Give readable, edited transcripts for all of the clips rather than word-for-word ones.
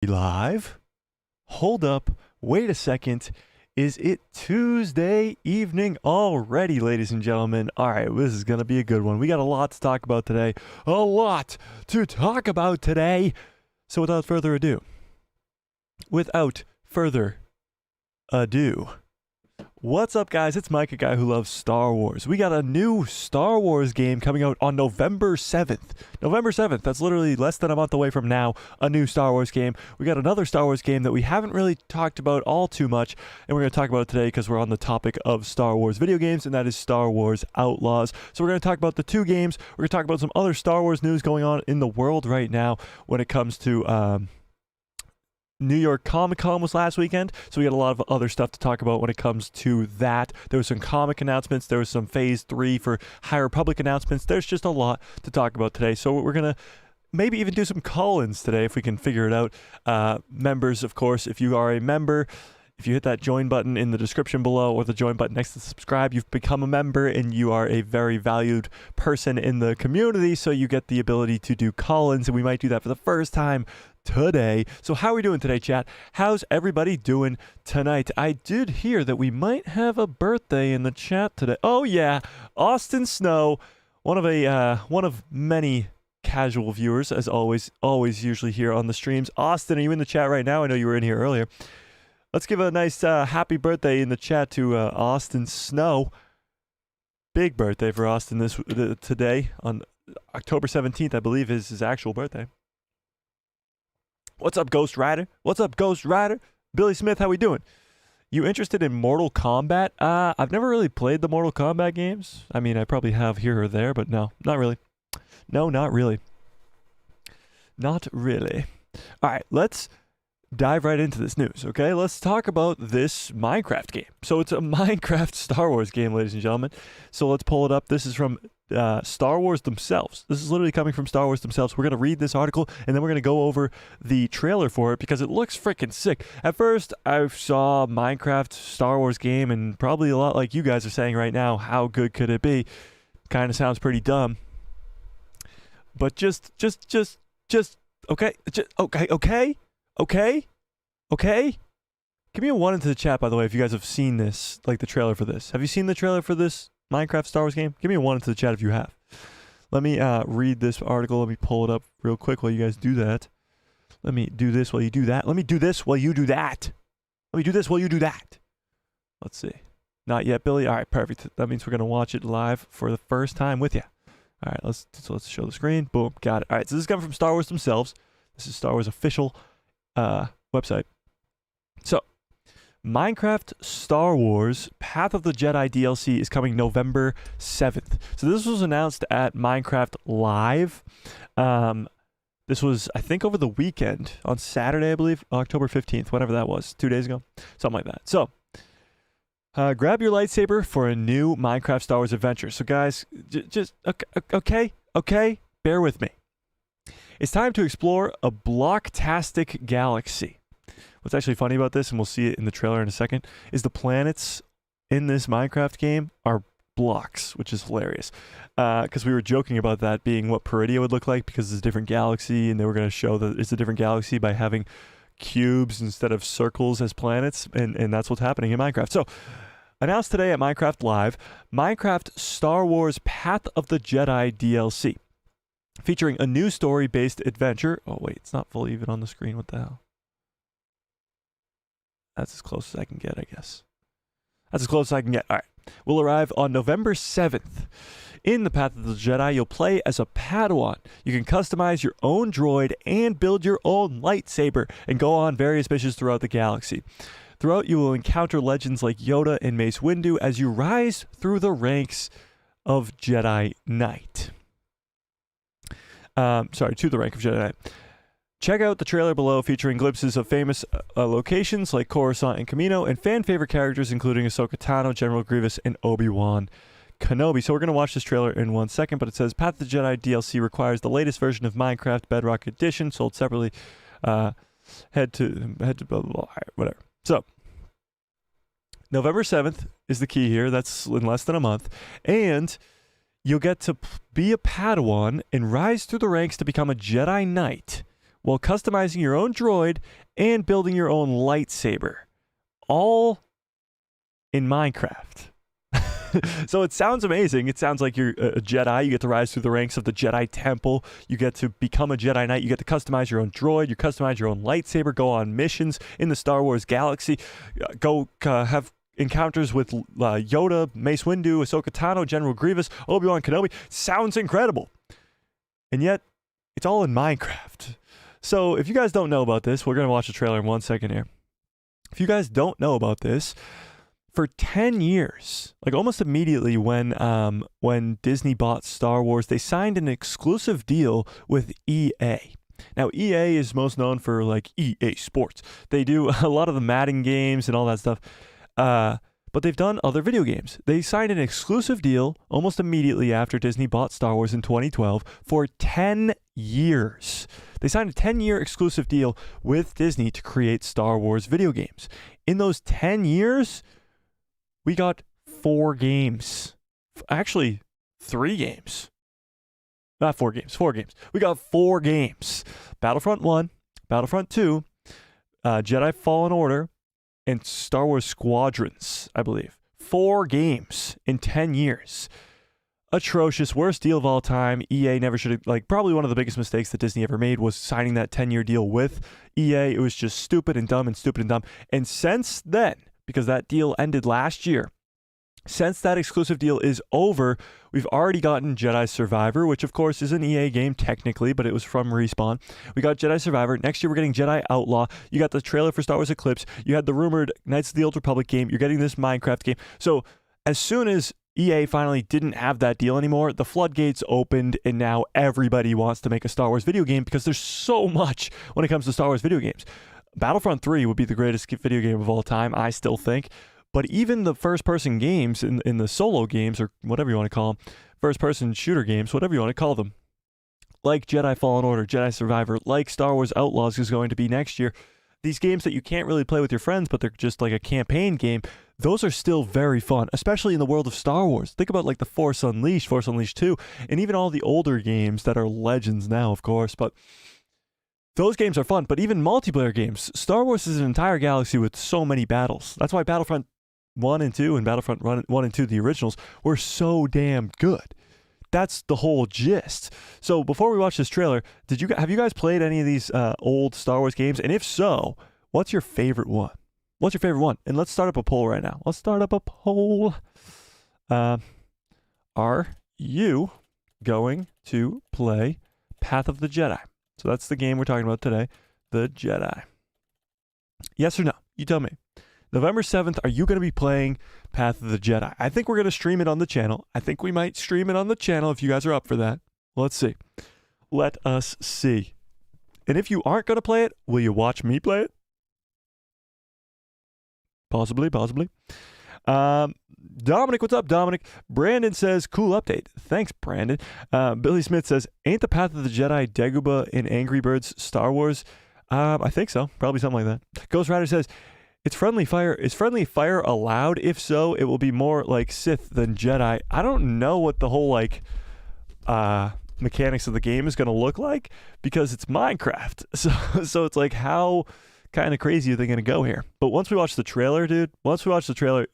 Live? Hold up, wait a second. Is it Tuesday evening already, ladies and gentlemen? All right, this is going to be a good one. We got a lot to talk about today. A lot to talk about today. So without further ado, what's up, guys? It's Mike, a guy who loves Star Wars. We got a new Star Wars game coming out on November 7th. November 7th, that's literally less than a month away from now, a new Star Wars game. We got another Star Wars game that we haven't really talked about all too much, and we're going to talk about it today because we're on the topic of Star Wars video games, and that is Star Wars Outlaws. So we're going to talk about the two games. We're going to talk about some other Star Wars news going on in the world right now when it comes to New York Comic-Con was last weekend, so we got a lot of other stuff to talk about when it comes to that. There was some comic announcements. There was some Phase 3 for High Republic announcements. There's just a lot to talk about today, so we're going to maybe even do some call-ins today if we can figure it out. Members, of course, if you are a member, if you hit that join button in the description below or the join button next to subscribe, you've become a member and you are a very valued person in the community, so you get the ability to do call-ins, and we might do that for the first time today. So how are we doing today, chat? How's everybody doing tonight? I did hear that we might have a birthday in the chat today. Oh yeah, Austin Snow, one of many casual viewers, as always usually here on the streams. Austin, are you in the chat right now? I know you were in here earlier. Let's give a nice happy birthday in the chat to Austin Snow. Big birthday for Austin today on October 17th, I believe, is his actual birthday. What's up, Ghost Rider? What's up, Ghost Rider? Billy Smith, how we doing? You interested in Mortal Kombat? I've never really played the Mortal Kombat games. I mean, I probably have here or there, but no, not really. No, not really. Not really. All right, let's dive right into this news, okay? Let's talk about this Minecraft game. So it's a Minecraft Star Wars game, ladies and gentlemen. So let's pull it up. This is from Star Wars themselves. This is literally coming from Star Wars themselves. We're going to read this article, and then we're going to go over the trailer for it because it looks freaking sick. At first, I saw Minecraft Star Wars game, and probably a lot like you guys are saying right now, how good could it be? Kind of sounds pretty dumb. But just okay, okay. Give me a 1 into the chat, by the way, if you guys have seen this, like the trailer for this. Have you seen the trailer for this Minecraft Star Wars game? Give me a 1 into the chat if you have. Let me read this article. Let me pull it up real quick while you guys do that. Let me do this while you do that. Let me do this while you do that. Let me do this while you do that. Let's see. Not yet, Billy. All right, perfect. That means we're going to watch it live for the first time with you. All right, let's show the screen. Boom, got it. All right, so this is coming from Star Wars themselves. This is Star Wars official website. So, Minecraft Star Wars Path of the Jedi DLC is coming November 7th. So this was announced at Minecraft Live. This was, I think, over the weekend, on Saturday, I believe, October 15th, whatever that was, 2 days ago, something like that. So, grab your lightsaber for a new Minecraft Star Wars adventure. So guys, just, okay, bear with me. It's time to explore a blocktastic galaxy. What's actually funny about this, and we'll see it in the trailer in a second, is the planets in this Minecraft game are blocks, which is hilarious. Because we were joking about that being what Peridia would look like because it's a different galaxy, and they were going to show that it's a different galaxy by having cubes instead of circles as planets, and that's what's happening in Minecraft. So, announced today at Minecraft Live, Minecraft Star Wars Path of the Jedi DLC, featuring a new story-based adventure. Oh wait, it's not fully even on the screen. What the hell? That's as close as I can get, I guess. That's as close as I can get. All right. Will arrive on November 7th. In the Path of the Jedi, you'll play as a Padawan. You can customize your own droid and build your own lightsaber and go on various missions throughout the galaxy. Throughout, you will encounter legends like Yoda and Mace Windu as you rise through the ranks of Jedi Knight. To the rank of Jedi Knight. Check out the trailer below featuring glimpses of famous locations like Coruscant and Kamino and fan-favorite characters including Ahsoka Tano, General Grievous, and Obi-Wan Kenobi. So we're going to watch this trailer in 1 second, but it says Path of the Jedi DLC requires the latest version of Minecraft Bedrock Edition, sold separately. Head to blah, blah, blah, whatever. So, November 7th is the key here. That's in less than a month. And you'll get to be a Padawan and rise through the ranks to become a Jedi Knight while customizing your own droid and building your own lightsaber. All in Minecraft. So it sounds amazing. It sounds like you're a Jedi. You get to rise through the ranks of the Jedi Temple. You get to become a Jedi Knight. You get to customize your own droid. You customize your own lightsaber. Go on missions in the Star Wars galaxy. Go have encounters with Yoda, Mace Windu, Ahsoka Tano, General Grievous, Obi-Wan Kenobi. Sounds incredible. And yet, it's all in Minecraft. So if you guys don't know about this, we're going to watch the trailer in 1 second here. If you guys don't know about this, for 10 years, like almost immediately when Disney bought Star Wars, they signed an exclusive deal with EA. Now, EA is most known for like EA Sports. They do a lot of the Madden games and all that stuff. But they've done other video games. They signed an exclusive deal almost immediately after Disney bought Star Wars in 2012 for 10 years. They signed a 10-year exclusive deal with Disney to create Star Wars video games. In those 10 years, we got 4 games. Actually, 3 games. Not 4 games, 4 games. We got 4 games. Battlefront 1, Battlefront 2, Jedi Fallen Order, and Star Wars Squadrons, I believe. 4 games in 10 years. Atrocious, worst deal of all time. EA never should have, like, probably one of the biggest mistakes that Disney ever made was signing that 10-year deal with EA. It was just stupid and dumb and stupid and dumb. And since then, because that deal ended last year, since that exclusive deal is over, we've already gotten Jedi Survivor, which of course is an EA game technically, but it was from Respawn. We got Jedi Survivor. Next year we're getting Jedi Outlaw. You got the trailer for Star Wars Eclipse. You had the rumored Knights of the Old Republic game. You're getting this Minecraft game. So as soon as EA finally didn't have that deal anymore, the floodgates opened, and now everybody wants to make a Star Wars video game because there's so much when it comes to Star Wars video games. Battlefront 3 would be the greatest video game of all time, I still think. But even the first-person games in the solo games, or whatever you want to call them, first-person shooter games, whatever you want to call them, like Jedi Fallen Order, Jedi Survivor, like Star Wars Outlaws is going to be next year, these games that you can't really play with your friends, but they're just like a campaign game, those are still very fun, especially in the world of Star Wars. Think about like the Force Unleashed 2, and even all the older games that are legends now, of course, but those games are fun. But even multiplayer games, Star Wars is an entire galaxy with so many battles. That's why Battlefront 1 and 2 and Battlefront 1 and 2, the originals, were so damn good. That's the whole gist. So before we watch this trailer, have you guys played any of these old Star Wars games? And if so, what's your favorite one? What's your favorite one? And let's start up a poll right now. Let's start up a poll. Are you going to play Path of the Jedi? So that's the game we're talking about today, the Jedi. Yes or no? You tell me. November 7th, are you going to be playing Path of the Jedi? I think we're going to stream it on the channel. I think we might stream it on the channel if you guys are up for that. Let's see. Let us see. And if you aren't going to play it, will you watch me play it? Possibly. Dominic, what's up, Dominic? Brandon says, cool update. Thanks, Brandon. Billy Smith says, ain't the Path of the Jedi Dagobah in Angry Birds Star Wars? I think so. Probably something like that. Ghost Rider says, is friendly fire allowed? If so, it will be more like Sith than Jedi. I don't know what the whole mechanics of the game is going to look like because it's Minecraft. So it's like, how kind of crazy are they going to go here? But once we watch the trailer, dude,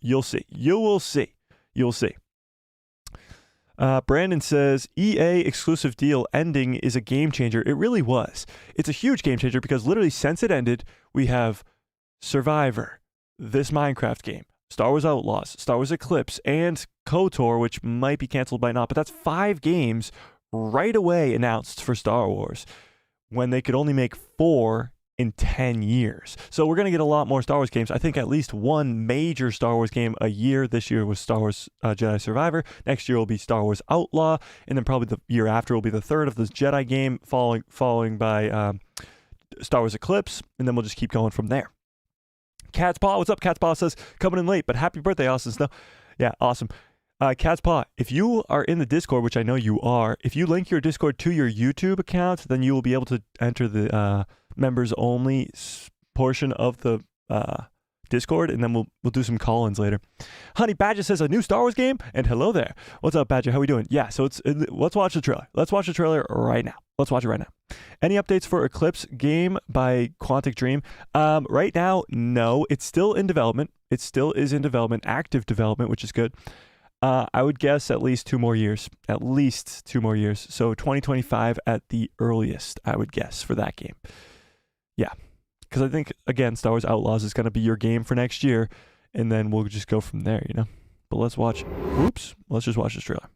you'll see. You will see. Brandon says, EA exclusive deal ending is a game changer. It really was. It's a huge game changer because literally since it ended, we have Survivor, this Minecraft game, Star Wars Outlaws, Star Wars Eclipse, and KOTOR, which might be canceled by now, but that's 5 games right away announced for Star Wars when they could only make 4 in 10 years. So we're going to get a lot more Star Wars games. I think at least one major Star Wars game a year. This year was Star Wars Jedi Survivor. Next year will be Star Wars Outlaw, and then probably the year after will be the third of this Jedi game, following by Star Wars Eclipse, and then we'll just keep going from there. Cat's Paw, what's up? Cat's Paw says, coming in late, but happy birthday, Austin Snow. Yeah, awesome. Cat's Paw, if you are in the Discord, which I know you are, if you link your Discord to your YouTube account, then you will be able to enter the members only portion of the Discord, and then we'll do some call-ins later. Honey Badger says a new Star Wars game, and hello there. What's up, Badger? How we doing? Yeah, so let's watch the trailer. Let's watch the trailer right now. Let's watch it right now. Any updates for Eclipse game by Quantic Dream? Right now, no. It's still in development. It still is in development, active development, which is good. I would guess at least 2 more years. At least 2 more years. So 2025 at the earliest, I would guess, for that game. Yeah. Because I think, again, Star Wars Outlaws is going to be your game for next year, and then we'll just go from there, you know? But let's watch. Whoops. Let's just watch this trailer.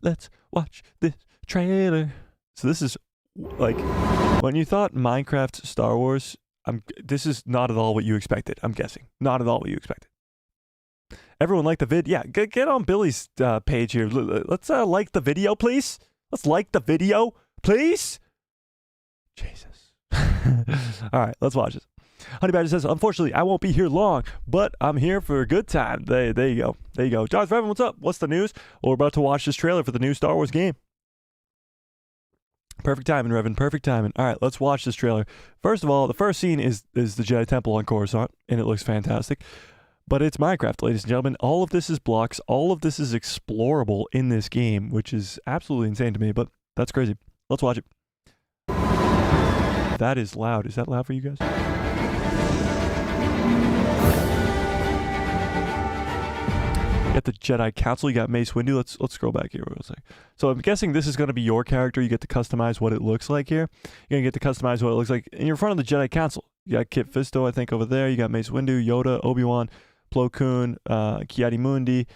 Let's watch this trailer. So this is, like, when you thought Minecraft Star Wars, this is not at all what you expected, I'm guessing. Not at all what you expected. Everyone like the vid? Yeah, get on Billy's page here. Let's like the video, please. Let's like the video, please. Jesus. All right, let's watch this. Honey Badger says, unfortunately, I won't be here long, but I'm here for a good time. There you go. There you go. Josh Revan, what's up? What's the news? Well, we're about to watch this trailer for the new Star Wars game. Perfect timing, Revan. Perfect timing. All right, let's watch this trailer. First of all, the first scene is the Jedi Temple on Coruscant, and it looks fantastic. But it's Minecraft, ladies and gentlemen. All of this is blocks. All of this is explorable in this game, which is absolutely insane to me, but that's crazy. Let's watch it. That is loud. Is that loud for you guys? You got the Jedi Council. You got Mace Windu. Let's scroll back here real quick. So I'm guessing this is going to be your character. You get to customize what it looks like here. You're going to get to customize what it looks like. And you're in front of the Jedi Council. You got Kit Fisto, I think, over there. You got Mace Windu, Yoda, Obi-Wan, Plo Koon, Ki-Adi-Mundi.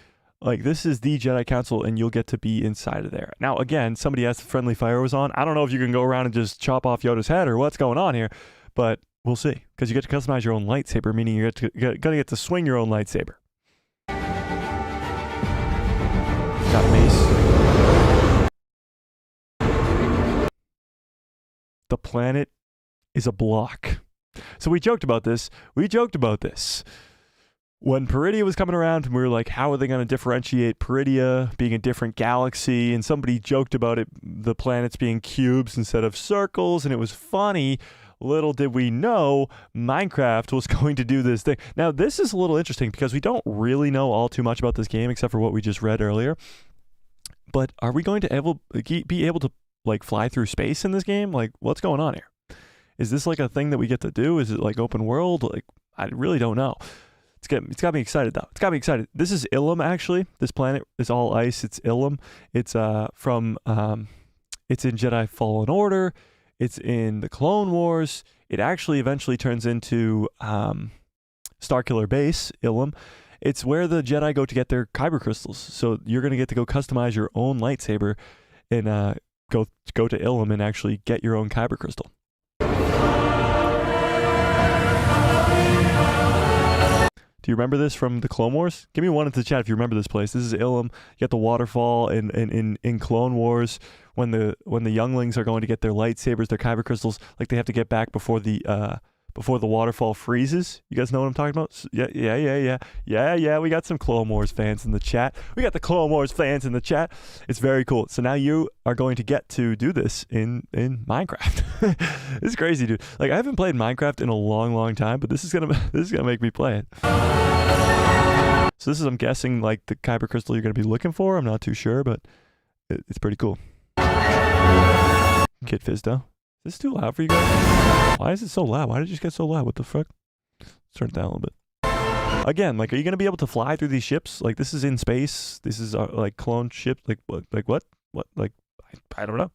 Like, this is the Jedi Council, and you'll get to be inside of there. Now, again, somebody asked if Friendly Fire was on. I don't know if you can go around and just chop off Yoda's head or what's going on here, but we'll see. Because you get to customize your own lightsaber, meaning you're going to get to swing your own lightsaber. Got Mace. The planet is a block. So we joked about this. When Peridia was coming around, and we were like, how are they going to differentiate Peridia being a different galaxy? And somebody joked about it, the planets being cubes instead of circles, and it was funny. Little did we know Minecraft was going to do this thing. Now, this is a little interesting because we don't really know all too much about this game except for what we just read earlier. But are we going to be able to, like, fly through space in this game? Like, what's going on here? Is this like a thing that we get to do? Is it like open world? Like, I really don't know. It's got me excited though. It's got me excited. This is Ilum actually. This planet is all ice. It's Ilum. It's it's in Jedi Fallen Order. It's in the Clone Wars. It actually eventually turns into Starkiller Base, Ilum. It's where the Jedi go to get their kyber crystals. So you're gonna get to go customize your own lightsaber and go to Ilum and actually get your own kyber crystal. Do you remember this from the Clone Wars? Give me one into the chat if you remember this place. This is Ilum. You got the waterfall in Clone Wars when the younglings are going to get their lightsabers, their kyber crystals, like they have to get back before the waterfall freezes. You guys know what I'm talking about? Yeah. We got some Clone Wars fans in the chat. We got the Clone Wars fans in the chat. It's very cool. So now you are going to get to do this in Minecraft. This is crazy, dude. Like, I haven't played Minecraft in a long time, but this is gonna make me play it. So this is, I'm guessing, like the kyber crystal you're gonna be looking for. I'm not too sure, but it's pretty cool. Kid Fizdo. Is this too loud for you guys? Why is it so loud? Why did it just get so loud? What the fuck? Let's turn it down a little bit. Again, like, are you going to be able to fly through these ships? Like, this is in space. This is, like, clone ship. Like, what? What? Like, I don't know.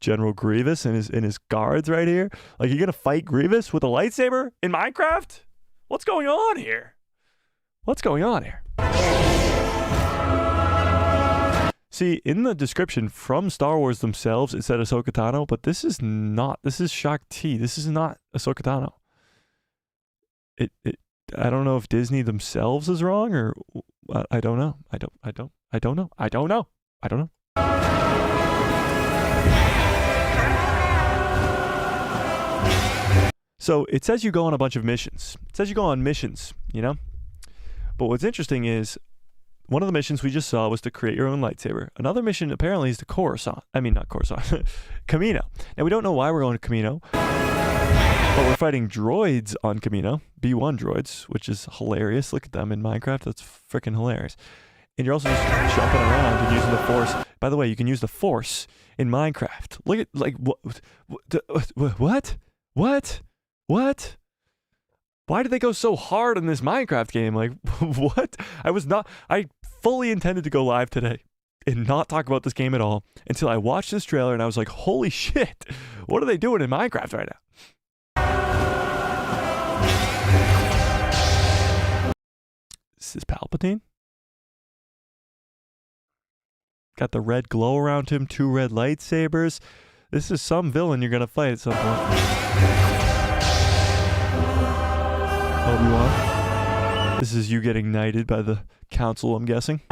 General Grievous and his guards right here. Like, you're going to fight Grievous with a lightsaber in Minecraft? What's going on here? What's going on here? See, in the description from Star Wars themselves, it said Ahsoka Tano, but this is not. This is Shakti. This is not Ahsoka Tano. I don't know if Disney themselves is wrong, or I don't know. I don't know. So it says you go on a bunch of missions. It says you go on missions, you know? But what's interesting is, one of the missions we just saw was to create your own lightsaber. Another mission apparently is to Coruscant. I mean, not Coruscant. Camino. Now, we don't know why we're going to Camino. But we're fighting droids on Kamino, B1 droids, which is hilarious. Look at them in Minecraft. That's freaking hilarious. And you're also just jumping around and using the Force. By the way, you can use the Force in Minecraft. Look at, like, what? Why did they go so hard in this Minecraft game? Like, what? I fully intended to go live today and not talk about this game at all until I watched this trailer and I was like, holy shit, what are they doing in Minecraft right now? Is this Palpatine? Got the red glow around him, 2 red lightsabers. This is some villain you're gonna fight at some point. Obi-Wan. This is you getting knighted by the council, I'm guessing.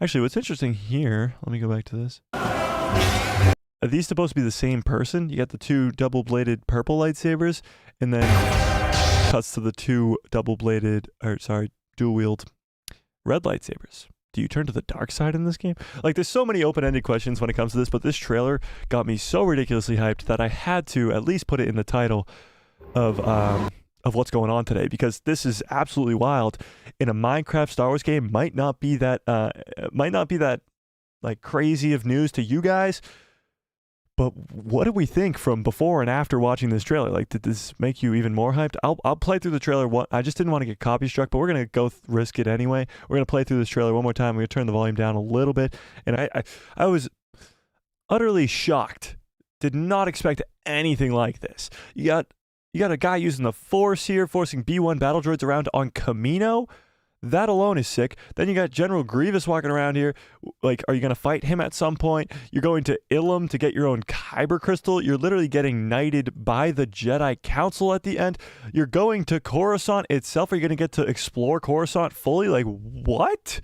Actually, what's interesting here, let me go back to this. Are these supposed to be the same person? You got the 2 double-bladed purple lightsabers, and then cuts to the 2 double-bladed, dual-wield red lightsabers. Do you turn to the dark side in this game? Like, there's so many open-ended questions when it comes to this, but this trailer got me so ridiculously hyped that I had to at least put it in the title of what's going on today, because this is absolutely wild. In a Minecraft Star Wars game, might not be that like crazy of news to you guys. But what do we think from before and after watching this trailer? Like, did this make you even more hyped? I'll play through the trailer. I just didn't want to get copy struck, but we're going to go risk it anyway. We're going to play through this trailer one more time. We're going to turn the volume down a little bit. And I was utterly shocked. Did not expect anything like this. You got a guy using the Force here, forcing B1 battle droids around on Kamino. That alone is sick. Then you got General Grievous walking around here. Like, are you going to fight him at some point? You're going to Ilum to get your own Kyber crystal. You're literally getting knighted by the Jedi Council at the end. You're going to Coruscant itself. Are you going to get to explore Coruscant fully? Like, what?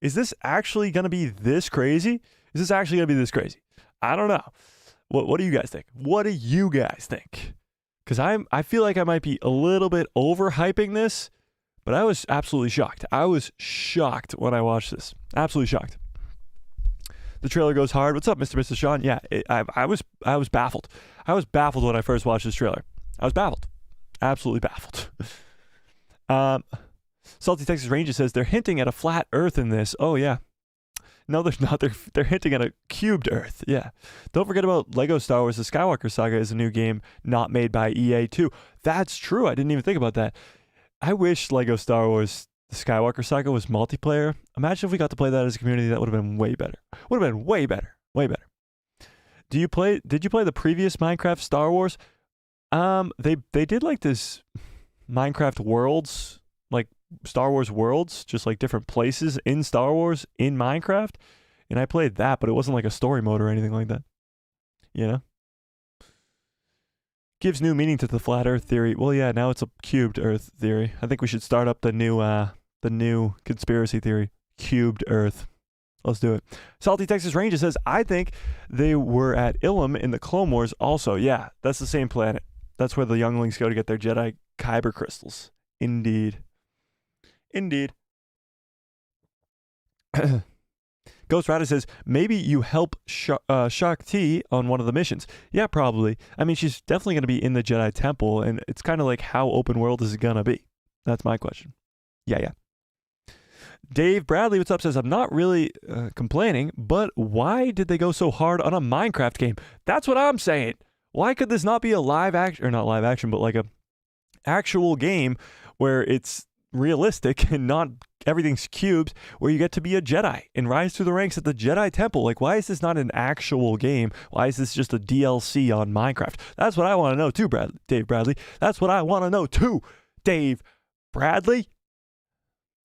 Is this actually going to be this crazy? I don't know. What do you guys think? What do you guys think? Because I feel like I might be a little bit overhyping this. But I was absolutely shocked. I was shocked when I watched this. Absolutely shocked. The trailer goes hard. What's up, Mr. Sean? Yeah, I was baffled. I was baffled when I first watched this trailer. I was baffled. Absolutely baffled. Salty Texas Ranger says they're hinting at a flat Earth in this. Oh yeah. No, there's not. They're hinting at a cubed Earth. Yeah. Don't forget about Lego Star Wars: The Skywalker Saga is a new game not made by EA too. That's true. I didn't even think about that. I wish Lego Star Wars The Skywalker Saga was multiplayer. Imagine if we got to play that as a community. That would have been way better. Would have been way better. Way better. Did you play the previous Minecraft Star Wars? They did like this Minecraft worlds, like Star Wars worlds, just like different places in Star Wars in Minecraft. And I played that, but it wasn't like a story mode or anything like that. You know? Gives new meaning to the flat Earth theory. Well, yeah, now it's a cubed Earth theory. I think we should start up the new conspiracy theory, cubed Earth. Let's do it. Salty Texas Ranger says, I think they were at Ilum in the Clone Wars also. Yeah, that's the same planet. That's where the younglings go to get their Jedi Kyber crystals. Indeed. Ghost Rider says, maybe you help Shakti on one of the missions. Yeah, probably. I mean, she's definitely going to be in the Jedi Temple, and it's kind of like, how open world is it going to be? That's my question. Yeah. Dave Bradley, what's up, says, I'm not really complaining, but why did they go so hard on a Minecraft game? That's what I'm saying. Why could this not be a live action, or not live action, but like a actual game where it's realistic and not everything's cubes, where you get to be a Jedi and rise through the ranks at the Jedi Temple? Like, why is this not an actual game? Why is this just a DLC on Minecraft? That's what I want to know too, Dave Bradley. That's what I want to know too, Dave Bradley.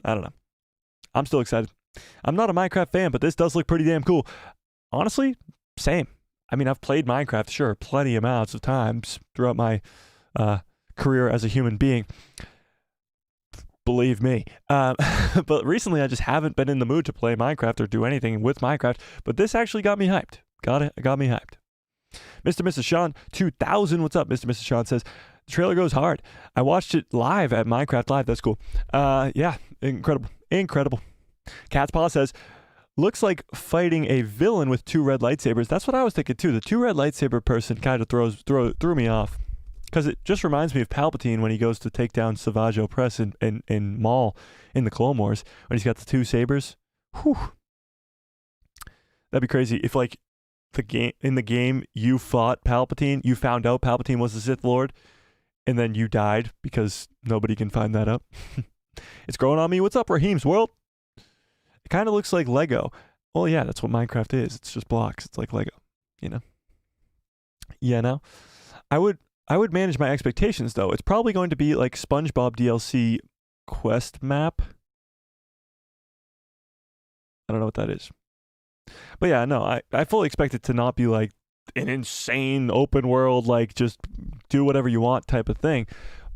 I don't know. I'm still excited. I'm not a Minecraft fan, but this does look pretty damn cool. Honestly, same. I mean, I've played Minecraft, sure, plenty amounts of times throughout my career as a human being. Believe me. But recently I just haven't been in the mood to play Minecraft or do anything with Minecraft. But this actually got me hyped. Got me hyped. Mr. Sean 2000, what's up? Mr. Sean says, the trailer goes hard. I watched it live at Minecraft Live. That's cool. Yeah, incredible. Cat's Paw says, Looks like fighting a villain with 2 red lightsabers. That's what I was thinking too. The 2 red lightsaber person kind of threw me off. Because it just reminds me of Palpatine when he goes to take down Savage Opress in Maul in the Clone Wars. When he's got the 2 sabers. Whew. That'd be crazy if like in the game you fought Palpatine, you found out Palpatine was the Sith Lord, and then you died because nobody can find that out. It's growing on me. What's up, Raheem's World? It kind of looks like Lego. Well, yeah, that's what Minecraft is. It's just blocks. It's like Lego, you know? Yeah, no. I would manage my expectations, though. It's probably going to be like SpongeBob DLC quest map. I don't know what that is. But yeah, no, I fully expect it to not be like an insane open world, like just do whatever you want type of thing.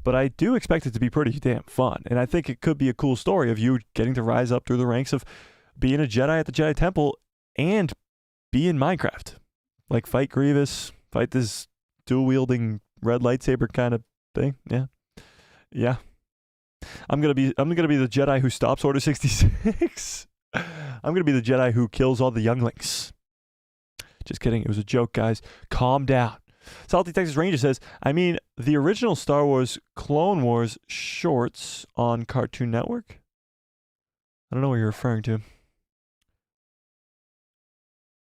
But I do expect it to be pretty damn fun. And I think it could be a cool story of you getting to rise up through the ranks of being a Jedi at the Jedi Temple and be in Minecraft. Like fight Grievous, fight this dual-wielding red lightsaber kind of thing. Yeah. Yeah. I'm gonna be the Jedi who stops Order 66. I'm gonna be the Jedi who kills all the younglings. Just kidding. It was a joke, guys. Calm down. Salty Texas Ranger says, I mean, the original Star Wars Clone Wars shorts on Cartoon Network? I don't know what you're referring to.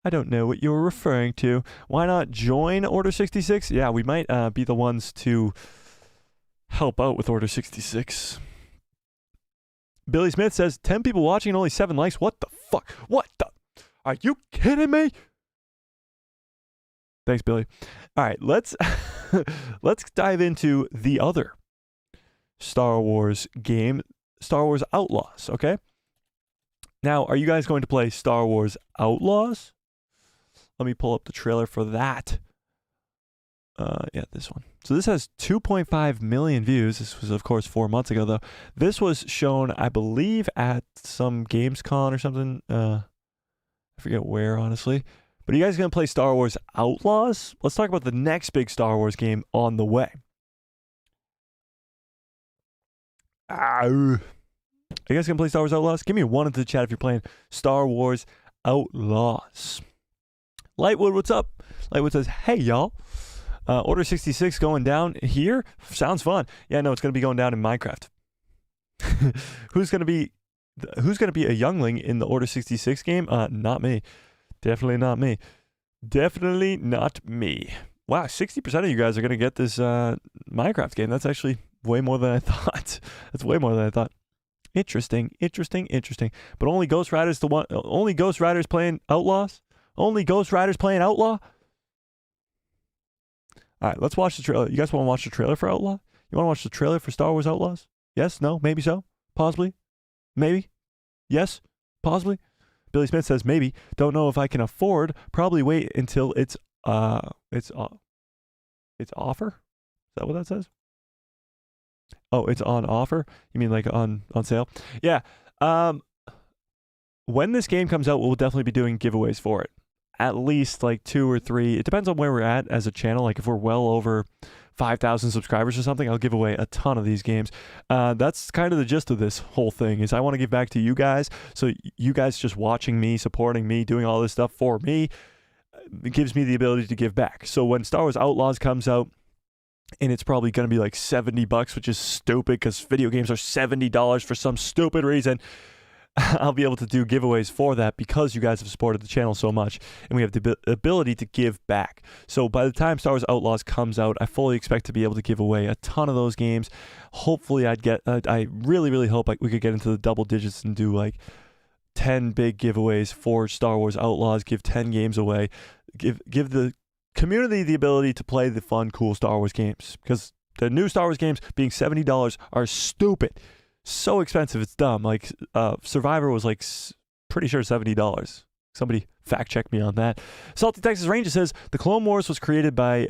I don't know what you're referring to. Why not join Order 66? Yeah, we might be the ones to help out with Order 66. Billy Smith says, 10 people watching and only 7 likes. What the fuck? What the? Are you kidding me? Thanks, Billy. All right, let's dive into the other Star Wars game, Star Wars Outlaws, okay? Now, are you guys going to play Star Wars Outlaws? Let me pull up the trailer for that. Yeah, this one. So this has 2.5 million views. This was, of course, 4 months ago, though. This was shown, I believe, at some Gamescom or something. I forget where, honestly. But are you guys going to play Star Wars Outlaws? Let's talk about the next big Star Wars game on the way. Are you guys going to play Star Wars Outlaws? Give me a 1 into the chat if you're playing Star Wars Outlaws. Lightwood, what's up? Lightwood says, hey, y'all. Order 66 going down here? Sounds fun. Yeah, no, it's going to be going down in Minecraft. Who's going to be a youngling in the Order 66 game? Not me. Definitely not me. Definitely not me. Wow, 60% of you guys are going to get this Minecraft game. That's actually way more than I thought. That's way more than I thought. Interesting. But only Ghost Rider's only Ghost Rider's playing Outlaws? Only Ghost Rider's playing Outlaw? All right, let's watch the trailer. You guys want to watch the trailer for Outlaw? You want to watch the trailer for Star Wars Outlaws? Yes? No? Maybe so? Possibly? Maybe? Yes? Possibly? Billy Smith says, maybe. Don't know if I can afford. Probably wait until it's offer? Is that what that says? Oh, it's on offer? You mean like on sale? Yeah. When this game comes out, we'll definitely be doing giveaways for it. At least like 2 or 3. It depends on where we're at as a channel. Like if we're well over 5,000 subscribers or something, I'll give away a ton of these games. That's kind of the gist of this whole thing is I want to give back to you guys. So you guys just watching me, supporting me, doing all this stuff for me, it gives me the ability to give back. So when Star Wars Outlaws comes out, and it's probably going to be like $70, which is stupid because video games are $70 for some stupid reason, I'll be able to do giveaways for that because you guys have supported the channel so much and we have the ability to give back. So by the time Star Wars Outlaws comes out, I fully expect to be able to give away a ton of those games. Hopefully I really hope we could get into the double digits and do like 10 big giveaways for Star Wars Outlaws, give 10 games away, give the community the ability to play the fun, cool Star Wars games because the new Star Wars games being $70 are stupid. So expensive, it's dumb. Like Survivor was like pretty sure $70. Somebody fact check me on that. Salty Texas Ranger says the Clone Wars was created by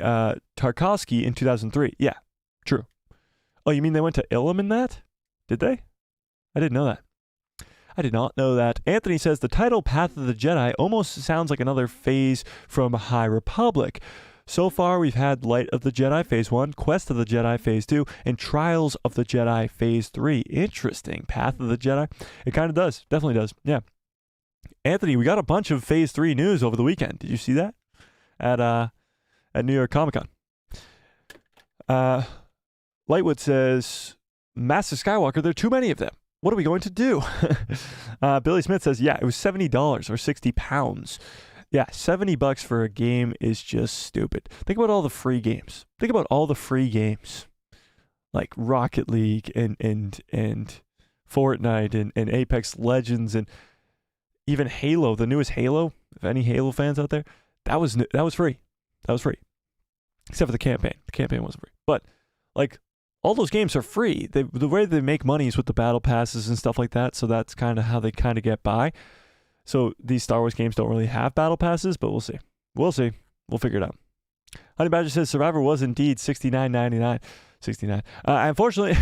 Tarkovsky in 2003. Yeah, true. Oh, you mean they went to Ilum in that? Did they? I didn't know that. I did not know that. Anthony says the title Path of the Jedi almost sounds like another phase from High Republic. So far, we've had Light of the Jedi Phase 1, Quest of the Jedi Phase 2, and Trials of the Jedi Phase 3. Interesting. Path of the Jedi. It kind of does. Definitely does. Yeah. Anthony, we got a bunch of Phase 3 news over the weekend. Did you see that? At New York Comic Con. Lightwood says, Master Skywalker, there are too many of them. What are we going to do? Billy Smith says, yeah, it was $70 or 60 pounds. Yeah, $70 for a game is just stupid. Think about all the free games. Think about all the free games. Like Rocket League and Fortnite and Apex Legends and even Halo, the newest Halo. If any Halo fans out there, that was free. That was free. Except for the campaign. The campaign wasn't free. But like all those games are free. The way they make money is with the battle passes and stuff like that. So that's kind of how they kind of get by. So these Star Wars games don't really have battle passes, but we'll see. We'll see. We'll figure it out. Honey Badger says Survivor was indeed $69.99. 69. I unfortunately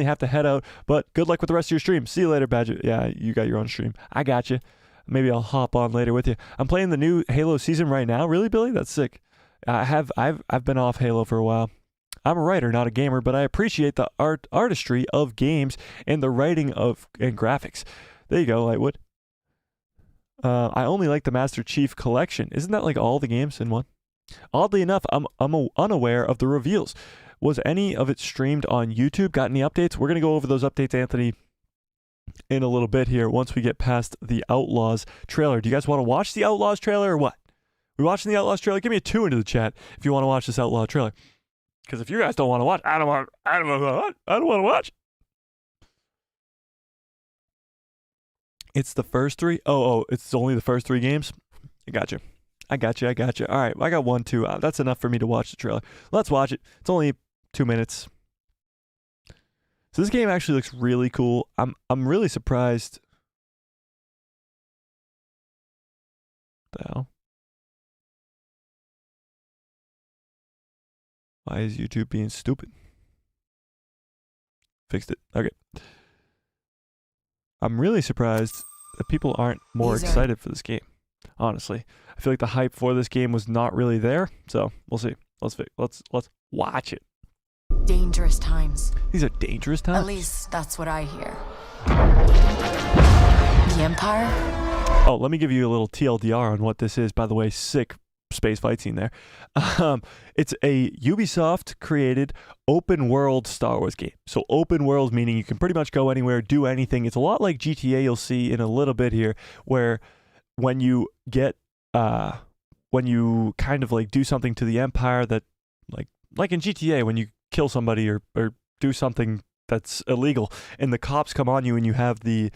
have to head out, but good luck with the rest of your stream. See you later, Badger. Yeah, you got your own stream. I got you. Maybe I'll hop on later with you. I'm playing the new Halo season right now. Really, Billy? That's sick. I've been off Halo for a while. I'm a writer, not a gamer, but I appreciate the artistry of games and the writing and graphics. There you go, Lightwood. I only like the Master Chief Collection. Isn't that like all the games in one? Oddly enough, I'm unaware of the reveals. Was any of it streamed on YouTube? Got any updates? We're going to go over those updates, Anthony, in a little bit here once we get past the Outlaws trailer. Do you guys want to watch the Outlaws trailer or what? We watching the Outlaws trailer? Give me a 2 into the chat if you want to watch this Outlaw trailer. Because if you guys don't want to watch, I don't want to watch. It's the first 3? Oh, it's only the first 3 games? I got you. All right, I got 1, 2. That's enough for me to watch the trailer. Let's watch it. It's only 2 minutes. So this game actually looks really cool. I'm really surprised. What the hell? Why is YouTube being stupid? Fixed it. Okay. I'm really surprised that people aren't more excited for this game. Honestly, I feel like the hype for this game was not really there. So we'll see. Let's watch it. Dangerous times. These are dangerous times? At least that's what I hear. The Empire? Oh, let me give you a little TLDR on what this is. By the way, sick space fight scene there. It's a Ubisoft created open world Star Wars game. So open world meaning you can pretty much go anywhere, do anything. It's a lot like GTA you'll see in a little bit here, where when you get when you kind of like do something to the Empire that like in GTA when you kill somebody or do something that's illegal and the cops come on you and you have the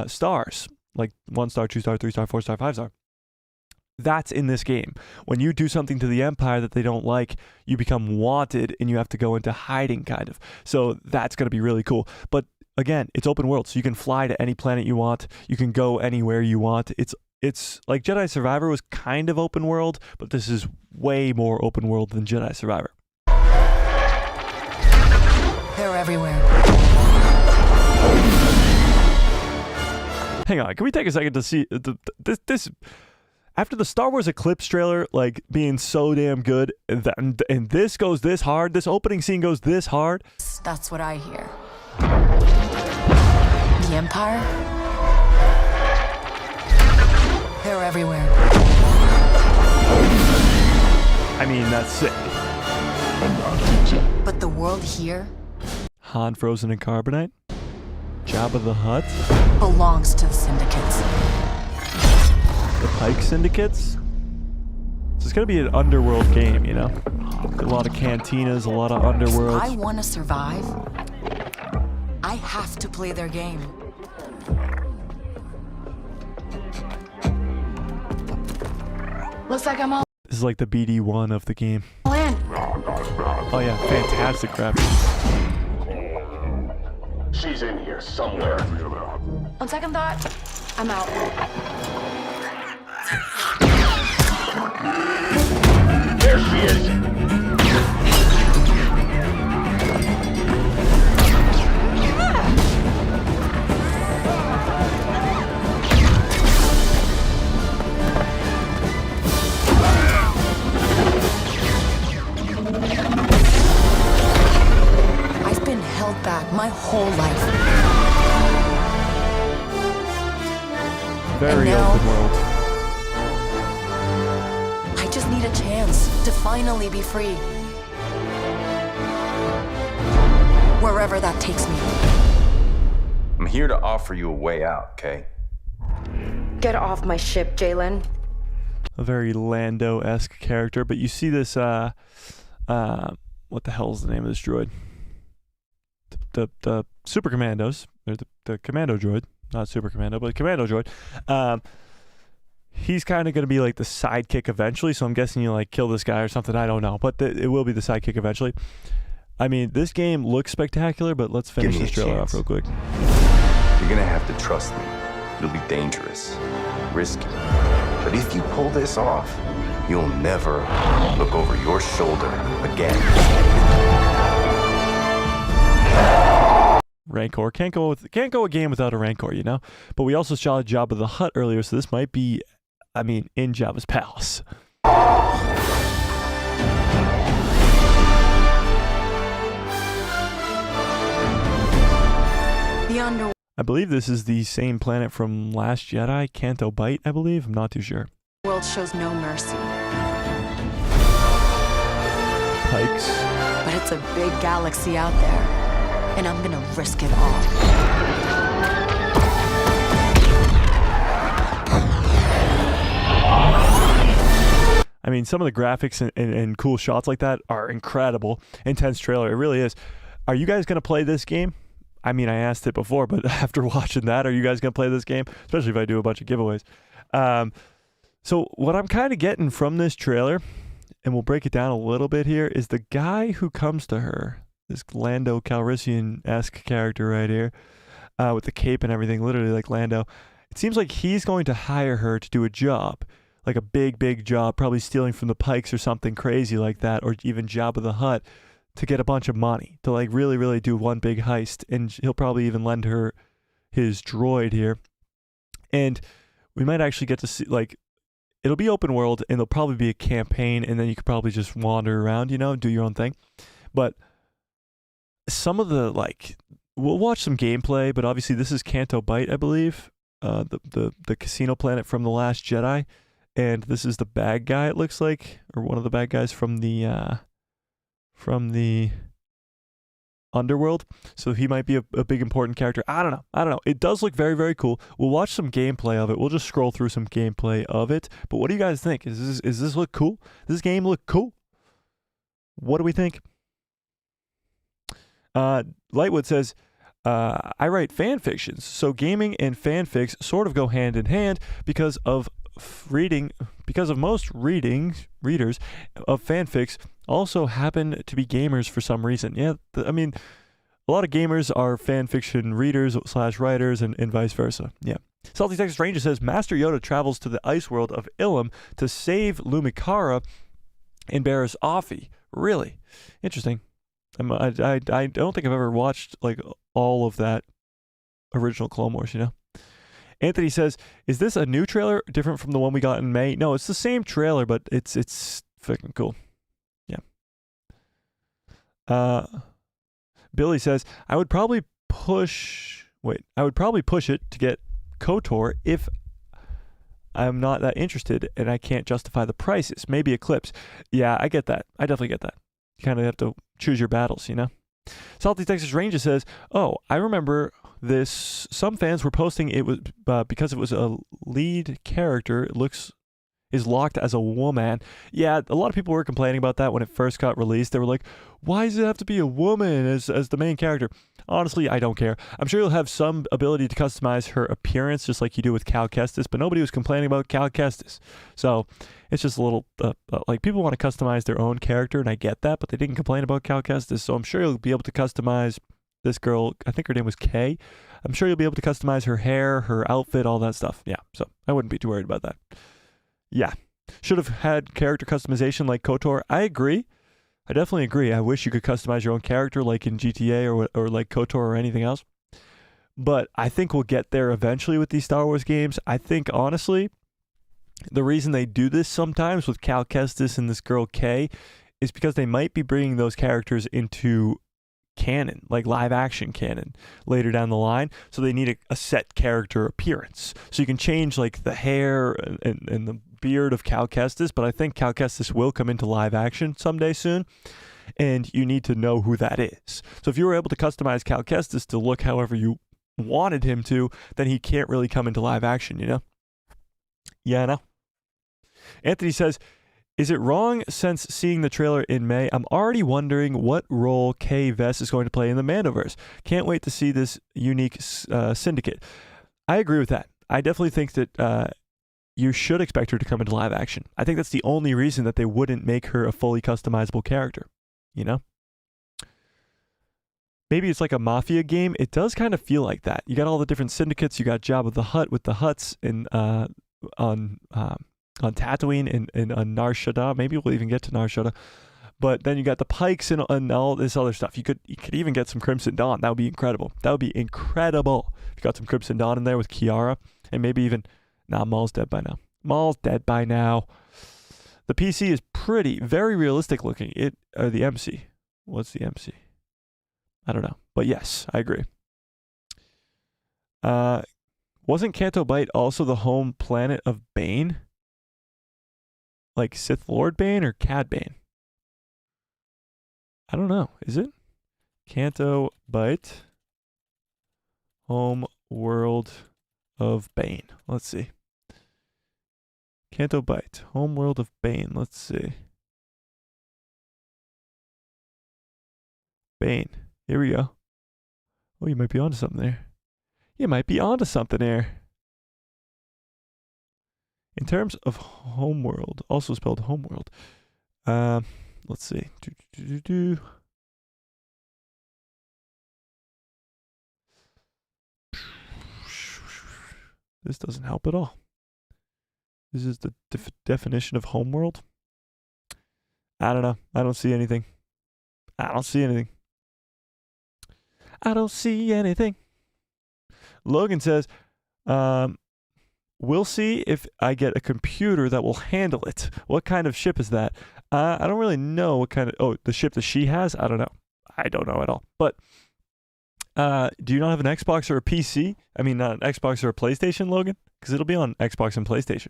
stars, like 1 star, 2 star, 3 star, 4 star, 5 star. That's in this game. When you do something to the Empire that they don't like, you become wanted and you have to go into hiding kind of. So that's going to be really cool. But again, it's open world, so you can fly to any planet you want. You can go anywhere you want. It's like Jedi Survivor was kind of open world, but this is way more open world than Jedi Survivor. They're everywhere. Hang on, can we take a second to see this? After the Star Wars Eclipse trailer, like being so damn good, and this goes this hard, this opening scene goes this hard. That's what I hear. The Empire? They're everywhere. I mean, that's sick. But the world here Han frozen in carbonite? Jabba the Hutt? belongs to the syndicates. The Pike Syndicates? So it's gonna be an underworld game, you know? A lot of cantinas, a lot of underworlds. If I want to survive, I have to play their game. Looks like I'm all This is like the BD1 of the game. in. Oh yeah, fantastic graphics. She's in here somewhere. On second thought, I'm out. There she is. I've been held back my whole life. Very now, open world. I just need a chance to finally be free. Wherever that takes me. I'm here to offer you a way out, okay? Get off my ship, Jalen. A very Lando-esque character, but you see this, what the hell's the name of this droid? The Super Commandos, or the Commando droid, not Super Commando, but Commando droid. He's kind of going to be like the sidekick eventually, so I'm guessing you like kill this guy or something, I don't know, but it will be the sidekick eventually. I mean, this game looks spectacular, but let's finish this trailer off real quick. You're gonna have to trust me. It'll be dangerous, risky. But if you pull this off, you'll never look over your shoulder again. Rancor. Can't go a game without a Rancor, you know? But we also saw Jabba the Hutt earlier, so this might be, I mean, in Jabba's palace. The underworld I believe this is the same planet from Last Jedi, Canto Bight, I believe. I'm not too sure. shows no mercy. Pikes. But it's a big galaxy out there, and I'm gonna risk it all. I mean, some of the graphics and cool shots like that are incredible. Intense trailer. It really is. Are you guys going to play this game? I mean, I asked it before, but after watching that, are you guys going to play this game? Especially if I do a bunch of giveaways. So what I'm kind of getting from this trailer, and we'll break it down a little bit here, is the guy who comes to her, this Lando Calrissian-esque character right here, with the cape and everything, literally like Lando. It seems like he's going to hire her to do a job. Like a big job, probably stealing from the Pikes or something crazy like that, or even Jabba the Hutt, to get a bunch of money, to like really do one big heist. And he'll probably even lend her his droid here. And we might actually get to see, like, it'll be open world, and there'll probably be a campaign, and then you could probably just wander around, you know, do your own thing. But some of the, like, we'll watch some gameplay, but obviously this is Canto Bight, I believe, the casino planet from The Last Jedi. And this is the bad guy, it looks like, or one of the bad guys from the underworld. So he might be a big important character. I don't know. It does look very cool. We'll watch some gameplay of it. We'll just scroll through some gameplay of it. But what do you guys think? Does this look cool? Does this game look cool? What do we think? Lightwood says, I write fan fictions, so gaming and fanfics sort of go hand in hand because of most readers of fanfics also happen to be gamers for some reason. Yeah, I mean, a lot of gamers are fanfiction readers / writers and vice versa. Yeah. Salty Texas Ranger says, Master Yoda travels to the ice world of Ilum to save Lumikara and Barriss Offee. Really? Interesting. I don't think I've ever watched like all of that original Clone Wars, you know? Anthony says, is this a new trailer different from the one we got in May? No, it's the same trailer, but it's freaking cool. Yeah. Billy says, I would probably push it to get KOTOR if I'm not that interested and I can't justify the prices. Maybe Eclipse. Yeah, I get that. I definitely get that. You kind of have to choose your battles, you know? Salty Texas Ranger says, oh, I remember this. Some fans were posting it was because it was a lead character. Is locked as a woman. Yeah, a lot of people were complaining about that when it first got released. They were like, why does it have to be a woman as the main character? Honestly, I don't care. I'm sure you'll have some ability to customize her appearance just like you do with Cal Kestis, but nobody was complaining about Cal Kestis. So it's just a little, like, people want to customize their own character, and I get that, but they didn't complain about Cal Kestis. So I'm sure you'll be able to customize this girl. I think her name was Kay. I'm sure you'll be able to customize her hair, her outfit, all that stuff. Yeah, so I wouldn't be too worried about that. Yeah. Should have had character customization like KOTOR. I agree. I definitely agree. I wish you could customize your own character like in GTA or like KOTOR or anything else. But I think we'll get there eventually with these Star Wars games. I think, honestly, the reason they do this sometimes with Cal Kestis and this girl Kay is because they might be bringing those characters into canon, like live action canon later down the line. So they need a set character appearance. So you can change like the hair and the beard of Cal Kestis, but I think Cal Kestis will come into live action someday soon. And you need to know who that is. So if you were able to customize Cal Kestis to look however you wanted him to, then he can't really come into live action, you know? Yeah, I know. Anthony says, is it wrong since seeing the trailer in May? I'm already wondering what role Kay Vess is going to play in the Mandoverse. Can't wait to see this unique syndicate. I agree with that. I definitely think that you should expect her to come into live action. I think that's the only reason that they wouldn't make her a fully customizable character, you know? Maybe it's like a Mafia game. It does kind of feel like that. You got all the different syndicates. You got Jabba the Hutt with the Hutts on Tatooine and on Nar Shaddaa. Maybe we'll even get to Nar Shaddaa. But then you got the Pikes and all this other stuff. You could even get some Crimson Dawn. That would be incredible. That would be incredible. If you got some Crimson Dawn in there with Kiara, and maybe even Maul's dead by now. Maul's dead by now. The PC is very realistic looking. The MC. What's the MC? I don't know. But yes, I agree. Wasn't Canto Bight also the home planet of Bane? Like Sith Lord Bane or Cad Bane? I don't know. Is it? Canto Bight, home world of Bane. Let's see. Canto Bight, home world of Bane. Let's see. Bane. Here we go. Oh, you might be onto something there. You might be onto something there. In terms of homeworld, also spelled homeworld. Let's see. This doesn't help at all. This is the definition of homeworld. I don't know. I don't see anything. I don't see anything. I don't see anything. Logan says, we'll see if I get a computer that will handle it. What kind of ship is that? I don't really know what kind of... Oh, the ship that she has? I don't know. I don't know at all. But do you not have an Xbox or a PC? I mean, not an Xbox or a PlayStation, Logan? Because it'll be on Xbox and PlayStation.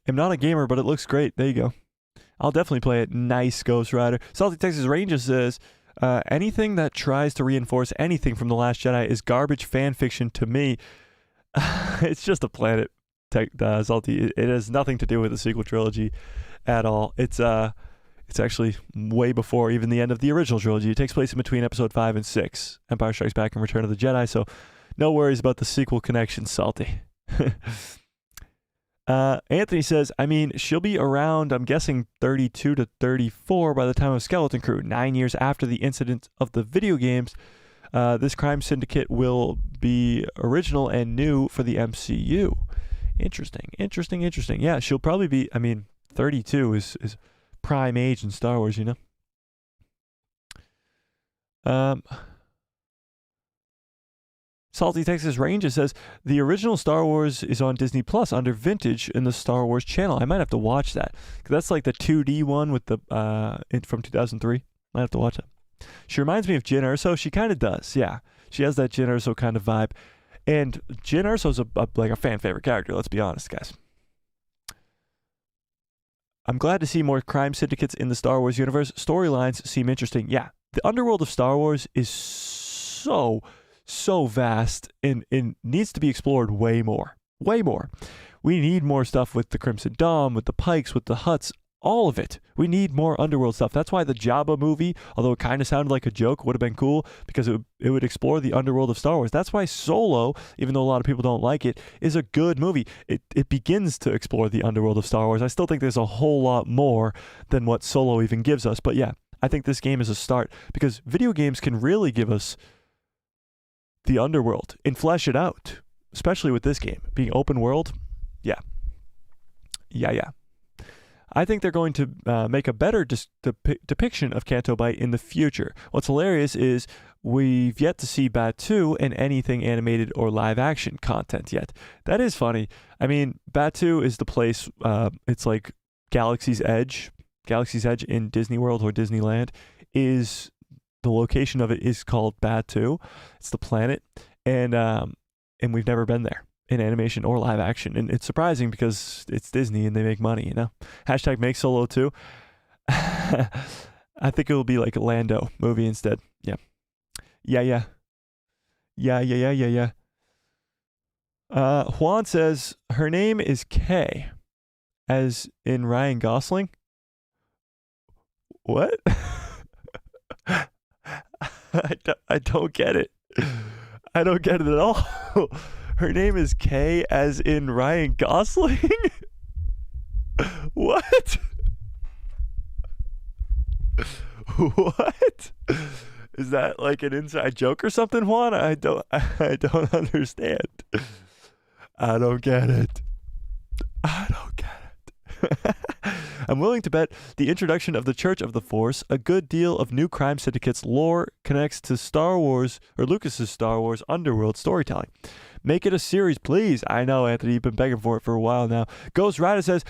I'm not a gamer, but it looks great. There you go. I'll definitely play it. Nice, Ghost Rider. Salty Texas Ranger says, anything that tries to reinforce anything from The Last Jedi is garbage fan fiction to me. It's just a planet, Salty. It has nothing to do with the sequel trilogy at all. It's actually way before even the end of the original trilogy. It takes place in between episode 5 and 6, Empire Strikes Back and Return of the Jedi, so no worries about the sequel connection, Salty. Anthony says, I mean, she'll be around, I'm guessing, 32 to 34 by the time of Skeleton Crew, 9 years after the incident of the video games. This crime syndicate will be original and new for the MCU. Interesting. Yeah, she'll probably be, 32 is prime age in Star Wars, you know? Salty Texas Ranger says, the original Star Wars is on Disney Plus under Vintage in the Star Wars channel. I might have to watch that. Because that's like the 2D one with the from 2003. Might have to watch it. She reminds me of Jyn Erso. She kind of does, yeah. She has that Jyn Erso kind of vibe. And Jyn Erso's like a fan favorite character, let's be honest, guys. I'm glad to see more crime syndicates in the Star Wars universe. Storylines seem interesting. Yeah, the underworld of Star Wars is so vast and needs to be explored way more. We need more stuff with the Crimson Dawn, with the Pikes, with the Hutts, all of it. We need more underworld stuff. That's why the Jabba movie, although it kind of sounded like a joke, would have been cool because it would explore the underworld of Star Wars. That's why Solo, even though a lot of people don't like it, is a good movie. It begins to explore the underworld of Star Wars. I still think there's a whole lot more than what Solo even gives us. But yeah, I think this game is a start because video games can really give us the underworld and flesh it out, especially with this game being open world. Yeah. I think they're going to make a better depiction of Canto Bight in the future. What's hilarious is we've yet to see Batu in anything animated or live action content yet. That is funny. I mean, Batu is the place, it's like Galaxy's Edge. Galaxy's Edge in Disney World or Disneyland is, the location of it is called Batu. It's the planet. And we've never been there in animation or live action. And it's surprising because it's Disney and they make money, you know? Hashtag make Solo 2. I think it will be like a Lando movie instead. Yeah. Yeah. Juan says her name is Kay, as in Ryan Gosling. What? I don't get it. I don't get it at all. Her name is Kay, as in Ryan Gosling? What? What? Is that like an inside joke or something, Juan? I don't understand. I don't get it. I'm willing to bet the introduction of the Church of the Force, a good deal of new crime syndicates lore connects to Star Wars, or Lucas's Star Wars underworld storytelling. Make it a series, please. I know, Anthony, you've been begging for it for a while now. Ghost Rider says,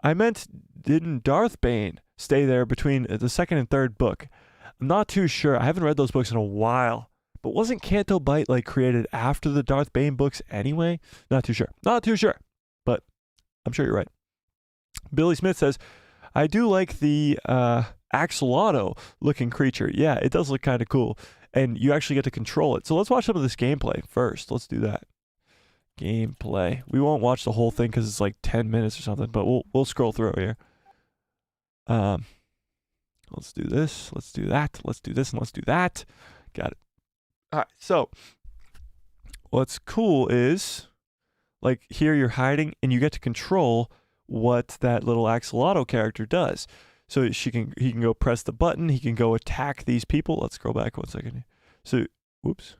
I meant, didn't Darth Bane stay there between the second and third book? I'm not too sure. I haven't read those books in a while. But wasn't Canto Bight like created after the Darth Bane books anyway? Not too sure. But I'm sure you're right. Billy Smith says, I do like the axolotl looking creature. Yeah, it does look kind of cool. And you actually get to control it. So let's watch some of this gameplay first. Let's do that. Gameplay. We won't watch the whole thing because it's like 10 minutes or something, but we'll scroll through it here. Let's do this. Let's do that. Let's do this and let's do that. Got it. All right. So what's cool is, like, here you're hiding and you get to control what that little axolotl character does. So he can go press the button. He can go attack these people. Let's scroll back 1 second. So, whoops.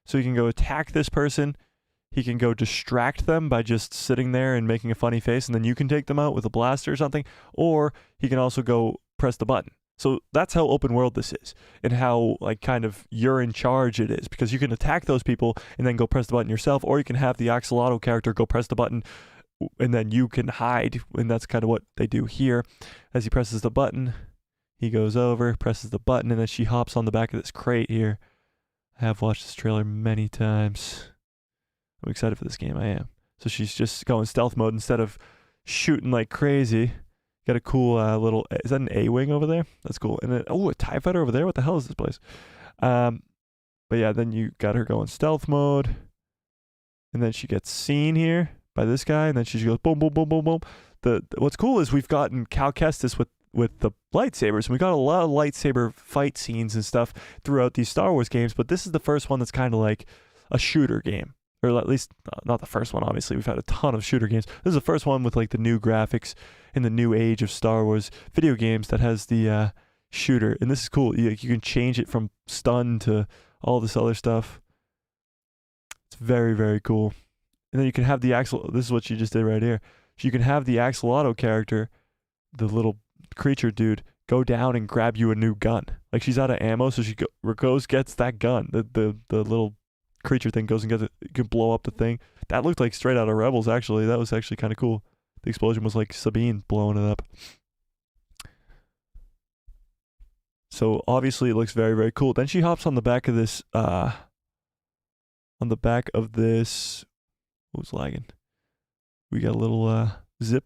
So he can go attack this person. He can go distract them by just sitting there and making a funny face, and then you can take them out with a blaster or something. Or he can also go press the button. So that's how open world this is, and how like kind of you're in charge it is, because you can attack those people and then go press the button yourself, or you can have the axolotl character go press the button and then you can hide, and that's kind of what they do here. As he presses the button, he goes over, presses the button, and then she hops on the back of this crate here. I have watched this trailer many times. I'm excited for this game, I am. So she's just going stealth mode instead of shooting like crazy. Got a cool little, is that an A-Wing over there? That's cool. And then, a TIE Fighter over there? What the hell is this place? But yeah, then you got her going stealth mode. And then she gets seen here by this guy, and then she just goes boom, boom, boom, boom, boom. What's cool is we've gotten Cal Kestis with the lightsabers, and we got a lot of lightsaber fight scenes and stuff throughout these Star Wars games, but this is the first one that's kind of like a shooter game. Or at least, not the first one, obviously. We've had a ton of shooter games. This is the first one with like the new graphics in the new age of Star Wars video games that has the shooter. And this is cool. You can change it from stun to all this other stuff. It's very, very cool. And then you can have the this is what you just did right here. So you can have the axolotl character, the little creature dude, go down and grab you a new gun. Like, she's out of ammo, so she goes, gets that gun. The little creature thing goes and gets it. You can blow up the thing. That looked like straight out of Rebels, actually. That was actually kind of cool. The explosion was like Sabine blowing it up. So obviously it looks very, very cool. Then she hops on the back of this who's lagging? We got a little zip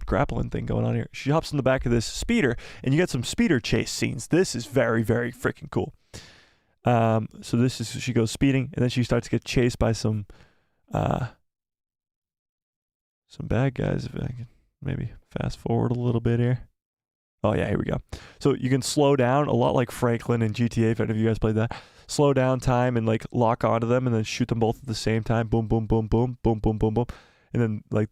grappling thing going on here. She hops on the back of this speeder, and you get some speeder chase scenes. This is very, very freaking cool. So this is, she goes speeding, and then she starts to get chased by some bad guys. If I can maybe fast forward a little bit here. Oh yeah, here we go. So you can slow down, a lot like Franklin in GTA, if any of you guys played that. Slow down time and like lock onto them and then shoot them both at the same time. Boom, boom, boom, boom, boom, boom, boom, boom. And then like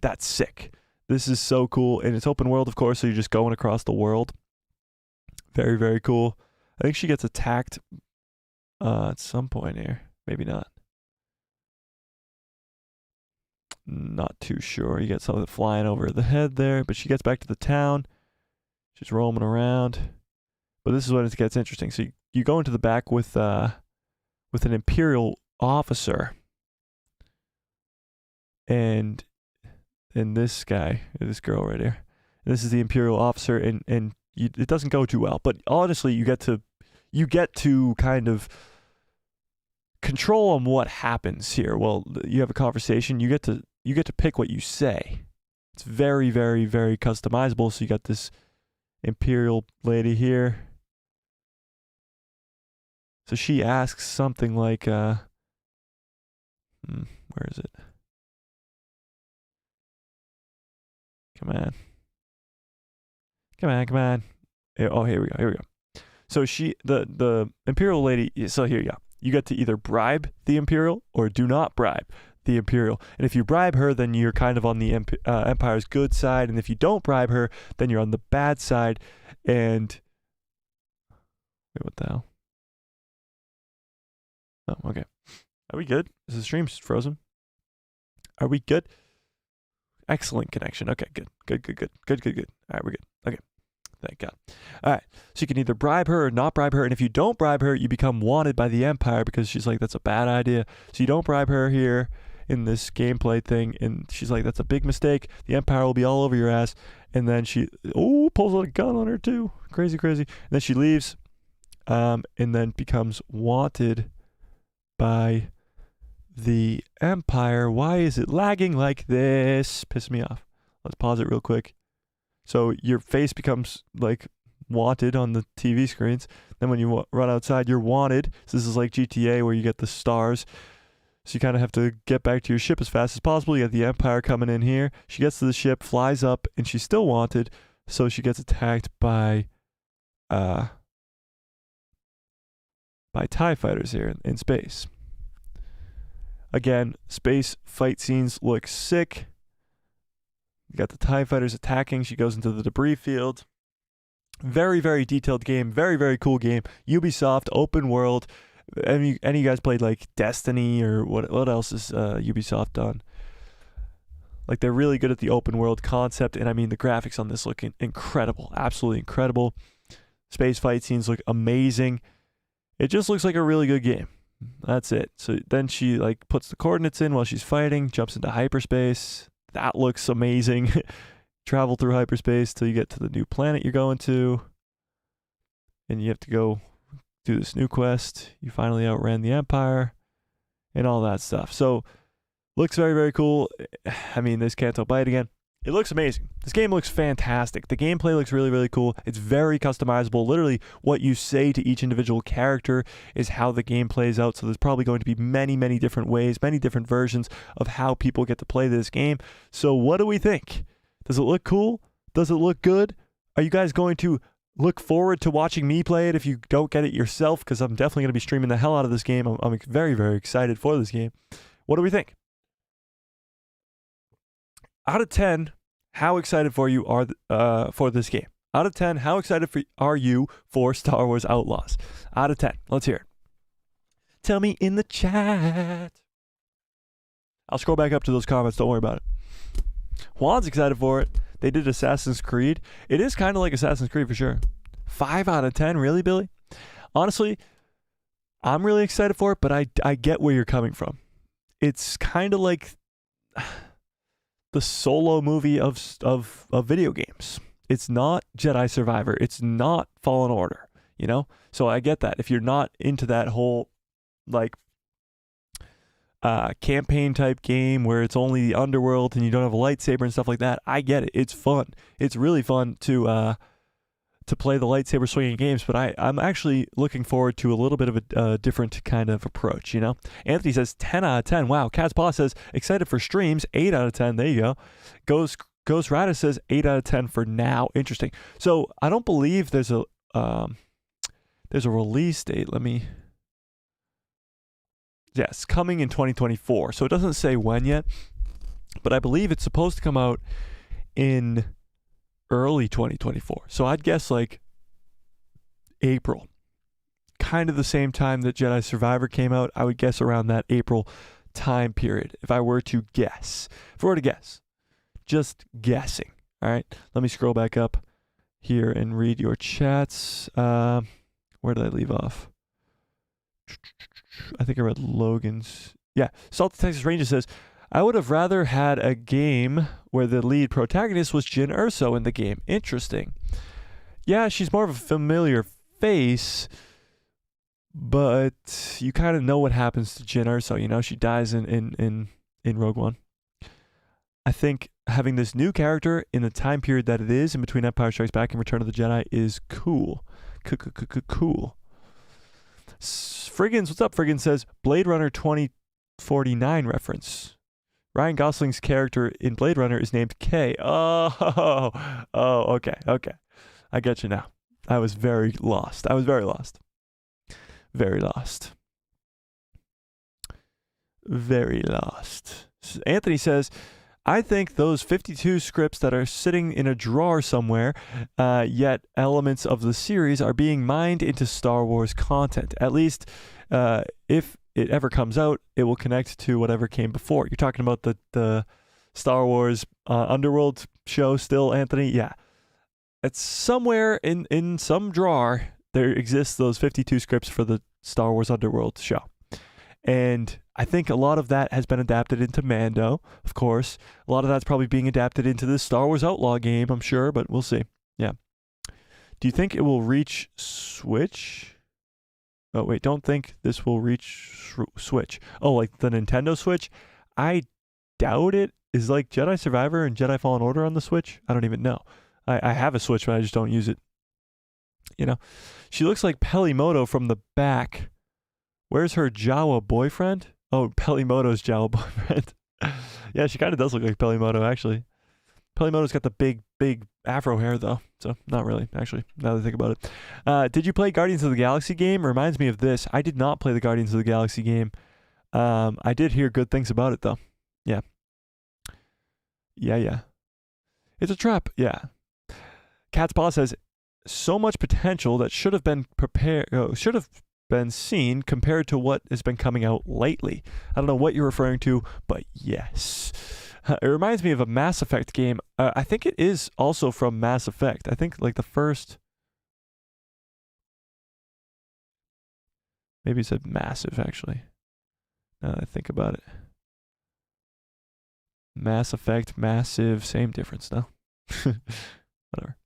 that's sick. This is so cool. And it's open world, of course, so you're just going across the world. Very, very cool. I think she gets attacked at some point here. Maybe not. Not too sure. You get something flying over the head there, but she gets back to the town. She's roaming around. But this is when it gets interesting. So you go into the back with an Imperial officer, and this girl right here. This is the Imperial officer, and it doesn't go too well. But honestly, you get to kind of control on what happens here. Well, you have a conversation. You get to pick what you say. It's very, very, very customizable. So you got this Imperial lady here. So she asks something like, where is it? Come on. Oh, here we go. So the Imperial lady, so here you go. You get to either bribe the Imperial or do not bribe the Imperial. And if you bribe her, then you're kind of on the Empire's good side. And if you don't bribe her, then you're on the bad side. And wait, what the hell? Oh, okay. Are we good? Is the stream frozen? Are we good? Excellent connection. Okay, good. All right, we're good. Okay. Thank God. All right. So you can either bribe her or not bribe her. And if you don't bribe her, you become wanted by the Empire because she's like, that's a bad idea. So you don't bribe her here in this gameplay thing. And she's like, that's a big mistake. The Empire will be all over your ass. And then she, pulls out a gun on her too. Crazy. And then she leaves and then becomes wanted by the Empire. Why is it lagging like this? Piss me off. Let's pause it real quick. So your face becomes like wanted on the TV screens. Then when you run outside, you're wanted. So this is like GTA where you get the stars. So you kind of have to get back to your ship as fast as possible. You have the Empire coming in here. She gets to the ship, flies up, and she's still wanted. So she gets attacked by TIE fighters here in space. Again, space fight scenes look sick. You got the TIE fighters attacking. She goes into the debris field. Very, very detailed game. Very, very cool game. Ubisoft, open world. Any of you guys played like Destiny or what else has Ubisoft done? Like they're really good at the open world concept. And I mean, the graphics on this look incredible. Absolutely incredible. Space fight scenes look amazing. It just looks like a really good game. That's it. So then she like puts the coordinates in while she's fighting, jumps into hyperspace. That looks amazing. Travel through hyperspace till you get to the new planet you're going to. And you have to go do this new quest. You finally outran the Empire and all that stuff. So looks very, very cool. I mean, this can't bite again. It looks amazing. This game looks fantastic. The gameplay looks really, really cool. It's very customizable. Literally, what you say to each individual character is how the game plays out. So there's probably going to be many, many different ways, many different versions of how people get to play this game. So what do we think? Does it look cool? Does it look good? Are you guys going to look forward to watching me play it if you don't get it yourself? Because I'm definitely going to be streaming the hell out of this game. I'm very, very excited for this game. What do we think? Out of 10, how excited for this game? Out of 10, how excited are you for Star Wars Outlaws? Out of 10. Let's hear it. Tell me in the chat. I'll scroll back up to those comments. Don't worry about it. Juan's excited for it. They did Assassin's Creed. It is kind of like Assassin's Creed for sure. 5 out of 10. Really, Billy? Honestly, I'm really excited for it, but I get where you're coming from. It's kind of like the solo movie of video games. It's not Jedi Survivor. It's not Fallen Order, you know? So I get that. If you're not into that whole, like, campaign type game where it's only the underworld and you don't have a lightsaber and stuff like that, I get it. It's fun. It's really fun to play the lightsaber swinging games, but I'm actually looking forward to a little bit of a different kind of approach, you know? Anthony says 10 out of 10. Wow. Cat's Paw says excited for streams. 8 out of 10. There you go. Ghost Rider says 8 out of 10 for now. Interesting. So I don't believe there's a release date. Yes, coming in 2024. So it doesn't say when yet, but I believe it's supposed to come out in early 2024. So I'd guess like April. Kind of the same time that Jedi Survivor came out. I would guess around that April time period. If I were to guess. Just guessing. All right. Let me scroll back up here and read your chats. Where did I leave off? I think I read Logan's. Yeah, Salty Texas Ranger says, I would have rather had a game where the lead protagonist was Jyn Erso in the game. Interesting. Yeah, she's more of a familiar face, but you kind of know what happens to Jyn Erso. You know, she dies in Rogue One. I think having this new character in the time period that it is in between Empire Strikes Back and Return of the Jedi is cool. Cool. Friggins, what's up? Friggins says Blade Runner 2049 reference. Ryan Gosling's character in Blade Runner is named K. Oh, okay. I get you now. I was very lost. Very lost. Anthony says, I think those 52 scripts that are sitting in a drawer somewhere, yet elements of the series are being mined into Star Wars content. At least, if it ever comes out, it will connect to whatever came before. You're talking about the Star Wars Underworld show still, Anthony? Yeah. It's somewhere in some drawer, there exists those 52 scripts for the Star Wars Underworld show. And I think a lot of that has been adapted into Mando, of course. A lot of that's probably being adapted into this Star Wars Outlaw game, I'm sure, but we'll see. Yeah. Do you think it will reach Switch? Oh, wait, don't think this will reach Switch. Oh, like the Nintendo Switch? I doubt it. Is like Jedi Survivor and Jedi Fallen Order on the Switch? I don't even know. I have a Switch, but I just don't use it. You know? She looks like Pelimoto from the back. Where's her Jawa boyfriend? Oh, Pelimoto's Jawa boyfriend. Yeah, she kind of does look like Pelimoto, actually. Pelimoto's got the big afro hair, though. So, not really, actually, now that I think about it. Did you play Guardians of the Galaxy game? Reminds me of this. I did not play the Guardians of the Galaxy game. I did hear good things about it, though. Yeah. It's a trap, yeah. Cat's Paw says, so much potential that should have been seen compared to what has been coming out lately. I don't know what you're referring to, but yes. It reminds me of a Mass Effect game. I think it is also from Mass Effect. I think like the first... Maybe it said Massive, actually. Now that I think about it. Mass Effect, Massive, same difference, though. Whatever.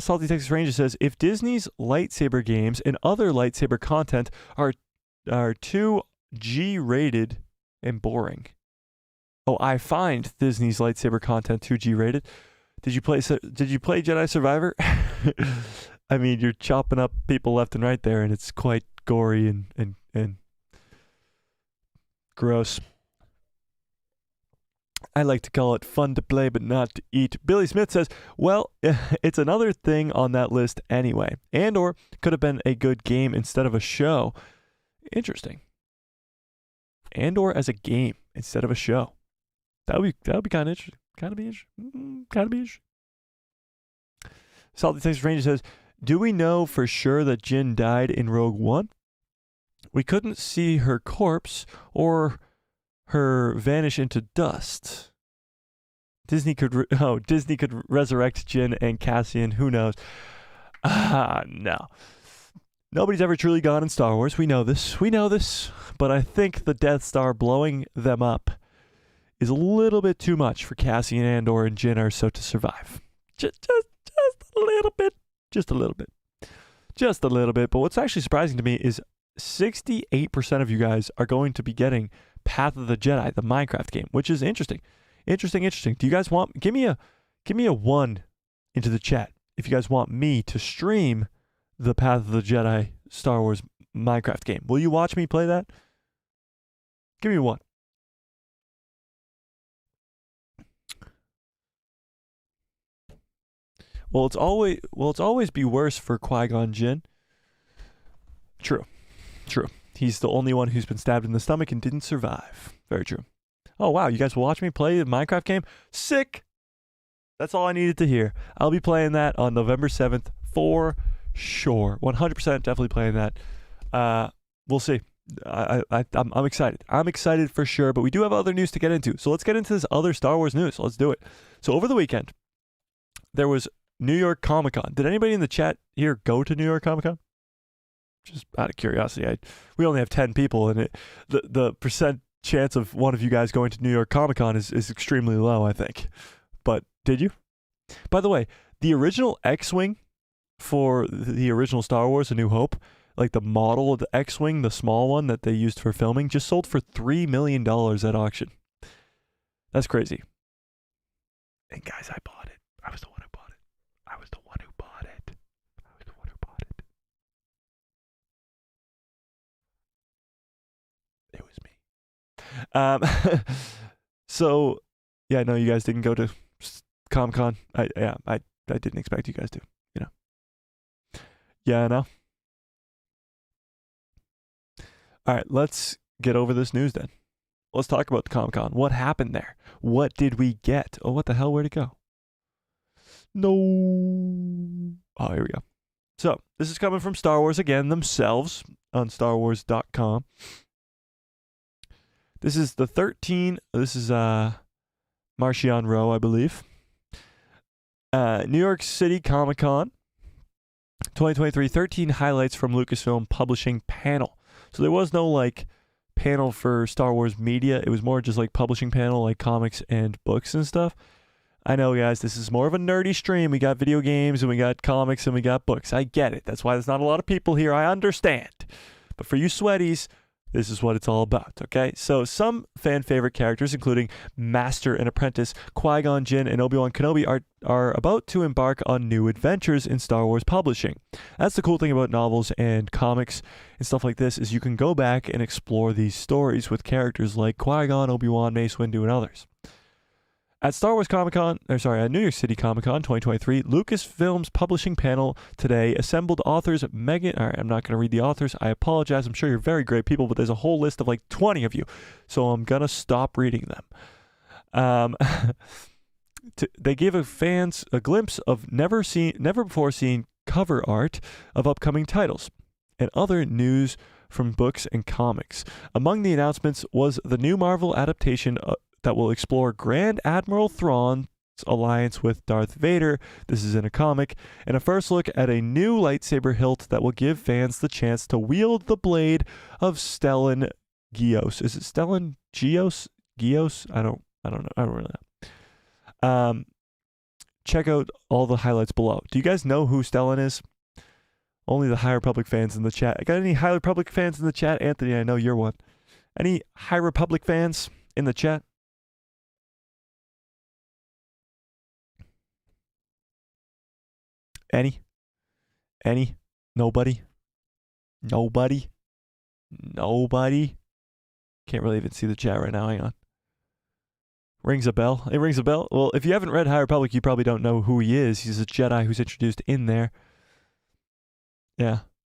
Salty Texas Ranger says, if Disney's lightsaber games and other lightsaber content are too G-rated and boring. Oh, I find Disney's lightsaber content too G-rated. Did you play Jedi Survivor? I mean, you're chopping up people left and right there, and it's quite gory and gross. I like to call it fun to play but not to eat. Billy Smith says, well, it's another thing on that list anyway. And/or could have been a good game instead of a show. Interesting. And/or as a game instead of a show. That would be kind of interesting. Kind of be interesting. Salty Texas Ranger says, do we know for sure that Jyn died in Rogue One? We couldn't see her corpse or her vanish into dust. Disney could resurrect Jyn and Cassian. Who knows? No. Nobody's ever truly gone in Star Wars. We know this. But I think the Death Star blowing them up is a little bit too much for Cassian Andor and Jyn Erso to survive. Just a little bit. Just a little bit. But what's actually surprising to me is 68% of you guys are going to be getting Path of the Jedi, the Minecraft game, which is interesting. Interesting. Do you guys want... Give me a 1 into the chat if you guys want me to stream the Path of the Jedi Star Wars Minecraft game. Will you watch me play that? Give me a 1. Well, it's always be worse for Qui-Gon Jinn. True. He's the only one who's been stabbed in the stomach and didn't survive. Very true. Oh, wow. You guys will watch me play the Minecraft game? Sick! That's all I needed to hear. I'll be playing that on November 7th for sure. 100% definitely playing that. We'll see. I'm excited. I'm excited for sure, but we do have other news to get into. So let's get into this other Star Wars news. Let's do it. So over the weekend, there was New York Comic Con. Did anybody in the chat here go to New York Comic Con? Just out of curiosity, we only have 10 people, and the percent chance of one of you guys going to New York Comic Con is extremely low, I think. But did you? By the way, the original X-Wing for the original Star Wars, A New Hope, like the model of the X-Wing, the small one that they used for filming, just sold for $3 million at auction. That's crazy. And guys, I bought it. I was the one who bought it. I was the one who bought it. I was the one who bought it. It was me. So, yeah, no, you guys didn't go to Comic-Con. I didn't expect you guys to, you know. Yeah, no. All right, let's get over this news then. Let's talk about the Comic-Con. What happened there? What did we get? Oh, what the hell? Where'd it go? No. Oh, here we go. So, this is coming from Star Wars again themselves on StarWars.com. This is the 13. This is Marchion Row, I believe. New York City Comic Con 2023, 13 highlights from Lucasfilm Publishing panel. So there was no like panel for Star Wars media. It was more just like publishing panel, like comics and books and stuff. I know, guys, this is more of a nerdy stream. We got video games and we got comics and we got books. I get it. That's why there's not a lot of people here. I understand. But for you sweaties, this is what it's all about, okay? So some fan favorite characters, including Master and Apprentice Qui-Gon Jinn and Obi-Wan Kenobi, are about to embark on new adventures in Star Wars publishing. That's the cool thing about novels and comics and stuff like this, is you can go back and explore these stories with characters like Qui-Gon, Obi-Wan, Mace Windu, and others. At New York City Comic Con 2023, Lucasfilm's publishing panel today assembled authors Megan. All right, I'm not going to read the authors. I apologize. I'm sure you're very great people, but there's a whole list of like 20 of you, so I'm going to stop reading them. They gave fans a glimpse of never before seen cover art of upcoming titles and other news from books and comics. Among the announcements was the new Marvel adaptation that will explore Grand Admiral Thrawn's alliance with Darth Vader. This is in a comic. And a first look at a new lightsaber hilt that will give fans the chance to wield the blade of Stellan Gios. Is it Stellan Gios? Gios? I don't know. I don't really know. Check out all the highlights below. Do you guys know who Stellan is? Only the High Republic fans in the chat. I got any High Republic fans in the chat? Anthony, I know you're one. Any High Republic fans in the chat? Any? Nobody? Can't really even see the chat right now. Hang on. Rings a bell. It rings a bell. Well, if you haven't read High Republic, you probably don't know who he is. He's a Jedi who's introduced in there. Yeah.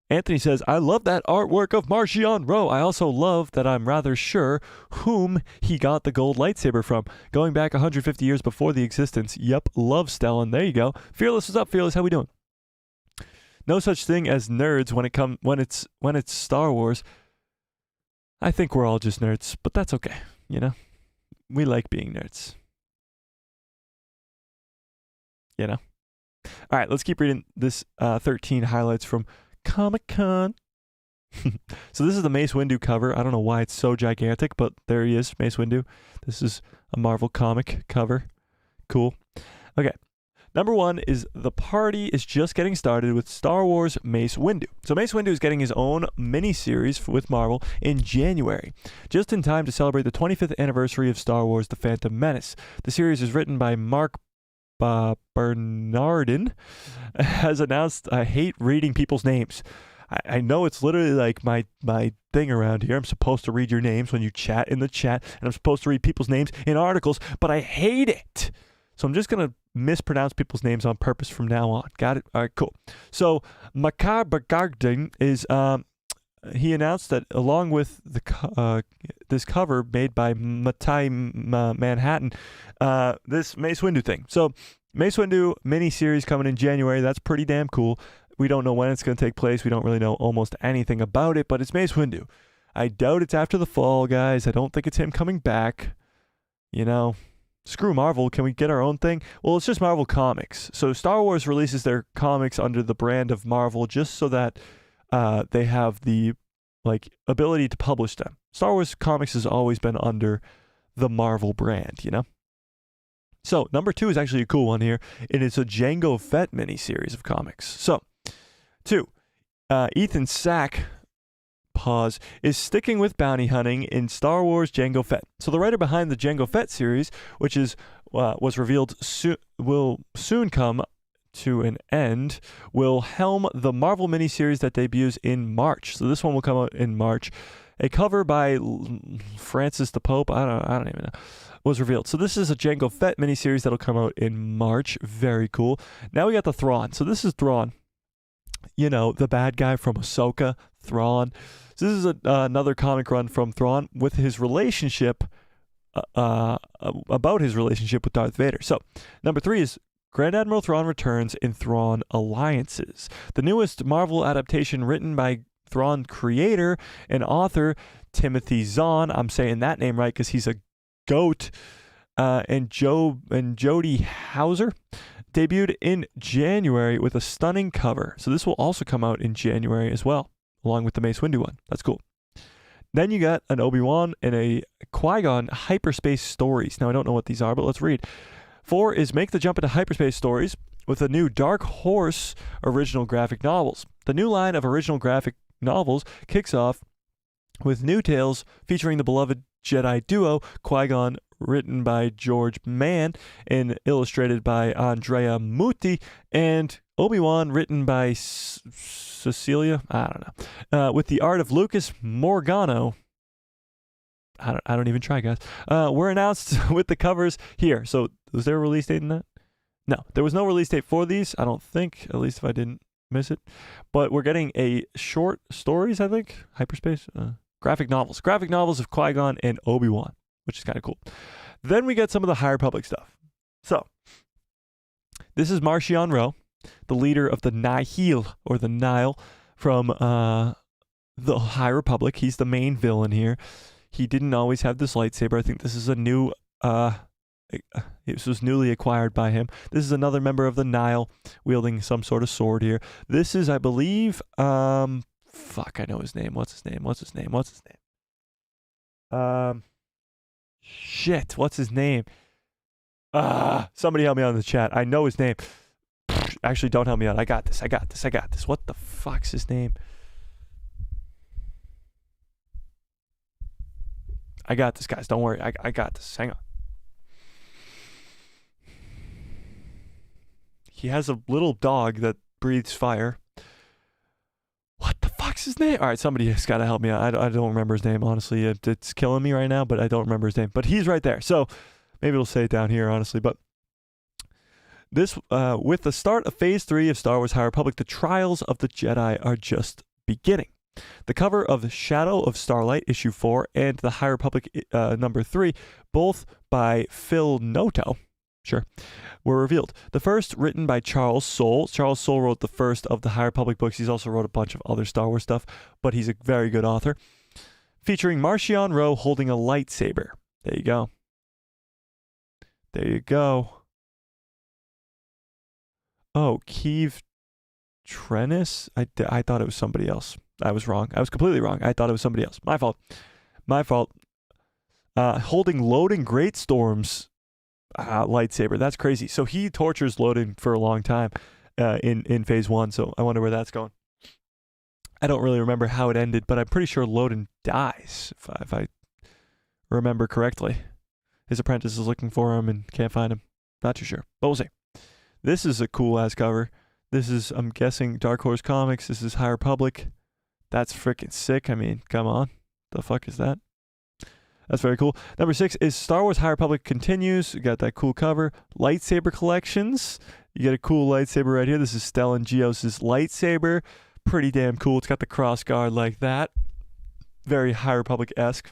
Anthony says, I love that artwork of Marchion Row. I also love that I'm rather sure whom he got the gold lightsaber from. Going back 150 years before the existence. Yep, love Stellan. There you go. Fearless, what's up, Fearless? How we doing? No such thing as nerds when it's Star Wars. I think we're all just nerds, but that's okay, you know? We like being nerds. You know? All right, let's keep reading this 13 highlights from Comic-Con. So this is the Mace Windu cover. I don't know why it's so gigantic, but there he is, Mace Windu. This is a Marvel comic cover. Cool. Okay. Number one is the party is just getting started with Star Wars Mace Windu. So Mace Windu is getting his own mini-series with Marvel in January, just in time to celebrate the 25th anniversary of Star Wars The Phantom Menace. The series is written by Mark Bernardin. Has announced, I hate reading people's names. I know it's literally like my thing around here. I'm supposed to read your names when you chat in the chat, and I'm supposed to read people's names in articles, but I hate it. So I'm just going to mispronounce people's names on purpose from now on. Got it? All right, cool. So Makar Bagardin is, he announced that along with the this cover made by Matai Manhattan, this Mace Windu thing. So Mace Windu mini-series coming in January. That's pretty damn cool. We don't know when it's going to take place. We don't really know almost anything about it, but it's Mace Windu. I doubt it's after the fall, guys. I don't think it's him coming back. You know, screw Marvel. Can we get our own thing? Well, it's just Marvel Comics. So Star Wars releases their comics under the brand of Marvel just so that they have the ability to publish them. Star Wars Comics has always been under the Marvel brand, you know? So number 2 is actually a cool one here, and it's a Jango Fett miniseries of comics. So 2, Ethan Sack is sticking with bounty hunting in Star Wars Jango Fett. So the writer behind the Jango Fett series, which is was revealed will soon come to an end, will helm the Marvel miniseries that debuts in March. So this one will come out in March. A cover by Francis the Pope, I don't even know, was revealed. So this is a Jango Fett miniseries that'll come out in March. Very cool. Now we got the Thrawn. So this is Thrawn. You know, the bad guy from Ahsoka, Thrawn. So this is another comic run from Thrawn with his relationship, about his relationship with Darth Vader. So number 3 is Grand Admiral Thrawn returns in Thrawn Alliances, the newest Marvel adaptation written by Thrawn creator and author Timothy Zahn. I'm saying that name right because he's a goat. And Jodie Hauser debuted in January with a stunning cover. So this will also come out in January as well, along with the Mace Windu one. That's cool. Then you got an Obi-Wan and a Qui-Gon hyperspace stories. Now I don't know what these are, but let's read. 4 is make the jump into hyperspace stories with a new Dark Horse original graphic novels. The new line of original graphic novels kicks off with new tales featuring the beloved Jedi duo Qui-Gon, written by George Mann and illustrated by Andrea Mutti, and Obi-Wan, written by Cecilia, I don't know, with the art of Lucas Morgano. I don't even try, guys. Were announced with the covers here. So was there a release date in that? No, there was no release date for these, I don't think, at least if I didn't miss it. But we're getting a short stories, I think, hyperspace, graphic novels of Qui-Gon and Obi-Wan, which is kind of cool. Then we get some of the High Republic stuff. So this is Marchion Ro, the leader of the Nihil, or the Nile, from the High Republic. He's the main villain here. He didn't always have this lightsaber. I think this is a new, it was newly acquired by him. This is another member of the Nile wielding some sort of sword here. This is, I believe, fuck, I know his name. What's his name? Shit, what's his name? Somebody help me out in the chat. I know his name. Actually, don't help me out. I got this. What the fuck's his name? I got this, guys. Don't worry. I got this. Hang on. He has a little dog that breathes fire. What the fuck's his name? All right, somebody has got to help me out. I don't remember his name, honestly. It's killing me right now, but I don't remember his name. But he's right there. So maybe we'll say it down here, honestly. But this, with the start of Phase 3 of Star Wars High Republic, the trials of the Jedi are just beginning. The cover of Shadow of Starlight, issue 4, and the High Republic number 3, both by Phil Noto, were revealed. The first written by Charles Soule. Charles Soule wrote the first of the High Republic books. He's also wrote a bunch of other Star Wars stuff, but he's a very good author. Featuring Marchion Ro holding a lightsaber. There you go. Oh, Keeve Trennis? I thought it was somebody else. I was wrong. I was completely wrong. I thought it was somebody else. My fault. Holding Loden Greatstorm's lightsaber. That's crazy. So he tortures Loden for a long time in Phase 1. So I wonder where that's going. I don't really remember how it ended, but I'm pretty sure Loden dies, if I remember correctly. His apprentice is looking for him and can't find him. Not too sure, but we'll see. This is a cool-ass cover. This is, I'm guessing, Dark Horse Comics. This is High Republic. That's freaking sick. I mean, come on. The fuck is that? That's very cool. Number 6 is Star Wars High Republic continues. You got that cool cover. Lightsaber collections. You get a cool lightsaber right here. This is Stellan Gios' lightsaber. Pretty damn cool. It's got the cross guard like that. Very High Republic-esque.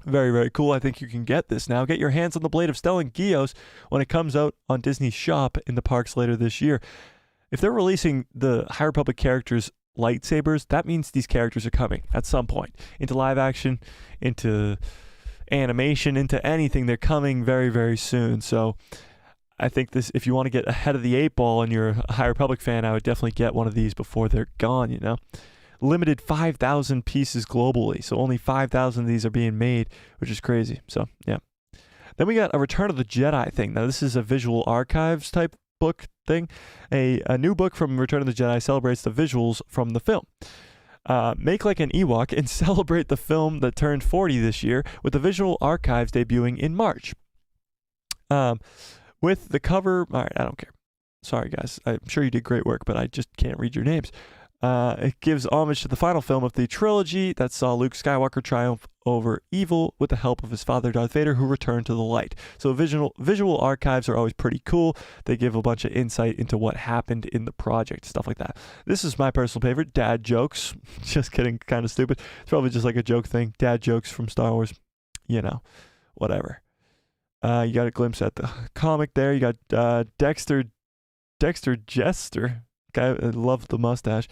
Very, very cool. I think you can get this now. Get your hands on the blade of Stellan Gios when it comes out on Disney Shop in the parks later this year. If they're releasing the High Republic characters lightsabers, that means these characters are coming at some point into live action, into animation, into anything. They're coming very, very soon. So I think this, if you want to get ahead of the 8 ball and you're a High Republic fan, I would definitely get one of these before they're gone, you know. Limited 5,000 pieces globally, so only 5,000 of these are being made, which is crazy. So yeah. Then we got a Return of the Jedi thing. Now this is a visual archives type book thing. A new book from Return of the Jedi celebrates the visuals from the film. Make like an Ewok and celebrate the film that turned 40 this year with the visual archives debuting in March. With the cover, all right, I don't care. Sorry guys, I'm sure you did great work, but I just can't read your names. It gives homage to the final film of the trilogy that saw Luke Skywalker triumph over evil with the help of his father Darth Vader, who returned to the light. So visual archives are always pretty cool. They give a bunch of insight into what happened in the project, stuff like that. This is my personal favorite, dad jokes. Just kidding, kind of stupid. It's probably just like a joke thing. Dad jokes from Star Wars, you know, whatever. You got a glimpse at the comic there. You got Dexter Jester. Guy, I love the mustache.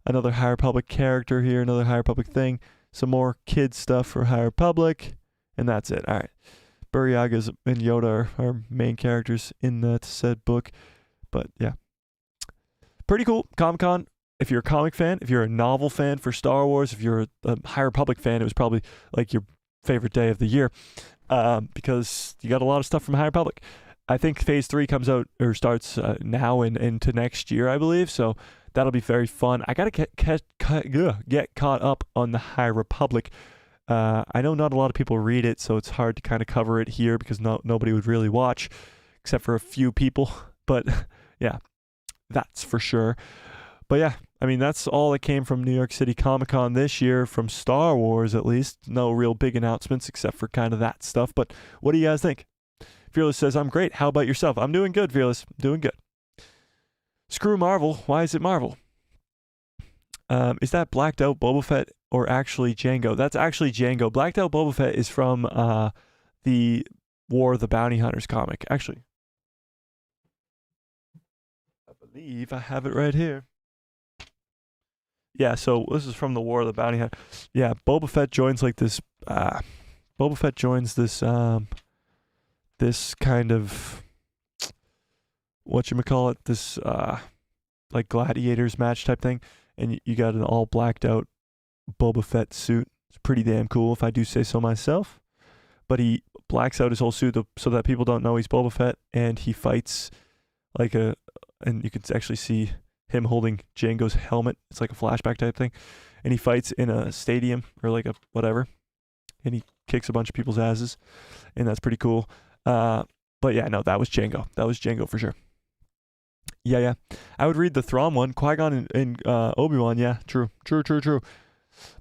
Another High Republic character here, another High Republic thing. Some more kid stuff for High Republic, and that's it. All right. Buryagas and Yoda are main characters in that said book. But yeah. Pretty cool. Comic-Con, if you're a comic fan, if you're a novel fan for Star Wars, if you're a High Republic fan, it was probably like your favorite day of the year because you got a lot of stuff from High Republic. I think Phase 3 comes out or starts now and into next year, I believe. So that'll be very fun. I got to get caught up on the High Republic. I know not a lot of people read it, so it's hard to kind of cover it here because nobody would really watch except for a few people. But yeah, that's for sure. But yeah, I mean, that's all that came from New York City Comic Con this year, from Star Wars at least. No real big announcements except for kind of that stuff. But what do you guys think? Fearless says, I'm great. How about yourself? I'm doing good, Fearless. Doing good. Screw Marvel. Why is it Marvel? Is that blacked out Boba Fett or actually Jango? That's actually Jango. Blacked out Boba Fett is from the War of the Bounty Hunters comic. Actually, I believe I have it right here. Yeah, so this is from the War of the Bounty Hunters. Yeah, Boba Fett joins like this. Boba Fett joins this. This kind of whatchamacallit, this like gladiators match type thing, and you got an all blacked out Boba Fett suit. It's pretty damn cool if I do say so myself. But he blacks out his whole suit so that people don't know he's Boba Fett, and he fights like and you can actually see him holding Jango's helmet. It's like a flashback type thing, and he fights in a stadium or like a whatever, and he kicks a bunch of people's asses, and that's pretty cool. But yeah, no, that was Jango. That was Jango for sure. Yeah. I would read the Thrawn one. Qui-Gon and Obi-Wan. Yeah, true.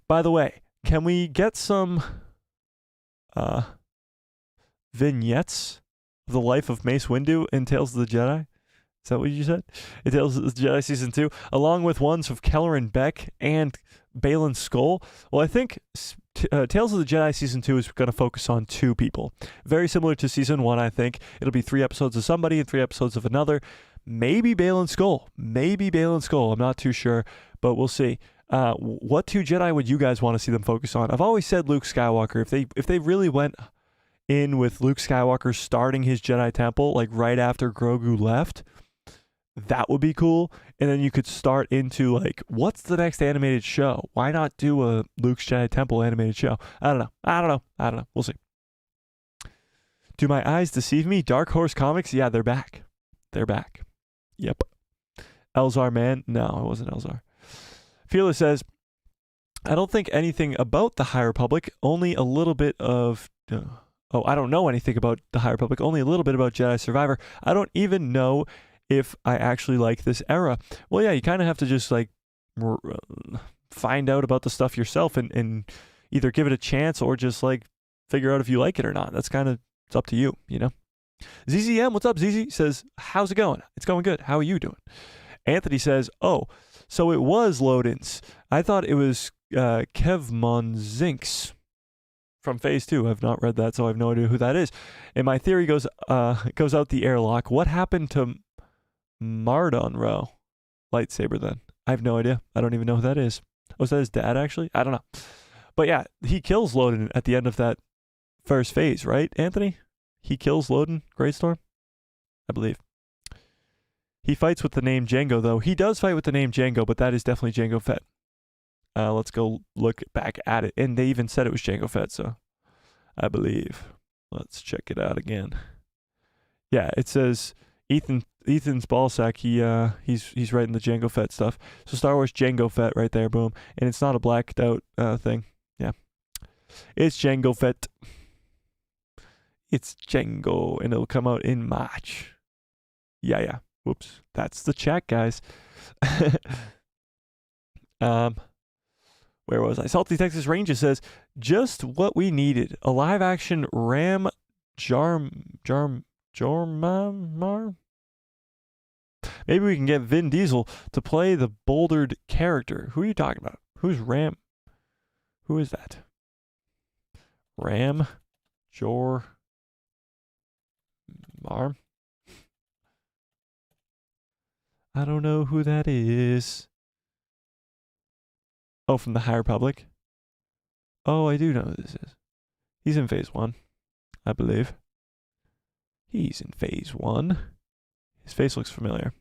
By the way, can we get some vignettes of the life of Mace Windu in Tales of the Jedi? Is that what you said? In Tales of the Jedi Season 2, along with ones of Kelleran Beck and Baylan Skoll. Well, I think Tales of the Jedi Season 2 is going to focus on 2 people. Very similar to Season 1, I think. It'll be 3 episodes of somebody and 3 episodes of another. Maybe Baylan Skoll. I'm not too sure, but we'll see. What 2 Jedi would you guys want to see them focus on? I've always said Luke Skywalker. If they really went in with Luke Skywalker starting his Jedi Temple, like right after Grogu left, that would be cool. And then you could start into like, what's the next animated show? Why not do a Luke's Jedi Temple animated show? I don't know. We'll see. Do my eyes deceive me? Dark Horse Comics? Yeah, they're back. Yep. Elzar Man? No, it wasn't Elzar. Fearless says, I don't think anything about the High Republic, only a little bit of... I don't know anything about the High Republic, only a little bit about Jedi Survivor. I don't even know if I actually like this era. Well, yeah, you kind of have to just like find out about the stuff yourself and either give it a chance or just like figure out if you like it or not. That's kind of, it's up to you, you know? ZZM, what's up, ZZ? Says, how's it going? It's going good. How are you doing? Anthony says, oh, so it was Lodins. I thought it was Kevmon Zinks from Phase 2. I've not read that, so I have no idea who that is. And my theory goes out the airlock. What happened to Mardon Row lightsaber then? I have no idea. I don't even know who that is. Oh, is that his dad, actually? I don't know. But yeah, he kills Loden at the end of that first phase, right, Anthony? He kills Loden, Greatstorm? I believe. He fights with the name Jango, though. He does fight with the name Jango, but that is definitely Jango Fett. Let's go look back at it. And they even said it was Jango Fett, so I believe. Let's check it out again. Yeah, it says Ethan's ballsack. He's writing the Jango Fett stuff. So Star Wars Jango Fett right there, boom. And it's not a blacked out thing. Yeah, it's Jango Fett. It's Jango, and it'll come out in March. Yeah. Whoops, that's the chat, guys. Where was I? Salty Texas Ranger says, just what we needed. A live action Ram Jarmar? Maybe we can get Vin Diesel to play the bouldered character. Who are you talking about? Who's Ram? Who is that? Ram Jarmar? I don't know who that is. Oh, from the High Republic? Oh, I do know who this is. He's in Phase 1, I believe. He's in Phase 1. His face looks familiar.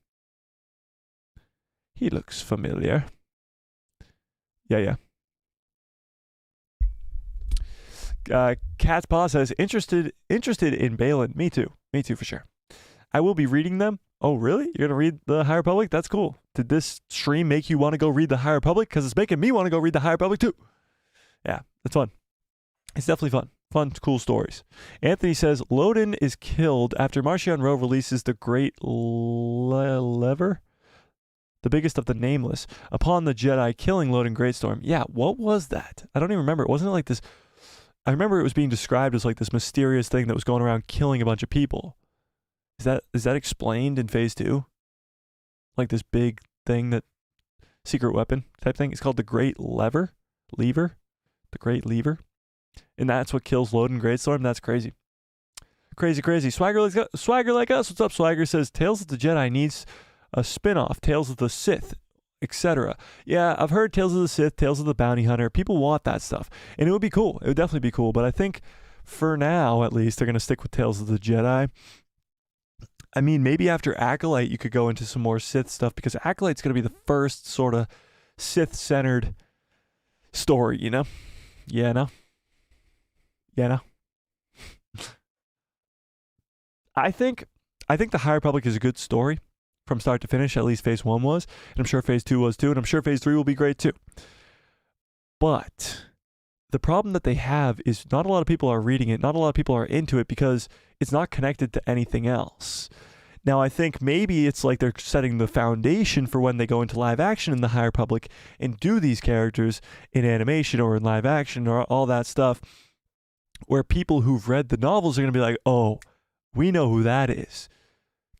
He looks familiar. Yeah. Cat's Paw says, interested in Balin. Me too for sure. I will be reading them. Oh, really? You're going to read the High Republic? That's cool. Did this stream make you want to go read the High Republic? Because it's making me want to go read the High Republic too. Yeah, it's fun. It's definitely fun. Fun, cool stories. Anthony says, Loden is killed after Marchion Ro releases the Great Lever, the biggest of the nameless, upon the Jedi killing Loden Greatstorm. Yeah, what was that? I don't even remember. Wasn't it like this? I remember it was being described as like this mysterious thing that was going around killing a bunch of people. Is that explained in Phase 2? Like this big thing, that secret weapon type thing? It's called the Great Lever? The Great Lever? And that's what kills Loden Greatstorm? That's crazy. Crazy. Swagger like us. What's up, Swagger? Says, Tales of the Jedi needs a spin-off. Tales of the Sith, etc. Yeah, I've heard Tales of the Sith, Tales of the Bounty Hunter. People want that stuff. And it would be cool. It would definitely be cool. But I think for now, at least, they're going to stick with Tales of the Jedi. I mean, maybe after Acolyte, you could go into some more Sith stuff, because Acolyte's going to be the first sort of Sith-centered story, you know? Yeah, no? I think the High Republic is a good story from start to finish. At least Phase 1 was. And I'm sure Phase 2 was too. And I'm sure Phase 3 will be great too. But the problem that they have is not a lot of people are reading it. Not a lot of people are into it because it's not connected to anything else. Now, I think maybe it's like they're setting the foundation for when they go into live action in the High Republic and do these characters in animation or in live action or all that stuff, where people who've read the novels are going to be like, oh, we know who that is.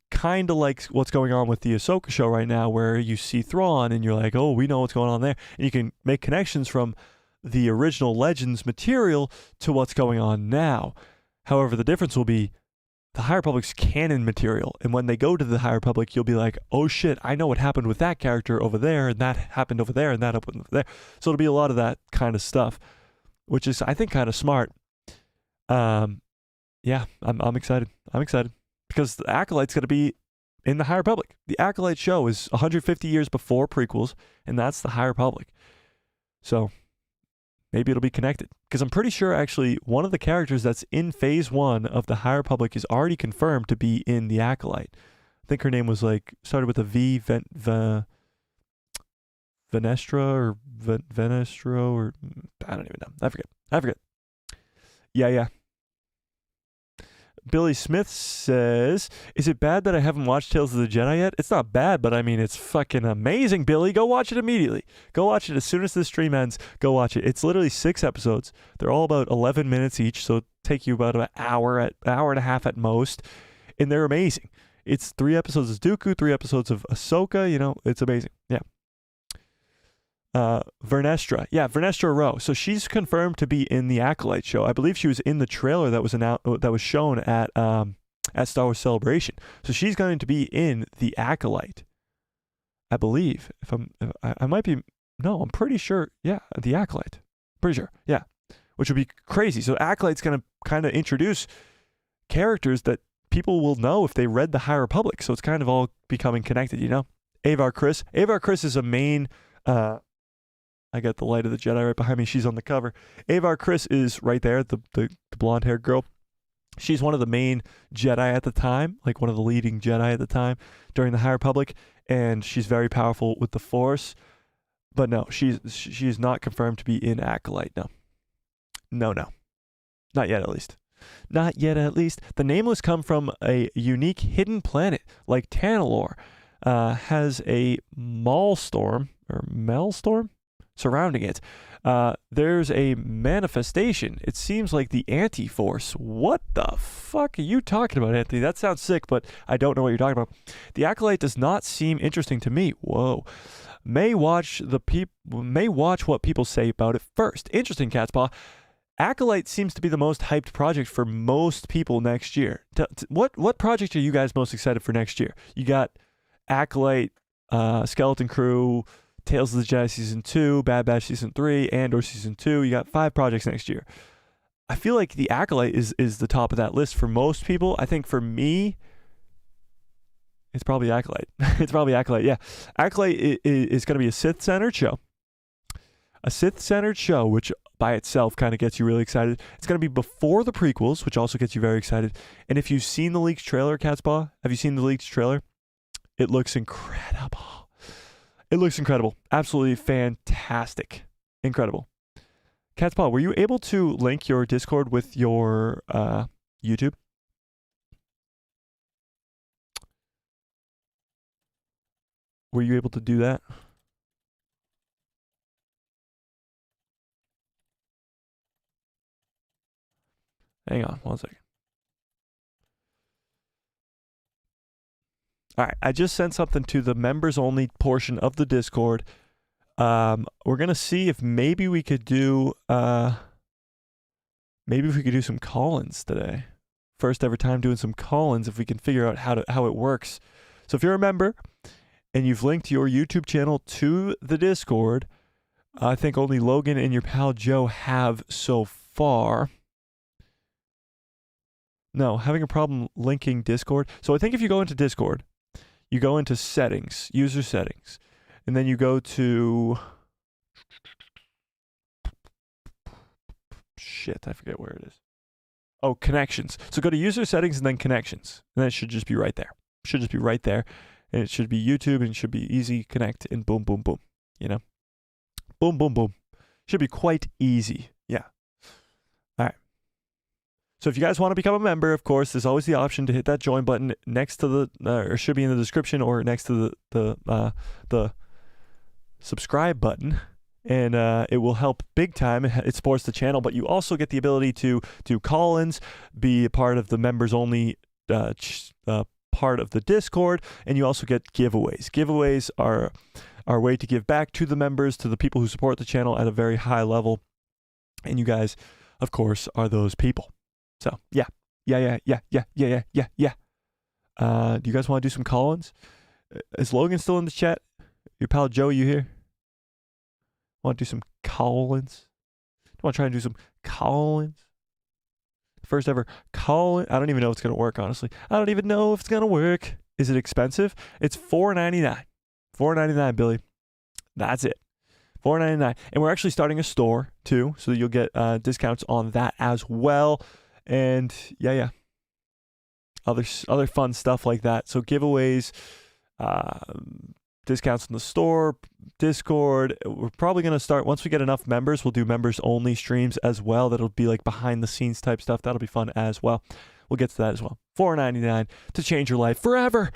Kind of like what's going on with the Ahsoka show right now, where you see Thrawn and you're like, oh, we know what's going on there. And you can make connections from the original Legends material to what's going on now. However, the difference will be the High Republic's canon material. And when they go to the High Republic, you'll be like, oh shit, I know what happened with that character over there, and that happened over there, and that happened over there. So it'll be a lot of that kind of stuff, which is, I think, kind of smart. Yeah, I'm excited. I'm excited because the Acolyte's going to be in the High Republic. The Acolyte show is 150 years before prequels, and that's the High Republic. So maybe it'll be connected, because I'm pretty sure actually one of the characters that's in Phase 1 of the High Republic is already confirmed to be in the Acolyte. I think her name was started with a V, Venestra or Venestro, or I don't even know. I forget. Yeah. Billy Smith says, is it bad that I haven't watched Tales of the Jedi yet? It's not bad, but I mean, it's fucking amazing, Billy. Go watch it immediately. Go watch it as soon as this stream ends. Go watch it. It's literally 6 episodes. They're all about 11 minutes each, so it'll take you about an hour and a half at most, and they're amazing. It's 3 episodes of Dooku, 3 episodes of Ahsoka. You know, it's amazing. Yeah. Vernestra. Yeah, Vernestra Ro. So she's confirmed to be in the Acolyte show. I believe she was in the trailer that was shown at Star Wars Celebration. So she's going to be in the Acolyte. I believe. I might be, no, I'm pretty sure. Yeah, the Acolyte. Pretty sure. Yeah, which would be crazy. So Acolyte's going to kind of introduce characters that people will know if they read the High Republic. So it's kind of all becoming connected, you know? Avar Kriss. Avar Kriss is a main, I got the Light of the Jedi right behind me. She's on the cover. Avar Kriss is right there, the blonde-haired girl. She's one of the main Jedi at the time, like one of the leading Jedi at the time during the High Republic, and she's very powerful with the Force. But no, she's not confirmed to be in Acolyte. No. Not yet, at least. Not yet, at least. The Nameless come from a unique hidden planet like Tanalorr. Has a Maelstrom surrounding it. There's a manifestation. It seems like the Anti-Force. What the fuck are you talking about, Anthony? That sounds sick, but I don't know what you're talking about. The Acolyte does not seem interesting to me. Whoa. May watch what people say about it first. Interesting, Catspaw. Acolyte seems to be the most hyped project for most people next year. What project are you guys most excited for next year? You got Acolyte, Skeleton Crew, Tales of the Jedi Season 2, Bad Batch Season 3, Andor Season 2. You got 5 projects next year. I feel like the Acolyte is the top of that list for most people. I think for me, it's probably Acolyte. It's probably Acolyte, yeah. Acolyte is going to be a Sith-centered show. A Sith-centered show, which by itself kind of gets you really excited. It's going to be before the prequels, which also gets you very excited. And if you've seen the leaked trailer, Catspaw, have you seen the leaked trailer? It looks incredible. It looks incredible. Absolutely fantastic. Incredible. Catspaw, were you able to link your Discord with your YouTube? Were you able to do that? Hang on 1 second. All right, I just sent something to the members only portion of the Discord. We're gonna see if maybe we could do some call-ins today. First ever time doing some call-ins, if we can figure out how it works. So if you're a member and you've linked your YouTube channel to the Discord, I think only Logan and your pal Joe have so far. No, having a problem linking Discord. So I think if you go into Discord, you go into settings, user settings, and then you go to, shit, I forget where it is. Oh, connections. So go to user settings and then connections. And then it should just be right there. Should just be right there. And it should be YouTube and it should be easy connect and boom, boom, boom. You know? Boom, boom, boom. Should be quite easy. Yeah. All right. So if you guys want to become a member, of course, there's always the option to hit that join button next to the, or should be in the description or next to the subscribe button. And it will help big time. It supports the channel, but you also get the ability to do call-ins, be a part of the members only part of the Discord, and you also get giveaways. Giveaways are our way to give back to the members, to the people who support the channel at a very high level. And you guys, of course, are those people. So, yeah. Do you guys want to do some call-ins? Is Logan still in the chat? Your pal Joe, you here? Want to do some call-ins? Want to try and do some call-ins? First ever call-in. I don't even know if it's going to work, honestly. I don't even know if it's going to work. Is it expensive? It's $4.99. $4.99, Billy. That's it. $4.99. And we're actually starting a store, too, so that you'll get discounts on that as well. And, yeah. Other fun stuff like that. So giveaways, discounts in the store, Discord. We're probably going to start, once we get enough members, we'll do members-only streams as well. That'll be like behind-the-scenes type stuff. That'll be fun as well. We'll get to that as well. $4.99 to change your life forever.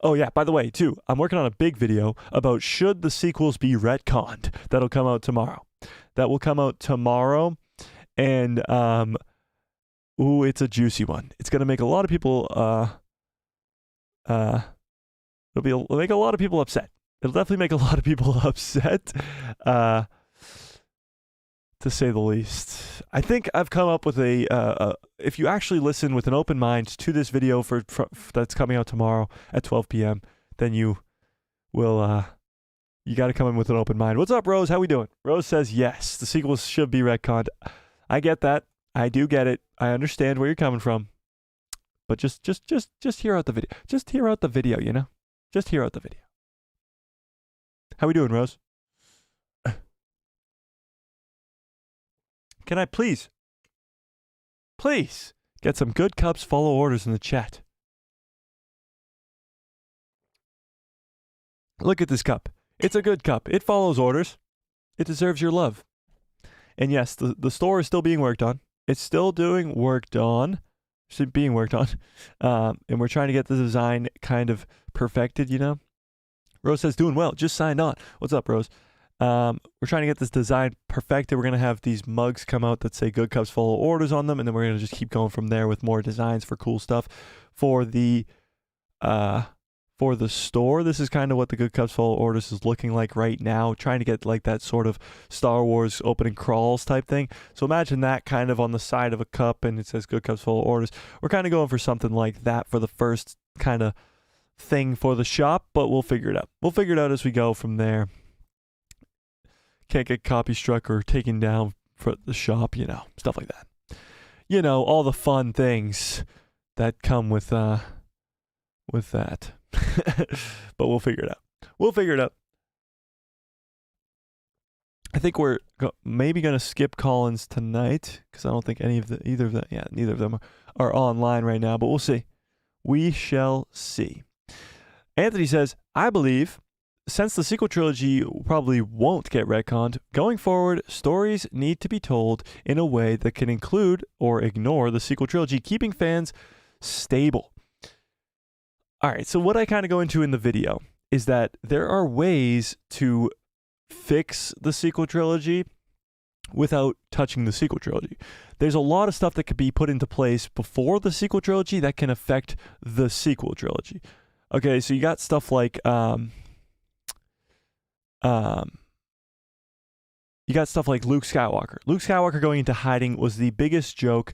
Oh, yeah, by the way, too, I'm working on a big video about should the sequels be retconned. That'll come out tomorrow. That will come out tomorrow. And, it's a juicy one. It's going to make a lot of people, it'll make a lot of people upset. It'll definitely make a lot of people upset. to say the least. I think I've come up with if you actually listen with an open mind to this video that's coming out tomorrow at 12 p.m., then you will, you got to come in with an open mind. What's up, Rose? How we doing? Rose says, yes, the sequels should be retconned. I get that. I do get it. I understand where you're coming from. But just hear out the video. Just hear out the video, you know? Just hear out the video. How we doing, Rose? Can I please get some good cups follow orders in the chat? Look at this cup. It's a good cup. It follows orders. It deserves your love. And yes, the store is still being worked on. It's still being worked on. And we're trying to get the design kind of perfected, you know? Rose says, doing well. Just signed on. What's up, Rose? We're trying to get this design perfected. We're going to have these mugs come out that say good cups follow orders on them. And then we're going to just keep going from there with more designs for cool stuff. For the store, this is kind of what the good cups follow orders is looking like right now. Trying to get like that sort of Star Wars opening crawls type thing. So imagine that kind of on the side of a cup and it says good cups follow orders. We're kind of going for something like that for the first kind of thing for the shop, but we'll figure it out. We'll figure it out as we go from there. Can't get copy struck or taken down for the shop, you know, stuff like that. You know, all the fun things that come with that. But we'll figure it out. We'll figure it out. I think we're maybe going to skip Collins tonight because I don't think neither of them are online right now, but we'll see. We shall see. Anthony says, I believe since the sequel trilogy probably won't get retconned, going forward, stories need to be told in a way that can include or ignore the sequel trilogy, keeping fans stable. All right, so what I kind of go into in the video is that there are ways to fix the sequel trilogy without touching the sequel trilogy. There's a lot of stuff that could be put into place before the sequel trilogy that can affect the sequel trilogy. Okay, so you got stuff like you got stuff like Luke Skywalker. Luke Skywalker going into hiding was the biggest joke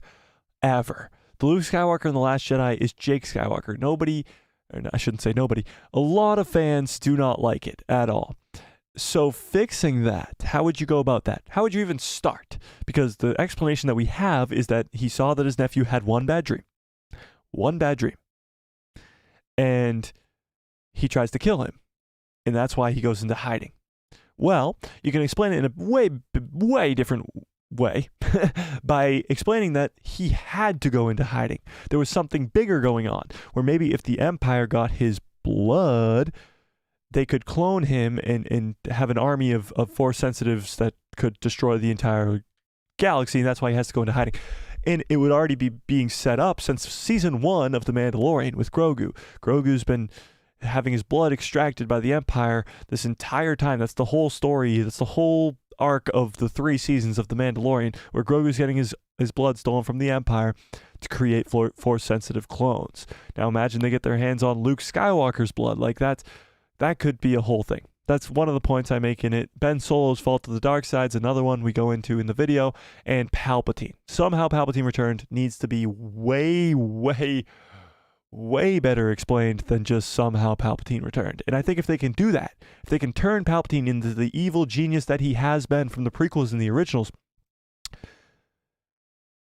ever. The Luke Skywalker in The Last Jedi is Jake Skywalker. I shouldn't say nobody. A lot of fans do not like it at all. So fixing that, how would you go about that? How would you even start? Because the explanation that we have is that he saw that his nephew had one bad dream. One bad dream. And he tries to kill him. And that's why he goes into hiding. Well, you can explain it in a way different way by explaining that he had to go into hiding. There was something bigger going on, where maybe if the Empire got his blood, they could clone him and have an army of Force sensitives that could destroy the entire galaxy, and that's why he has to go into hiding. And it would already be being set up since season 1 of The Mandalorian with Grogu. Grogu's been having his blood extracted by the Empire this entire time. That's the whole story. That's the whole arc of the 3 seasons of The Mandalorian, where Grogu's getting his blood stolen from the Empire to create Force-sensitive clones. Now imagine they get their hands on Luke Skywalker's blood. Like that could be a whole thing. That's one of the points I make in it. Ben Solo's Fault of the Dark Side's another one we go into in the video. And Palpatine. Somehow Palpatine Returned needs to be way better explained than just somehow Palpatine returned. And I think if they can do that, if they can turn Palpatine into the evil genius that he has been from the prequels and the originals,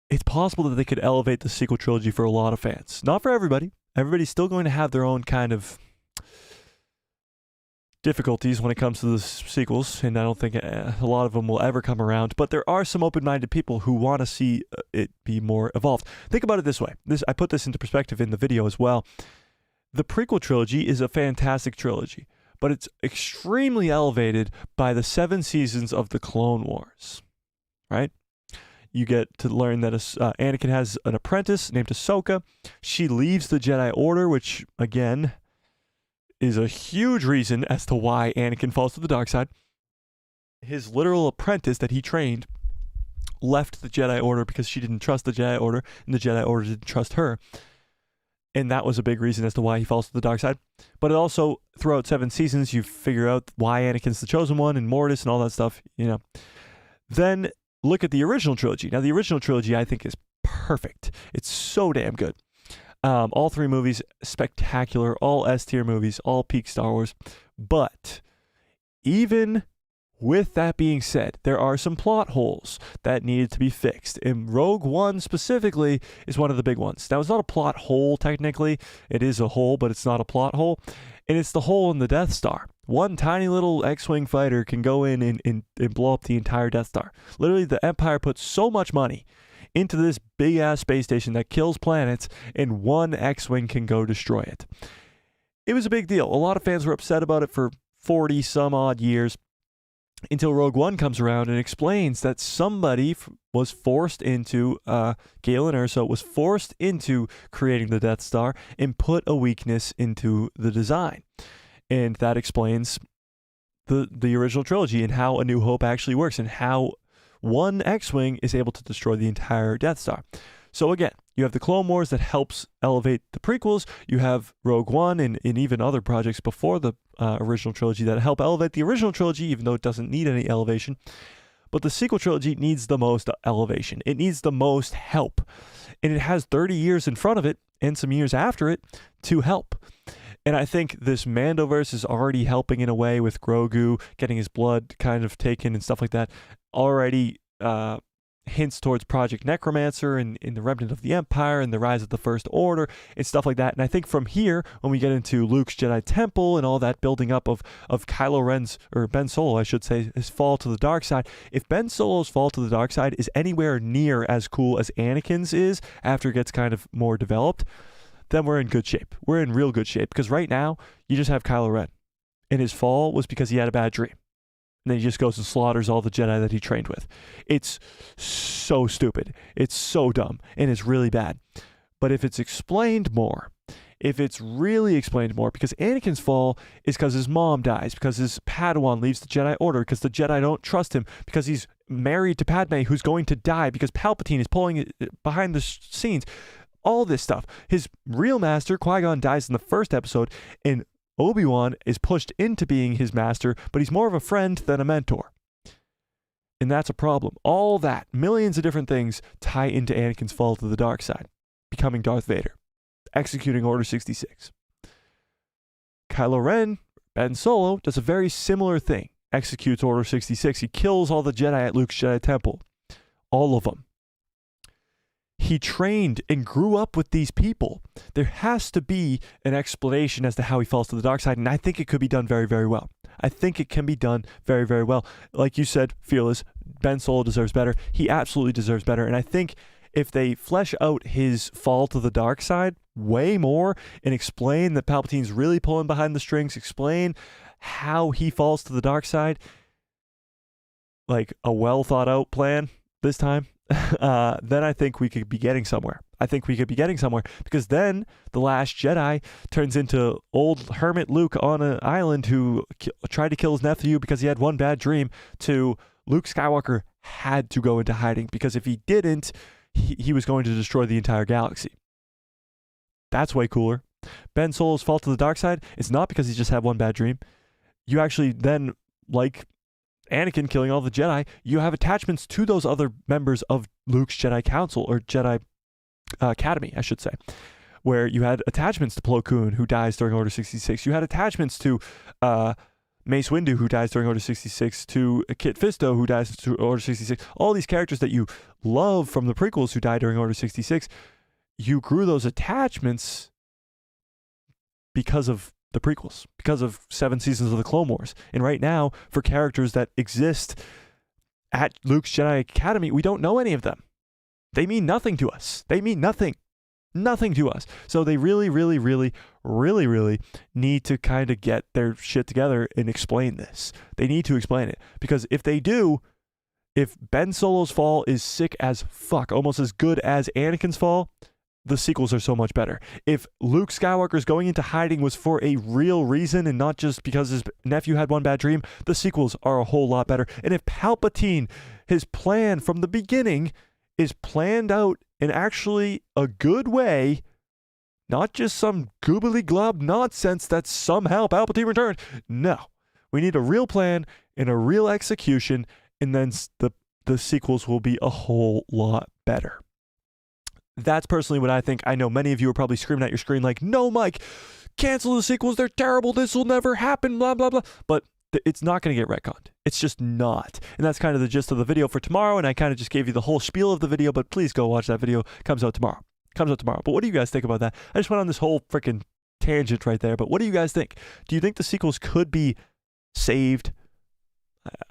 it's possible that they could elevate the sequel trilogy for a lot of fans. Not for everybody. Everybody's still going to have their own kind of difficulties when it comes to the sequels, and I don't think a lot of them will ever come around, but there are some open-minded people who want to see it be more evolved. Think about it this way. I put this into perspective in the video as well. The prequel trilogy is a fantastic trilogy, but it's extremely elevated by the 7 seasons of the Clone Wars, right? You get to learn that Anakin has an apprentice named Ahsoka. She leaves the Jedi Order, which, again, is a huge reason as to why Anakin falls to the dark side. His literal apprentice that he trained left the Jedi Order because she didn't trust the Jedi Order, and the Jedi Order didn't trust her. And that was a big reason as to why he falls to the dark side. But it also, throughout 7 seasons, you figure out why Anakin's the chosen one, and Mortis and all that stuff, you know. Then look at the original trilogy. Now, the original trilogy I think is perfect. It's so damn good. All 3 movies, spectacular, all S-tier movies, all peak Star Wars. But even with that being said, there are some plot holes that needed to be fixed. And Rogue One specifically is one of the big ones. Now, it's not a plot hole technically. It is a hole, but it's not a plot hole. And it's the hole in the Death Star. One tiny little X-Wing fighter can go in and blow up the entire Death Star. Literally, the Empire puts so much money into this big-ass space station that kills planets, and one X-Wing can go destroy it. It was a big deal. A lot of fans were upset about it for 40-some-odd years, until Rogue One comes around and explains that somebody was forced into, Galen Erso was forced into creating the Death Star and put a weakness into the design. And that explains the original trilogy and how A New Hope actually works and how one X-Wing is able to destroy the entire Death Star. So again, you have the Clone Wars that helps elevate the prequels. You have Rogue One and even other projects before the original trilogy that help elevate the original trilogy, even though it doesn't need any elevation. But the sequel trilogy needs the most elevation. It needs the most help. And it has 30 years in front of it and some years after it to help. And I think this Mandoverse is already helping in a way with Grogu getting his blood kind of taken and stuff like that. Already hints towards Project Necromancer and in the Remnant of the Empire and the Rise of the First Order and stuff like that. And I think from here, when we get into Luke's Jedi Temple and all that building up of Kylo Ren's, or Ben Solo, I should say, his fall to the dark side, if Ben Solo's fall to the dark side is anywhere near as cool as Anakin's is after it gets kind of more developed, then we're in good shape. We're in real good shape, because right now, you just have Kylo Ren. And his fall was because he had a bad dream. And then he just goes and slaughters all the Jedi that he trained with. It's so stupid. It's so dumb. And it's really bad. But if it's explained more, if it's really explained more, because Anakin's fall is because his mom dies, because his Padawan leaves the Jedi Order, because the Jedi don't trust him, because he's married to Padme, who's going to die, because Palpatine is pulling it behind the scenes. All this stuff. His real master, Qui-Gon, dies in the first episode, and Obi-Wan is pushed into being his master, but he's more of a friend than a mentor. And that's a problem. All that, millions of different things tie into Anakin's fall to the dark side, becoming Darth Vader, executing Order 66. Kylo Ren, Ben Solo, does a very similar thing, executes Order 66. He kills all the Jedi at Luke's Jedi Temple. All of them. He trained and grew up with these people. There has to be an explanation as to how he falls to the dark side, and I think it could be done very, very well. I think it can be done very, very well. Like you said, Fearless, Ben Solo deserves better. He absolutely deserves better, and I think if they flesh out his fall to the dark side way more and explain that Palpatine's really pulling behind the strings, explain how he falls to the dark side, like a well thought out plan this time, then I think we could be getting somewhere. I think we could be getting somewhere, because then The Last Jedi turns into old hermit Luke on an island who tried to kill his nephew because he had one bad dream, to Luke Skywalker had to go into hiding, because if he didn't, he was going to destroy the entire galaxy. That's way cooler. Ben Solo's fall to the dark side, it's not because he just had one bad dream. You actually then, like Anakin killing all the Jedi, you have attachments to those other members of Luke's Jedi Council, or Jedi Academy, I should say, where you had attachments to Plo Koon, who dies during Order 66. You had attachments to Mace Windu, who dies during Order 66, to Kit Fisto, who dies during Order 66. All these characters that you love from the prequels who died during Order 66, you grew those attachments because of the prequels, because of 7 seasons of the Clone Wars. And right now, for characters that exist at Luke's Jedi Academy, we don't know any of them. They mean nothing to us. They mean nothing. Nothing to us. So they really, really, really, really, really need to kind of get their shit together and explain this. They need to explain it. Because if they do, if Ben Solo's fall is sick as fuck, almost as good as Anakin's fall, the sequels are so much better. If Luke Skywalker's going into hiding was for a real reason and not just because his nephew had one bad dream, the sequels are a whole lot better. And if Palpatine, his plan from the beginning, is planned out in actually a good way, not just some goobly glob nonsense that somehow Palpatine returned. No. We need a real plan and a real execution, and then the the sequels will be a whole lot better. That's personally what I think. I know many of you are probably screaming at your screen like, no, Mike, cancel the sequels. They're terrible. This will never happen, blah, blah, blah. But it's not going to get retconned. It's just not. And that's kind of the gist of the video for tomorrow. And I kind of just gave you the whole spiel of the video, but please go watch that video. Comes out tomorrow. But what do you guys think about that? I just went on this whole freaking tangent right there. But what do you guys think? Do you think the sequels could be saved?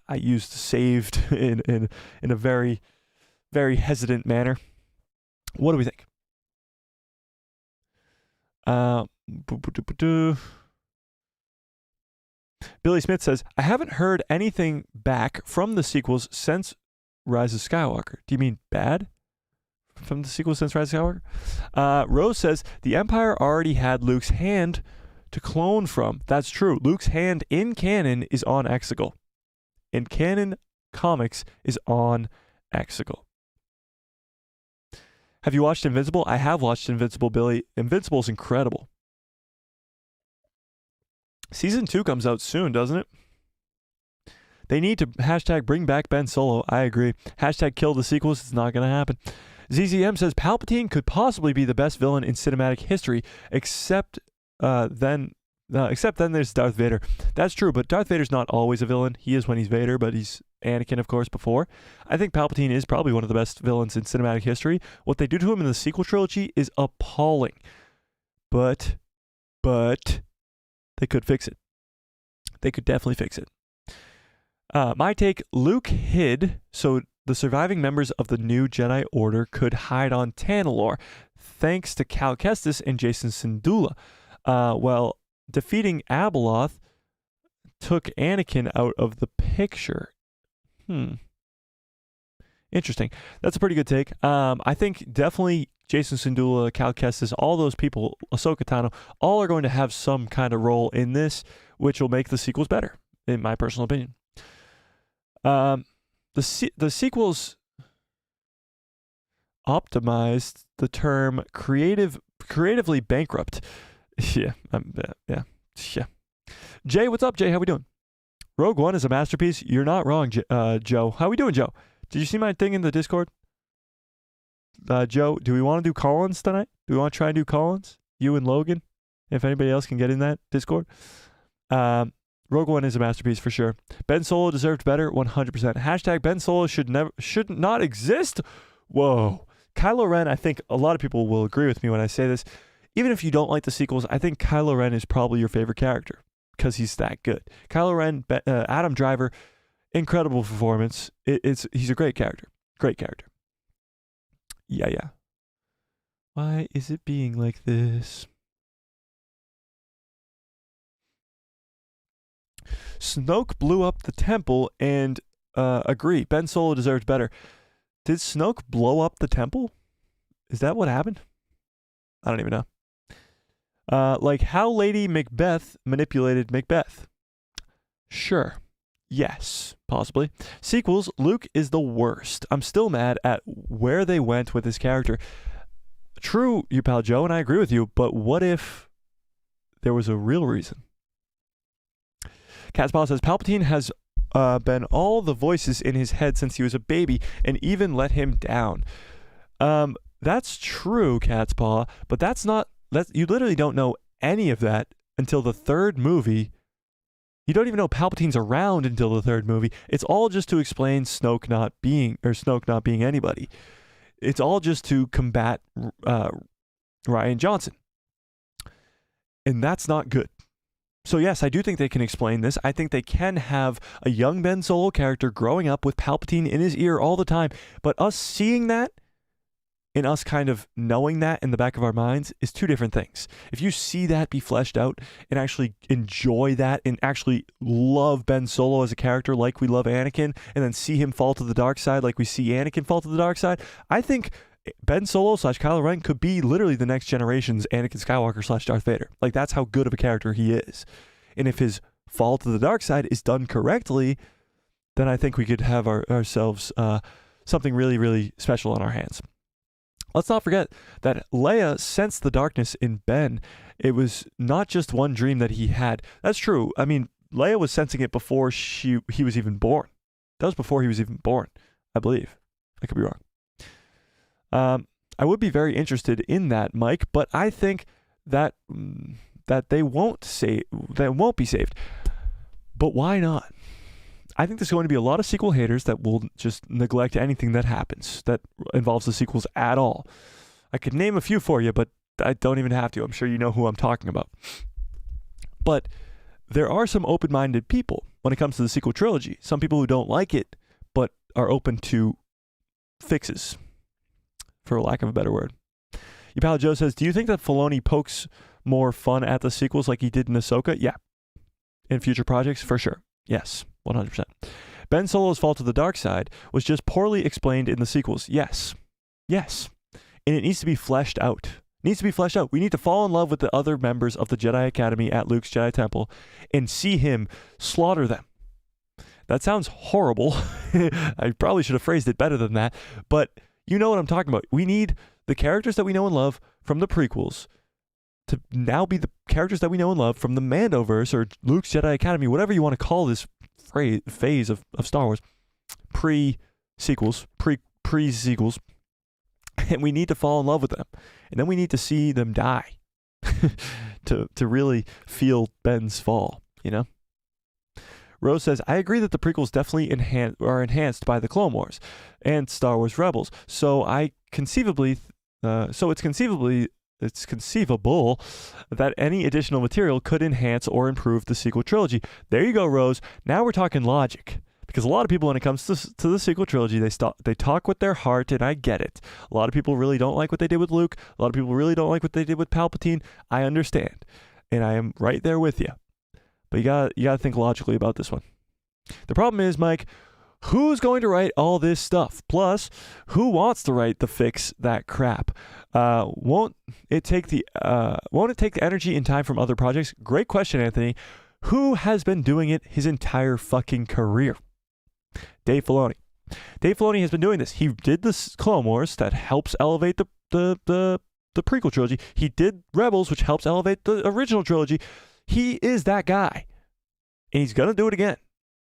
I used saved in a very, very hesitant manner. What do we think? Billy Smith says, I haven't heard anything back from the sequels since Rise of Skywalker. Do you mean bad? From the sequels since Rise of Skywalker? Rose says, the Empire already had Luke's hand to clone from. That's true. Luke's hand in canon is on Exegol. In canon comics is on Exegol. Have you watched Invincible? I have watched Invincible, Billy. Invincible's incredible. Season 2 comes out soon, doesn't it? They need to hashtag bring back Ben Solo. I agree. Hashtag kill the sequels. It's not going to happen. ZZM says Palpatine could possibly be the best villain in cinematic history, except then there's Darth Vader. That's true, but Darth Vader's not always a villain. He is when he's Vader, but he's Anakin, of course, before. I think Palpatine is probably one of the best villains in cinematic history. What they do to him in the sequel trilogy is appalling. But they could fix it. They could definitely fix it. My take, Luke hid so the surviving members of the new Jedi Order could hide on Tanalorr, thanks to Cal Kestis and Jason Syndulla. Well, defeating Abeloth took Anakin out of the picture. Interesting. That's a pretty good take. I think definitely Jason Syndulla, Cal Kestis, all those people, Ahsoka Tano, all are going to have some kind of role in this, which will make the sequels better, in my personal opinion. The sequels optimized the term creatively bankrupt. Yeah. Jay, what's up, Jay? How we doing? Rogue One is a masterpiece. You're not wrong, Joe. How we doing, Joe? Did you see my thing in the Discord? Joe, do we want to do call-ins tonight? Do we want to try and do call-ins? You and Logan? If anybody else can get in that Discord. Rogue One is a masterpiece for sure. Ben Solo deserved better, 100%. Hashtag Ben Solo should not exist. Whoa. Kylo Ren, I think a lot of people will agree with me when I say this. Even if you don't like the sequels, I think Kylo Ren is probably your favorite character because he's that good. Kylo Ren, Adam Driver, incredible performance. He's a great character. Great character. Yeah. Why is it being like this? Snoke blew up the temple and agree. Ben Solo deserved better. Did Snoke blow up the temple? Is that what happened? I don't even know. Like how Lady Macbeth manipulated Macbeth. Sure. Yes, possibly. Sequels, Luke is the worst. I'm still mad at where they went with his character. True, you pal Joe, and I agree with you, but what if there was a real reason? Catspaw says, Palpatine has been all the voices in his head since he was a baby and even let him down. That's true, Catspaw, but you literally don't know any of that until the third movie. You don't even know Palpatine's around until the third movie. It's all just to explain Snoke not being anybody. It's all just to combat Rian Johnson. And that's not good. So yes, I do think they can explain this. I think they can have a young Ben Solo character growing up with Palpatine in his ear all the time. But us seeing that and us kind of knowing that in the back of our minds is two different things. If you see that be fleshed out and actually enjoy that and actually love Ben Solo as a character like we love Anakin, and then see him fall to the dark side like we see Anakin fall to the dark side, I think Ben Solo / Kylo Ren could be literally the next generation's Anakin Skywalker / Darth Vader. Like, that's how good of a character he is. And if his fall to the dark side is done correctly, then I think we could have ourselves something really, really special on our hands. Let's not forget that Leia sensed the darkness in Ben. It was not just one dream that he had. That's true. I mean, Leia was sensing it before he was even born. That was before he was even born. I believe. I could be wrong. I would be very interested in that, Mike, but I think that they won't be saved. But why not? I think there's going to be a lot of sequel haters that will just neglect anything that happens that involves the sequels at all. I could name a few for you, but I don't even have to. I'm sure you know who I'm talking about. But there are some open-minded people when it comes to the sequel trilogy. Some people who don't like it, but are open to fixes, for lack of a better word. Your pal Joe says, do you think that Filoni pokes more fun at the sequels like he did in Ahsoka? Yeah. In future projects? For sure. Yes. 100%. Ben Solo's fall to the dark side was just poorly explained in the sequels. Yes. Yes. And it needs to be fleshed out. We need to fall in love with the other members of the Jedi Academy at Luke's Jedi Temple and see him slaughter them. That sounds horrible. I probably should have phrased it better than that, but you know what I'm talking about. We need the characters that we know and love from the prequels to now be the characters that we know and love from the Mandoverse or Luke's Jedi Academy, whatever you want to call this phase of Star Wars, pre-sequels. And we need to fall in love with them. And then we need to see them die to really feel Ben's fall, you know? Rose says, I agree that the prequels definitely are enhanced by the Clone Wars and Star Wars Rebels. So it's conceivable that any additional material could enhance or improve the sequel trilogy. There you go, Rose. Now we're talking logic. Because a lot of people, when it comes to the sequel trilogy, they talk with their heart, and I get it. A lot of people really don't like what they did with Luke. A lot of people really don't like what they did with Palpatine. I understand. And I am right there with you. But you gotta think logically about this one. The problem is, Mike, who's going to write all this stuff? Plus, who wants to write the fix that crap? Won't it take the energy and time from other projects? Great question, Anthony. Who has been doing it his entire fucking career? Dave Filoni. Dave Filoni has been doing this. He did this Clone Wars that helps elevate the prequel trilogy. He did Rebels, which helps elevate the original trilogy. He is that guy. And he's going to do it again.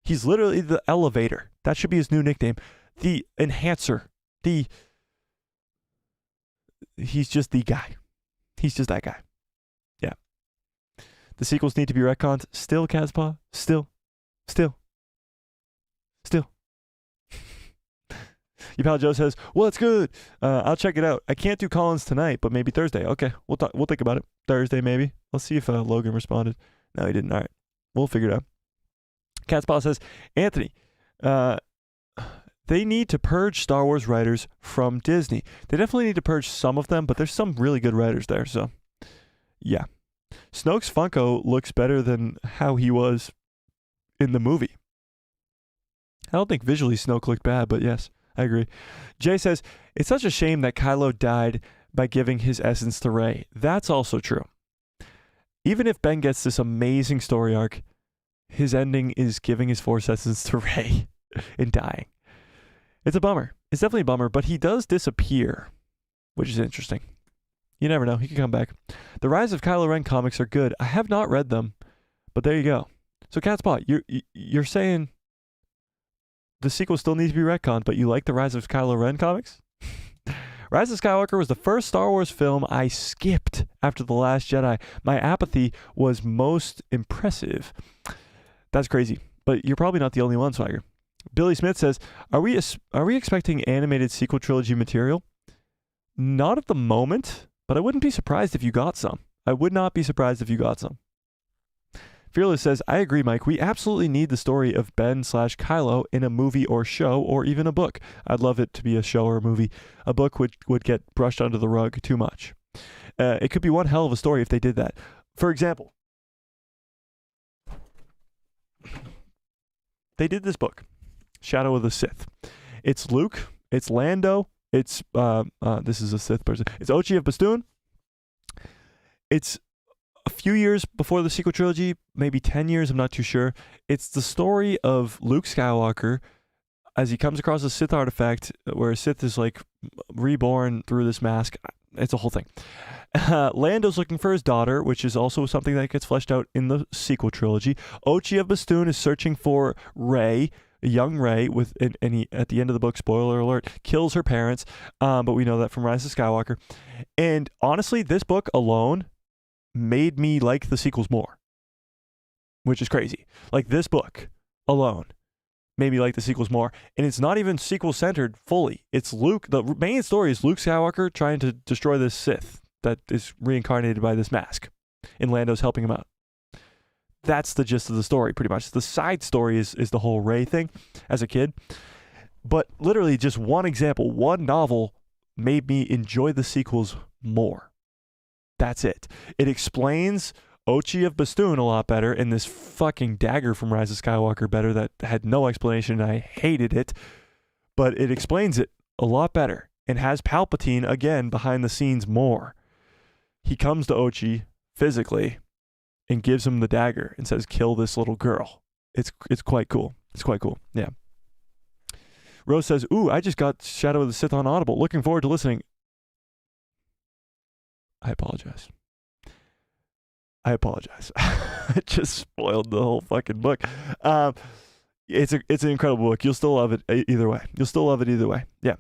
He's literally the elevator. That should be his new nickname. The enhancer. He's just the guy. He's just that guy. Yeah. The sequels need to be retconned. Still, Caspaw. Still. Your pal Joe says, well, it's good. I'll check it out. I can't do Collins tonight, but maybe Thursday. Okay, we'll think about it. Thursday, maybe. Let's see if Logan responded. No, he didn't. All right. We'll figure it out. Catspaw says, Anthony, they need to purge Star Wars writers from Disney. They definitely need to purge some of them, but there's some really good writers there, so yeah. Snoke's Funko looks better than how he was in the movie. I don't think visually Snoke looked bad, but yes, I agree. Jay says, it's such a shame that Kylo died by giving his essence to Rey. That's also true. Even if Ben gets this amazing story arc, his ending is giving his Force essence to Rey and dying. It's a bummer. It's definitely a bummer, but he does disappear, which is interesting. You never know. He can come back. The Rise of Kylo Ren comics are good. I have not read them, but there you go. So, Catspot, you're saying the sequel still needs to be retconned, but you like the Rise of Kylo Ren comics? Rise of Skywalker was the first Star Wars film I skipped after The Last Jedi. My apathy was most impressive. That's crazy, but you're probably not the only one, Swagger. Billy Smith says, are we expecting animated sequel trilogy material? Not at the moment, but I wouldn't be surprised if you got some. I would not be surprised if you got some. Fearless says, I agree, Mike. We absolutely need the story of Ben/Kylo in a movie or show or even a book. I'd love it to be a show or a movie. A book would get brushed under the rug too much. It could be one hell of a story if they did that. For example, they did this book, Shadow of the Sith. It's Luke, it's Lando, it's, this is a Sith person, it's Ochi of Bastoon. It's a few years before the sequel trilogy, maybe 10 years, I'm not too sure. It's the story of Luke Skywalker as he comes across a Sith artifact where Sith is like reborn through this mask. It's a whole thing. Lando's looking for his daughter, which is also something that gets fleshed out in the sequel trilogy. Ochi of Bastoon is searching for Rey, young Rey and he, at the end of the book, spoiler alert, kills her parents. But we know that from Rise of Skywalker. And honestly, this book alone made me like the sequels more, which is crazy. Like, this book alone made me like the sequels more. And it's not even sequel centered fully. It's Luke. The main story is Luke Skywalker trying to destroy this Sith that is reincarnated by this mask, and Lando's helping him out. That's the gist of the story, pretty much. The side story is the whole Rey thing as a kid. But literally just one example, one novel made me enjoy the sequels more. That's it. It explains Ochi of Bastoon a lot better, and this fucking dagger from Rise of Skywalker better that had no explanation. I hated it. But it explains it a lot better and has Palpatine, again, behind the scenes more. He comes to Ochi physically and gives him the dagger and says, kill this little girl. It's quite cool. It's quite cool. Yeah. Rose says, ooh, I just got Shadow of the Sith on Audible. Looking forward to listening. I apologize. I just spoiled the whole fucking book. It's an incredible book. You'll still love it either way. Yeah.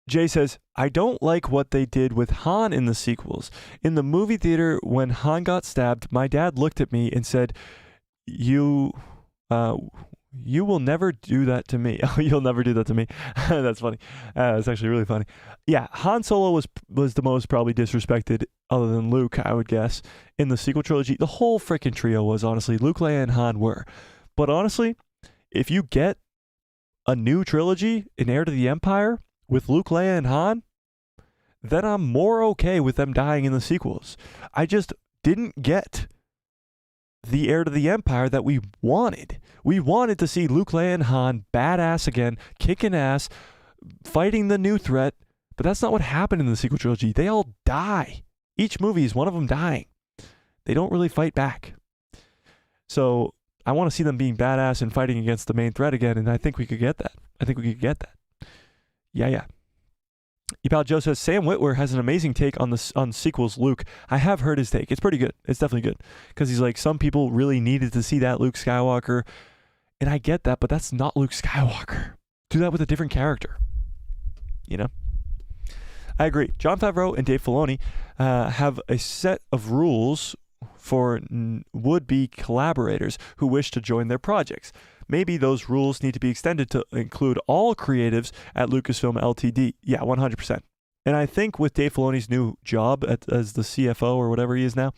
Jay says, I don't like what they did with Han in the sequels. In the movie theater, when Han got stabbed, my dad looked at me and said, you will never do that to me. Oh, you'll never do that to me. That's funny. That's actually really funny. Yeah, Han Solo was the most probably disrespected, other than Luke, I would guess, in the sequel trilogy. The whole freaking trio was, honestly. Luke, Leia, and Han were. But honestly, if you get a new trilogy, an Heir to the Empire, with Luke, Leia, and Han, then I'm more okay with them dying in the sequels. I just didn't get the Heir to the Empire that we wanted. We wanted to see Luke, Leia, and Han badass again, kicking ass, fighting the new threat, but that's not what happened in the sequel trilogy. They all die. Each movie is one of them dying. They don't really fight back. So I want to see them being badass and fighting against the main threat again, and I think we could get that. Yeah. Epal Joe says, Sam Witwer has an amazing take on sequels Luke. I have heard his take. It's pretty good. It's definitely good. Because he's like, some people really needed to see that Luke Skywalker. And I get that, but that's not Luke Skywalker. Do that with a different character. You know? I agree. Jon Favreau and Dave Filoni have a set of rules for would-be collaborators who wish to join their projects. Maybe those rules need to be extended to include all creatives at Lucasfilm Ltd. Yeah, 100%. And I think with Dave Filoni's new job as the CFO or whatever he is now,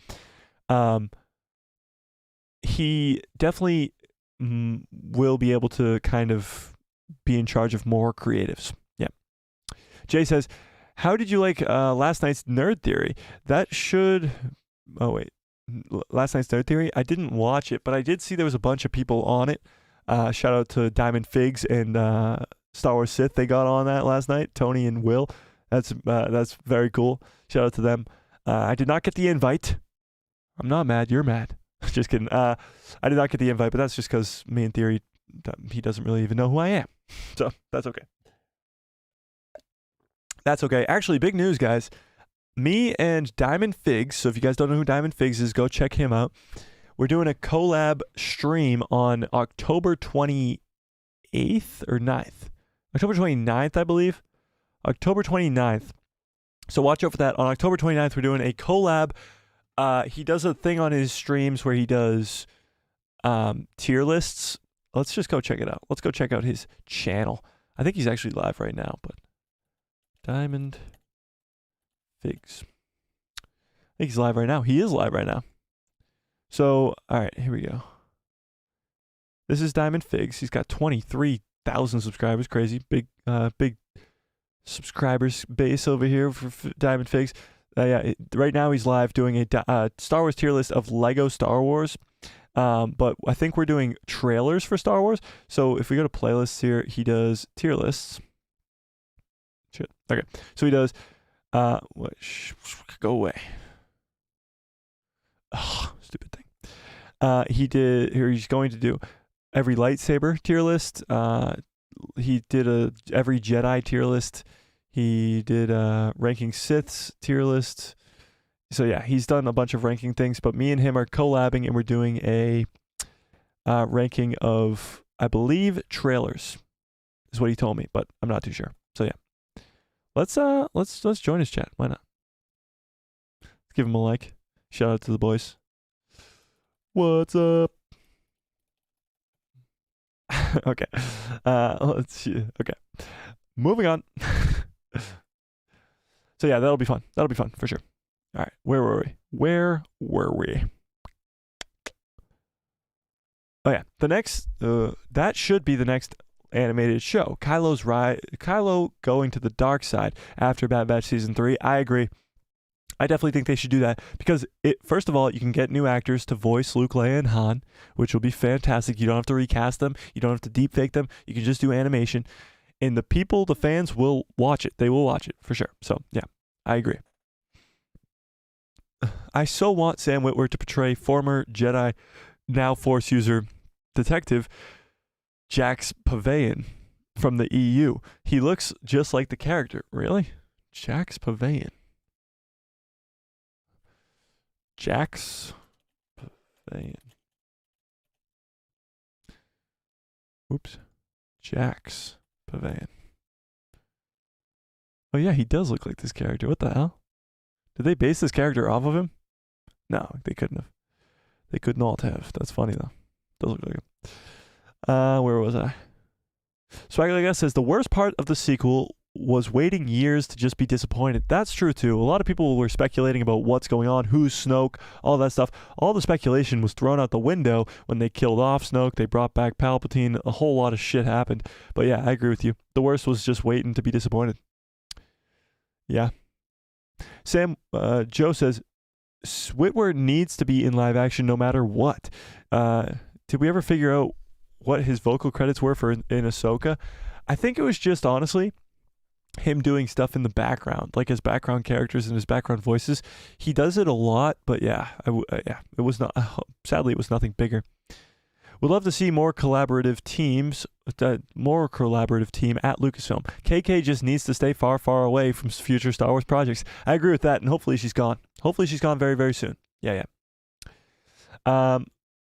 he definitely will be able to kind of be in charge of more creatives. Yeah. Jay says, how did you like last night's Nerd Theory? Last night's Nerd Theory? I didn't watch it, but I did see there was a bunch of people on it. Shout out to Diamond Figs and Star Wars Sith. They got on that last night. Tony and Will. That's very cool. Shout out to them. I did not get the invite. I'm not mad. You're mad. Just kidding. I did not get the invite, but that's just because me in theory, he doesn't really even know who I am. So that's okay. That's okay. Actually, big news, guys. Me and Diamond Figs. So if you guys don't know who Diamond Figs is, go check him out. We're doing a collab stream on October 28th or 9th. October 29th, I believe. October 29th. So watch out for that. On October 29th, we're doing a collab. He does a thing on his streams where he does tier lists. Let's just go check it out. Let's go check out his channel. I think he's actually live right now, but Diamond Figs. I think he's live right now. He is live right now. So, all right, here we go. This is Diamond Figs. He's got 23,000 subscribers. Crazy. Big subscribers base over here for Diamond Figs. Right now he's live doing a Star Wars tier list of Lego Star Wars. But I think we're doing trailers for Star Wars. So if we go to playlists here, he does tier lists. Shit. Okay. So he does, go away. Oh, stupid thing. He's going to do every lightsaber tier list. He did every Jedi tier list. He did ranking Siths, tier lists. So yeah, he's done a bunch of ranking things, but me and him are collabing and we're doing a ranking of, I believe, trailers is what he told me, but I'm not too sure. So yeah. Let's join his chat. Why not? Let's give him a like. Shout out to the boys. What's up? Okay. Let's see. Okay. Moving on. So yeah, that'll be fun. That'll be fun for sure. All right. Where were we? Oh yeah. The next that should be the next animated show. Kylo going to the dark side after Bad Batch season 3. I agree. I definitely think they should do that because first of all, you can get new actors to voice Luke, Leia, and Han, which will be fantastic. You don't have to recast them. You don't have to deepfake them. You can just do animation. And the fans will watch it. They will watch it for sure. So yeah, I agree. I so want Sam Witwer to portray former Jedi, now Force user detective Jax Pavilion from the EU. He looks just like the character. Really? Jax Pavilion. Jax Pavilion. Oops. Jax Pavilion. Oh yeah, he does look like this character. What the hell? Did they base this character off of him? No, they couldn't have. They could not have. That's funny though. Does look like him. Where was I? Swagger says the worst part of the sequel was waiting years to just be disappointed. That's true too. A lot of people were speculating about what's going on, who's Snoke, all that stuff. All the speculation was thrown out the window when they killed off Snoke. They brought back Palpatine. A whole lot of shit happened. But yeah, I agree with you. The worst was just waiting to be disappointed. Yeah. Sam, Joe says, Witwer needs to be in live action no matter what. Did we ever figure out what his vocal credits were for in Ahsoka? I think it was just, honestly, him doing stuff in the background, like his background characters and his background voices. He does it a lot, but yeah, it was not, sadly, it was nothing bigger. We'd love to see more collaborative team at Lucasfilm. KK just needs to stay far, far away from future Star Wars projects. I agree with that, and hopefully she's gone. Hopefully she's gone very, very soon. Yeah.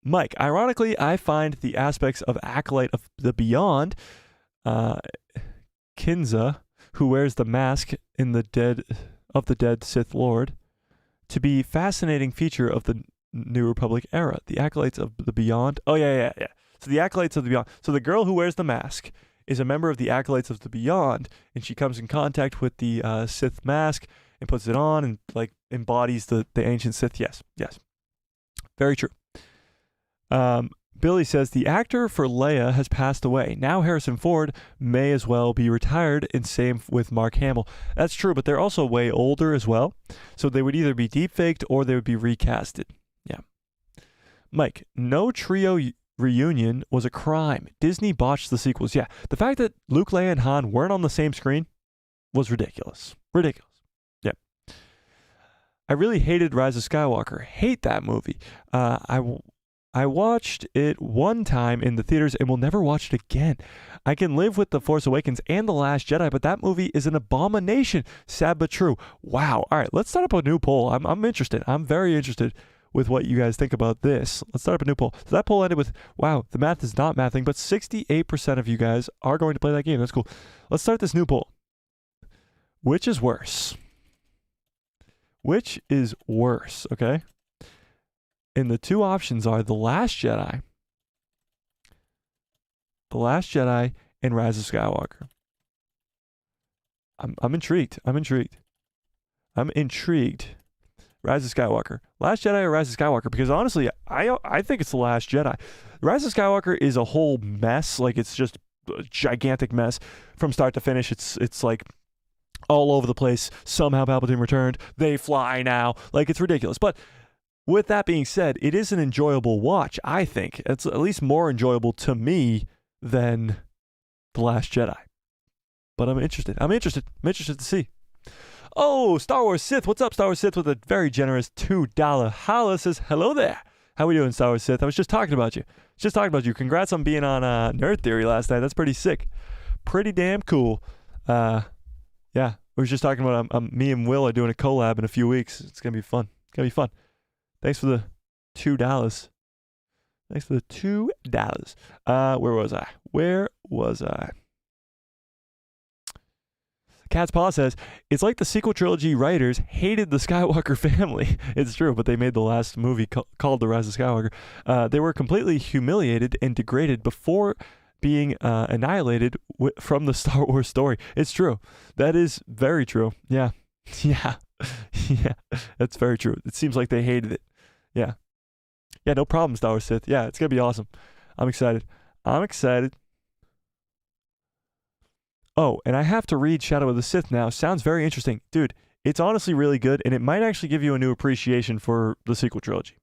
Mike, ironically, I find the aspects of Acolyte of the Beyond, Kinza, who wears the mask in the Dead Sith Lord, to be fascinating feature of the New Republic era. The Acolytes of the Beyond. Oh, yeah. So the Acolytes of the Beyond. So the girl who wears the mask is a member of the Acolytes of the Beyond, and she comes in contact with the Sith mask and puts it on and like embodies the ancient Sith. Yes. Very true. Billy says the actor for Leia has passed away. Now Harrison Ford may as well be retired, and same with Mark Hamill. That's true, but they're also way older as well. So they would either be deepfaked or they would be recasted. Yeah. Mike, no trio reunion was a crime. Disney botched the sequels. Yeah. The fact that Luke, Leia, and Han weren't on the same screen was ridiculous. Yeah. I really hated Rise of Skywalker. Hate that movie. I watched it one time in the theaters and will never watch it again. I can live with The Force Awakens and The Last Jedi, but that movie is an abomination. Sad but true. Wow. All right, let's start up a new poll. I'm interested. I'm very interested with what you guys think about this. Let's start up a new poll. So that poll ended with, wow, the math is not mathing, but 68% of you guys are going to play that game. That's cool. Let's start this new poll. Which is worse? Which is worse, okay? And the two options are The Last Jedi, and Rise of Skywalker. I'm intrigued. Rise of Skywalker. Last Jedi or Rise of Skywalker? Because honestly, I think it's The Last Jedi. Rise of Skywalker is a whole mess. Like, it's just a gigantic mess from start to finish. It's like all over the place. Somehow Palpatine returned. They fly now. Like, it's ridiculous. But with that being said, it is an enjoyable watch, I think. It's at least more enjoyable to me than The Last Jedi. But I'm interested. I'm interested to see. Oh, Star Wars Sith. What's up, Star Wars Sith, with a very generous $2 holla. Says, hello there. How we doing, Star Wars Sith? I was just talking about you. Congrats on being on Nerd Theory last night. That's pretty sick. Pretty damn cool. Yeah, Yeah, we were just talking about me and Will are doing a collab in a few weeks. It's gonna be fun. It's gonna be fun. Thanks for the $2. Thanks for the $2. Where was I? Cat's Paw says, it's like the sequel trilogy writers hated the Skywalker family. It's true, but they made the last movie called The Rise of Skywalker. They were completely humiliated and degraded before being annihilated from the Star Wars story. It's true. That is very true. Yeah. Yeah. Yeah. That's very true. It seems like they hated it. Yeah. Yeah, no problem, Star Wars Sith. Yeah, it's going to be awesome. I'm excited. Oh, and I have to read Shadow of the Sith now. Sounds very interesting. Dude, it's honestly really good, and it might actually give you a new appreciation for the sequel trilogy.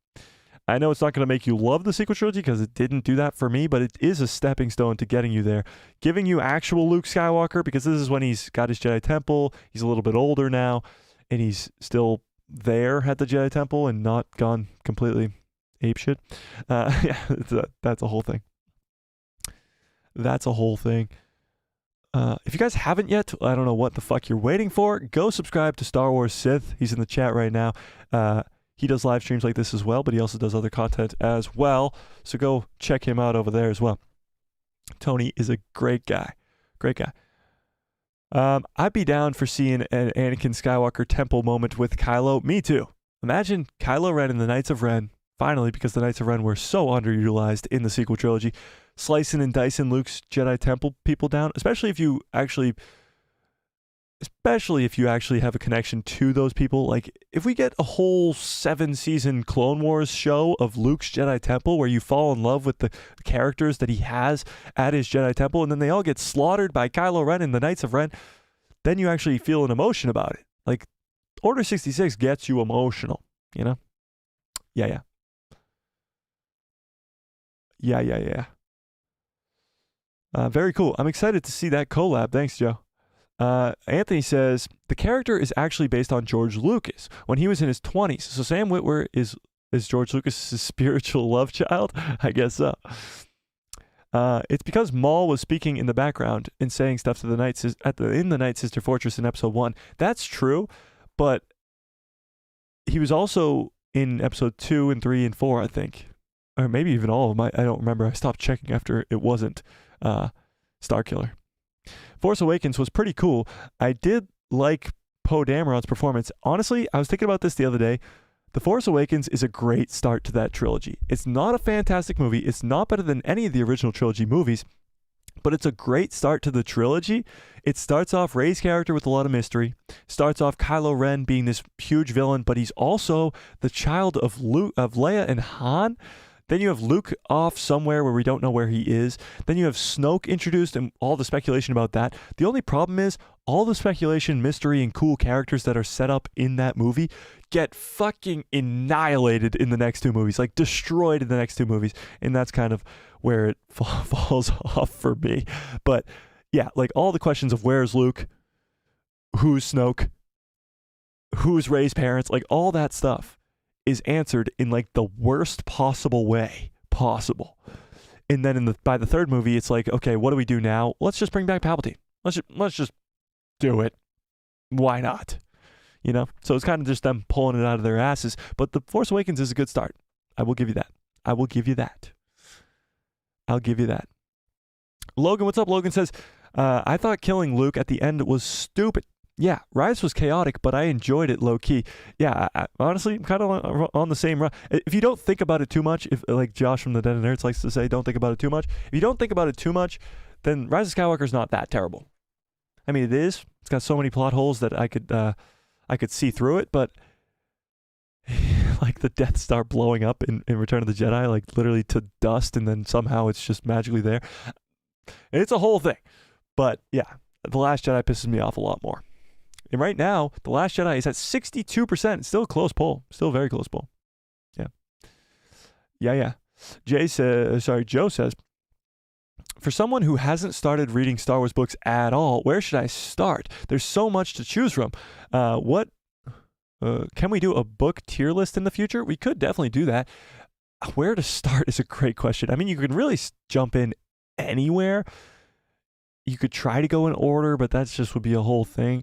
I know it's not going to make you love the sequel trilogy because it didn't do that for me, but it is a stepping stone to getting you there. Giving you actual Luke Skywalker, because this is when he's got his Jedi Temple. He's a little bit older now, and he's still there at the Jedi Temple and not gone completely apeshit. Yeah, that's a whole thing. That's a whole thing. If you guys haven't yet, I don't know what the fuck you're waiting for. Go subscribe to Star Wars Sith. He's in the chat right now. He does live streams like this as well, but he also does other content as well. So go check him out over there as well. Tony is a great guy. Great guy. I'd be down for seeing an Anakin Skywalker temple moment with Kylo. Me too. Imagine Kylo Ren and the Knights of Ren, finally, because the Knights of Ren were so underutilized in the sequel trilogy, slicing and dicing Luke's Jedi Temple people down, especially if you actually have a connection to those people. Like, if we get a whole 7-season Clone Wars show of Luke's Jedi Temple where you fall in love with the characters that he has at his Jedi Temple, and then they all get slaughtered by Kylo Ren and the Knights of Ren, then you actually feel an emotion about it. Like, Order 66 gets you emotional, you know? Yeah. Very cool. I'm excited to see that collab. Thanks, Joe. Anthony says, the character is actually based on George Lucas when he was in his 20s. So Sam Witwer is George Lucas' spiritual love child? I guess so. It's because Maul was speaking in the background and saying stuff to the in the Night Sister Fortress in episode 1. That's true, but he was also in episode 2 and 3 and 4, I think. Or maybe even all of them. I don't remember. I stopped checking after it wasn't Starkiller. Force Awakens was pretty cool. I did like Poe Dameron's performance. Honestly, I was thinking about this the other day. The Force Awakens is a great start to that trilogy. It's not a fantastic movie. It's not better than any of the original trilogy movies, but it's a great start to the trilogy. It starts off Rey's character with a lot of mystery. Starts off Kylo Ren being this huge villain, but he's also the child of Leia and Han. Then you have Luke off somewhere where we don't know where he is. Then you have Snoke introduced and all the speculation about that. The only problem is all the speculation, mystery, and cool characters that are set up in that movie get fucking annihilated in the next 2 movies, like destroyed in the next 2 movies. And that's kind of where it falls off for me. But yeah, like all the questions of where's Luke, who's Snoke, who's Rey's parents, like all that stuff is answered in like the worst possible way possible. And then by the 3rd movie, it's like, okay, what do we do now? Let's just bring back Palpatine. Let's just do it. Why not? You know? So it's kind of just them pulling it out of their asses. But The Force Awakens is a good start. I will give you that. I'll give you that. Logan, what's up? Logan says, I thought killing Luke at the end was stupid. Yeah, Rise was chaotic, but I enjoyed it low-key. Yeah, honestly, I'm kind of on the same run. If you don't think about it too much, if like Josh from the Dead and Nerds likes to say, don't think about it too much. If you don't think about it too much, then Rise of Skywalker is not that terrible. I mean, it is. It's got so many plot holes that I could see through it, but like the Death Star blowing up in Return of the Jedi, like literally to dust, and then somehow it's just magically there. It's a whole thing. But yeah, The Last Jedi pisses me off a lot more. And right now, The Last Jedi is at 62%. It's still a close poll. Still a very close poll. Yeah. Joe says, for someone who hasn't started reading Star Wars books at all, where should I start? There's so much to choose from. Can we do a book tier list in the future? We could definitely do that. Where to start is a great question. I mean, you can really jump in anywhere. You could try to go in order, but that just would be a whole thing.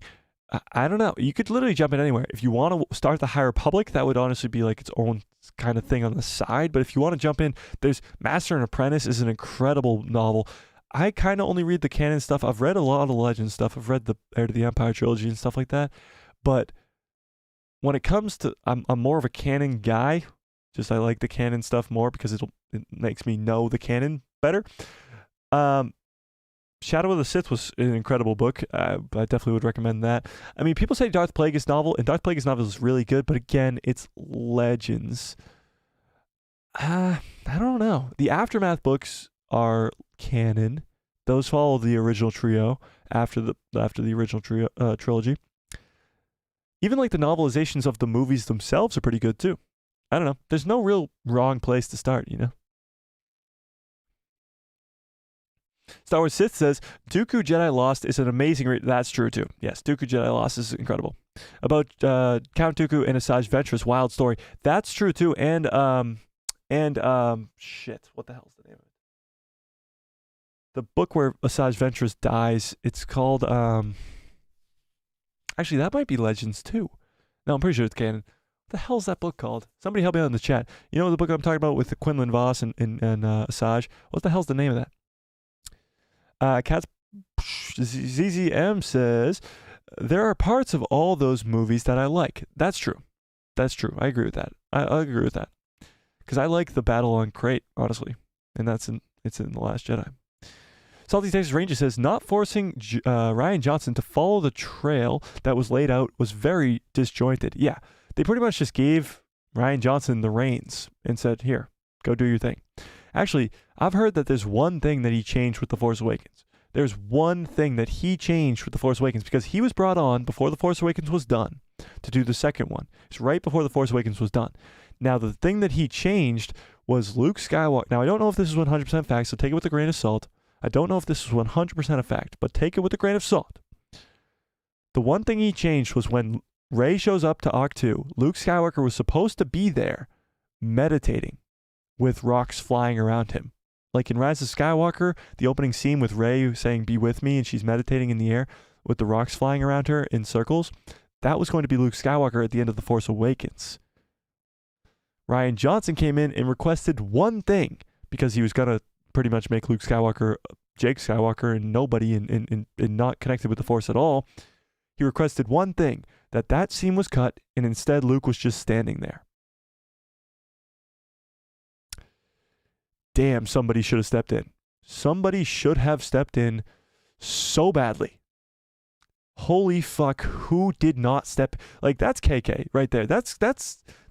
I don't know. You could literally jump in anywhere. If you want to start the High Republic, that would honestly be like its own kind of thing on the side. But if you want to jump in, there's Master and Apprentice is an incredible novel. I kind of only read the canon stuff. I've read a lot of Legend stuff. I've read the Heir to the Empire trilogy and stuff like that. But when it comes to, I'm more of a canon guy. Just I like the canon stuff more because it makes me know the canon better. Shadow of the Sith was an incredible book. I definitely would recommend that. I mean, people say Darth Plagueis novel, and Darth Plagueis novel is really good, but again, it's Legends. I don't know. The Aftermath books are canon. Those follow the original trio after the original trilogy. Even like the novelizations of the movies themselves are pretty good too. I don't know. There's no real wrong place to start, you know? Star Wars Sith says, Dooku Jedi Lost is an amazing read. That's true too. Yes, Dooku Jedi Lost is incredible. About Count Dooku and Asajj Ventress, wild story. That's true too. And shit, what the hell's the name of it? The book where Asajj Ventress dies, it's called, actually, that might be Legends too. No, I'm pretty sure it's canon. What the hell's that book called? Somebody help me out in the chat. You know the book I'm talking about with the Quinlan Voss and Asajj? What the hell's the name of that? ZZM says, there are parts of all those movies that I like. That's true. That's true. I agree with that. I agree with that. Because I like the battle on Crate, honestly. And it's in The Last Jedi. Salty Texas Ranger says, not forcing Rian Johnson to follow the trail that was laid out was very disjointed. Yeah, they pretty much just gave Rian Johnson the reins and said, here, go do your thing. Actually, I've heard that there's one thing that he changed with The Force Awakens. There's one thing that he changed with The Force Awakens because he was brought on before The Force Awakens was done to do the second one. It's right before The Force Awakens was done. Now, the thing that he changed was Luke Skywalker. Now, I don't know if this is 100% fact, so take it with a grain of salt. I don't know if this is 100% a fact, but take it with a grain of salt. The one thing he changed was when Rey shows up to Ahch-To, Luke Skywalker was supposed to be there meditating with rocks flying around him. Like in Rise of Skywalker, the opening scene with Rey saying, be with me, and she's meditating in the air with the rocks flying around her in circles, that was going to be Luke Skywalker at the end of The Force Awakens. Rian Johnson came in and requested one thing because he was going to pretty much make Luke Skywalker Jake Skywalker and nobody and not connected with the Force at all. He requested one thing, that scene was cut, and instead Luke was just standing there. Damn, somebody should have stepped in. Somebody should have stepped in so badly. Holy fuck, who did not step? Like, that's KK right there. That's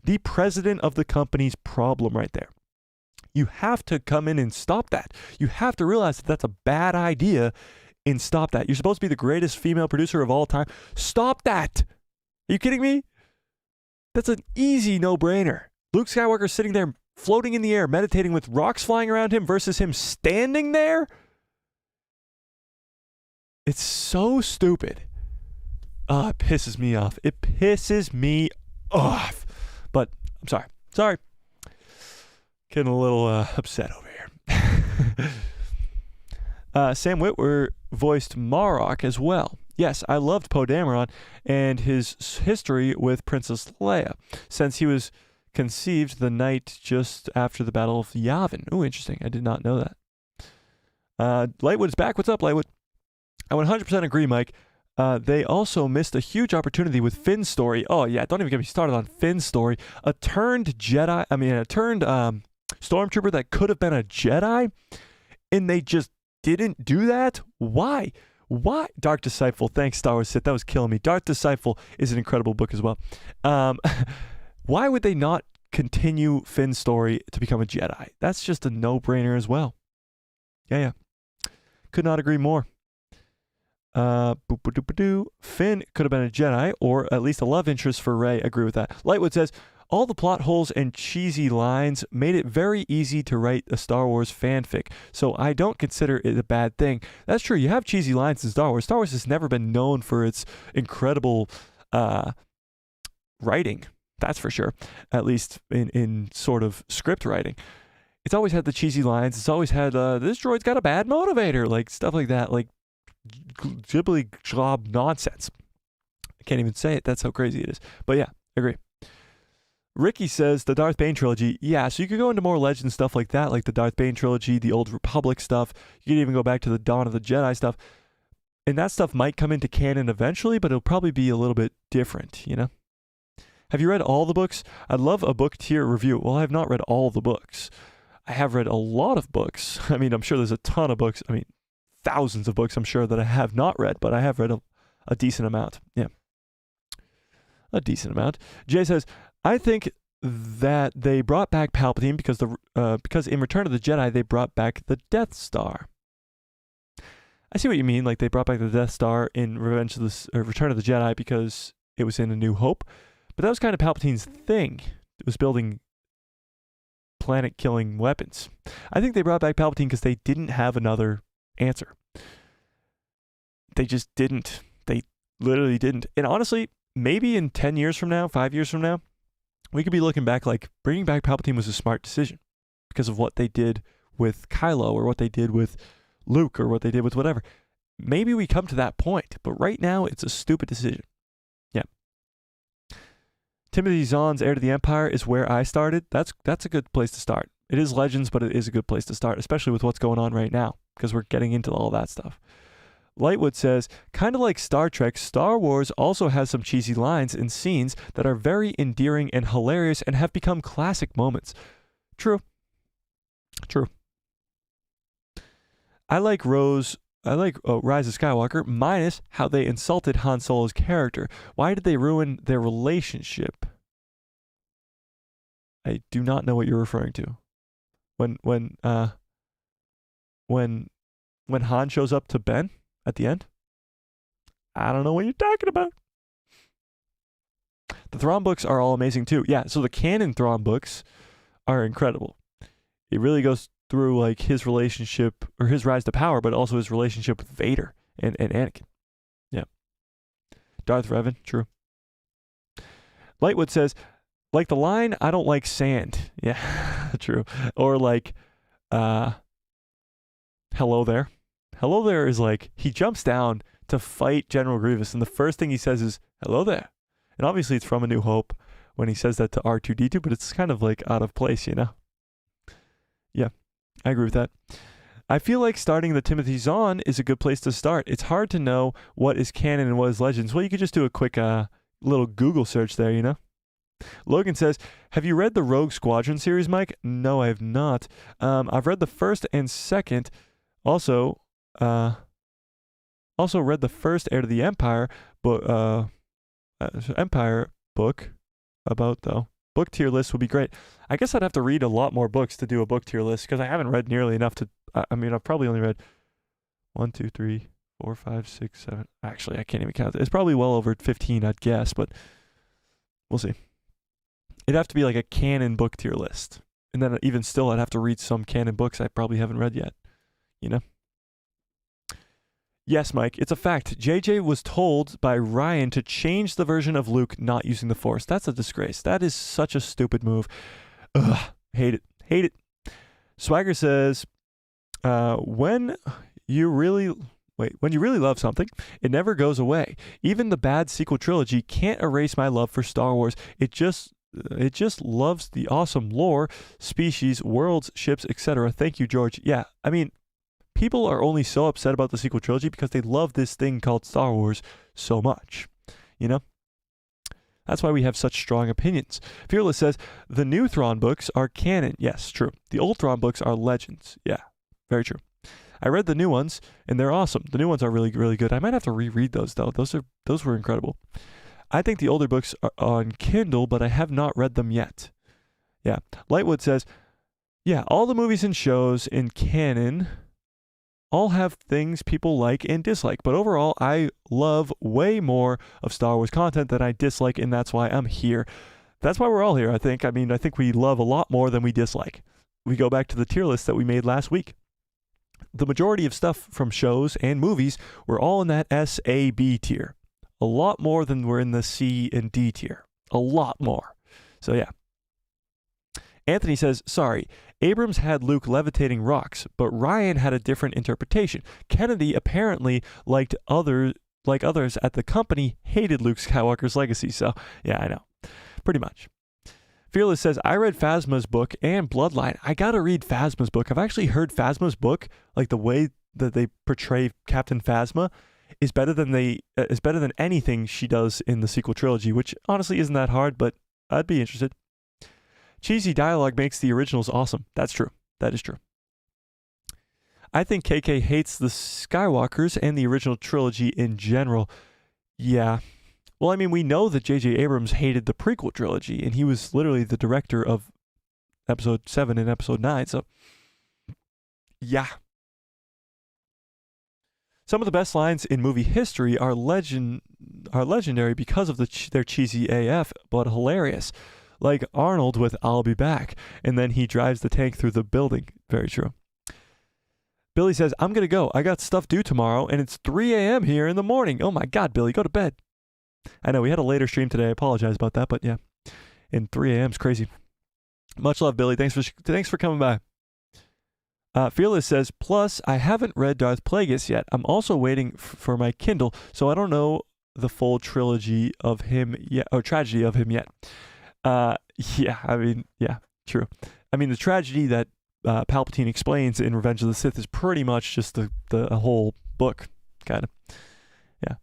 the president of the company's problem right there. You have to come in and stop that. You have to realize that that's a bad idea and stop that. You're supposed to be the greatest female producer of all time. Stop that. Are you kidding me? That's an easy no-brainer. Luke Skywalker sitting there floating in the air, meditating with rocks flying around him versus him standing there. It's so stupid. It pisses me off. It pisses me off. But I'm sorry. Sorry. Getting a little upset over here. Sam Witwer voiced Marok as well. Yes, I loved Poe Dameron and his history with Princess Leia, since he was conceived the night just after the Battle of Yavin. Ooh, interesting. I did not know that. Lightwood's back. What's up, Lightwood? I 100% agree, Mike. They also missed a huge opportunity with Finn's story. Oh, yeah, don't even get me started on Finn's story. A turned Stormtrooper that could have been a Jedi, and they just didn't do that? Why? Why? Dark Disciple. Thanks, Star Wars Sith. That was killing me. Dark Disciple is an incredible book as well. Why would they not continue Finn's story to become a Jedi? That's just a no-brainer as well. Yeah. Could not agree more. Finn could have been a Jedi, or at least a love interest for Rey. Agree with that. Lightwood says, all the plot holes and cheesy lines made it very easy to write a Star Wars fanfic, so I don't consider it a bad thing. That's true. You have cheesy lines in Star Wars. Star Wars has never been known for its incredible writing. That's for sure. At least in sort of script writing. It's always had the cheesy lines. It's always had, this droid's got a bad motivator, like stuff like that, like Ghibli job nonsense. can't even say it. That's how crazy it is. But yeah, agree. Ricky says the Darth Bane trilogy. Yeah, so you could go into more legend stuff like that, like the Darth Bane trilogy, the Old Republic stuff. You could even go back to the Dawn of the Jedi stuff. And that stuff might come into canon eventually, but it'll probably be a little bit different, you know? Have you read all the books? I'd love a book tier review. Well, I have not read all the books. I have read a lot of books. I mean, I'm sure there's a ton of books. I mean, thousands of books, I'm sure, that I have not read, but I have read a decent amount. Yeah. A decent amount. Jay says, I think that they brought back Palpatine because in Return of the Jedi, they brought back the Death Star. I see what you mean. Like, they brought back the Death Star in Return of the Jedi because it was in A New Hope. But that was kind of Palpatine's thing. It was building planet-killing weapons. I think they brought back Palpatine because they didn't have another answer. They just didn't. They literally didn't. And honestly, maybe in 10 years from now, 5 years from now, we could be looking back like bringing back Palpatine was a smart decision because of what they did with Kylo or what they did with Luke or what they did with whatever. Maybe we come to that point, but right now it's a stupid decision. Yeah. Timothy Zahn's Heir to the Empire is where I started. That's a good place to start. It is Legends, but it is a good place to start, especially with what's going on right now because we're getting into all that stuff. Lightwood says, kind of like Star Trek, Star Wars also has some cheesy lines and scenes that are very endearing and hilarious and have become classic moments. True. I like Rise of Skywalker, minus how they insulted Han Solo's character. Why did they ruin their relationship? I do not know what you're referring to. When Han shows up to Ben at the end? I don't know what you're talking about. The Thrawn books are all amazing too. Yeah, so the canon Thrawn books are incredible. It really goes through like his relationship or his rise to power, but also his relationship with Vader and Anakin. Yeah. Darth Revan, true. Lightwood says, like the line, I don't like sand. Yeah, true. Or like, hello there. Hello there is like, he jumps down to fight General Grievous, and the first thing he says is, hello there. And obviously it's from A New Hope when he says that to R2-D2, but it's kind of like out of place, you know? Yeah, I agree with that. I feel like starting the Timothy Zahn is a good place to start. It's hard to know what is canon and what is Legends. Well, you could just do a quick little Google search there, you know? Logan says, have you read the Rogue Squadron series, Mike? No, I have not. I've read the first and second. Also read the first Heir to the Empire book about, though. Book tier list would be great. I guess I'd have to read a lot more books to do a book tier list because I haven't read nearly enough to. I mean, I've probably only read 1, 2, 3, 4, 5, 6, 7. Actually, I can't even count. It's probably well over 15, I'd guess, but we'll see. It'd have to be like a canon book tier list. And then even still, I'd have to read some canon books I probably haven't read yet. You know? Yes, Mike, it's a fact. JJ was told by Ryan to change the version of Luke not using the Force. That's a disgrace. That is such a stupid move. Ugh, hate it. Hate it. Swagger says, when you really love something, it never goes away. Even the bad sequel trilogy can't erase my love for Star Wars. It just loves the awesome lore, species, worlds, ships, etc. Thank you, George. Yeah, I mean, people are only so upset about the sequel trilogy because they love this thing called Star Wars so much. You know? That's why we have such strong opinions. Fearless says, the new Thrawn books are canon. Yes, true. The old Thrawn books are legends. Yeah, very true. I read the new ones, and they're awesome. The new ones are really, really good. I might have to reread those, though. Those were incredible. I think the older books are on Kindle, but I have not read them yet. Yeah. Lightwood says, yeah, all the movies and shows in canon all have things people like and dislike, but overall, I love way more of Star Wars content than I dislike, and that's why I'm here. That's why we're all here, I think. I mean, I think we love a lot more than we dislike. We go back to the tier list that we made last week. The majority of stuff from shows and movies were all in that S, A, B tier. A lot more than we're in the C and D tier. A lot more. So yeah. Anthony says, sorry, Abrams had Luke levitating rocks, but Ryan had a different interpretation. Kennedy apparently liked other like others at the company, hated Luke Skywalker's legacy. So, yeah, I know. Pretty much. Fearless says, I read Phasma's book and Bloodline. I gotta read Phasma's book. I've actually heard Phasma's book, like the way that they portray Captain Phasma, is better than anything she does in the sequel trilogy, which honestly isn't that hard, but I'd be interested. Cheesy dialogue makes the originals awesome. That's true. That is true. I think KK hates the Skywalkers and the original trilogy in general. Yeah. Well, I mean, we know that J.J. Abrams hated the prequel trilogy, and he was literally the director of Episode 7 and Episode 9, so yeah. Some of the best lines in movie history are legendary because of their cheesy AF, but hilarious. Like Arnold with "I'll be back," and then he drives the tank through the building. Very true. Billy says, I'm going to go. I got stuff due tomorrow, and it's 3 a.m. here in the morning. Oh my God, Billy, go to bed. I know, we had a later stream today. I apologize about that, but yeah. And 3 a.m. is crazy. Much love, Billy. Thanks for coming by. Fearless says, plus, I haven't read Darth Plagueis yet. I'm also waiting for my Kindle, so I don't know the full trilogy of him yet, or tragedy of him yet. Yeah, I mean, yeah, true. I mean, the tragedy that Palpatine explains in Revenge of the Sith is pretty much just the whole book, kind of. Yeah.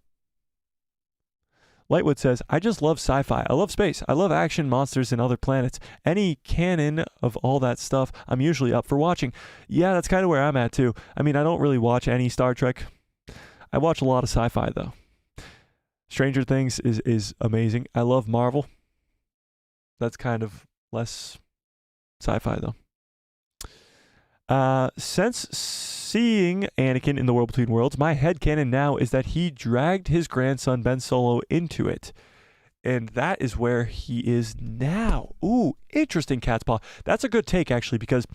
Lightwood says, I just love sci-fi. I love space. I love action, monsters, and other planets. Any canon of all that stuff, I'm usually up for watching. Yeah, that's kind of where I'm at, too. I mean, I don't really watch any Star Trek. I watch a lot of sci-fi, though. Stranger Things is amazing. I love Marvel. That's kind of less sci-fi, though. Since seeing Anakin in The World Between Worlds, my headcanon now is that he dragged his grandson Ben Solo into it. And that is where he is now. Ooh, interesting, Cat's Paw. That's a good take, actually, because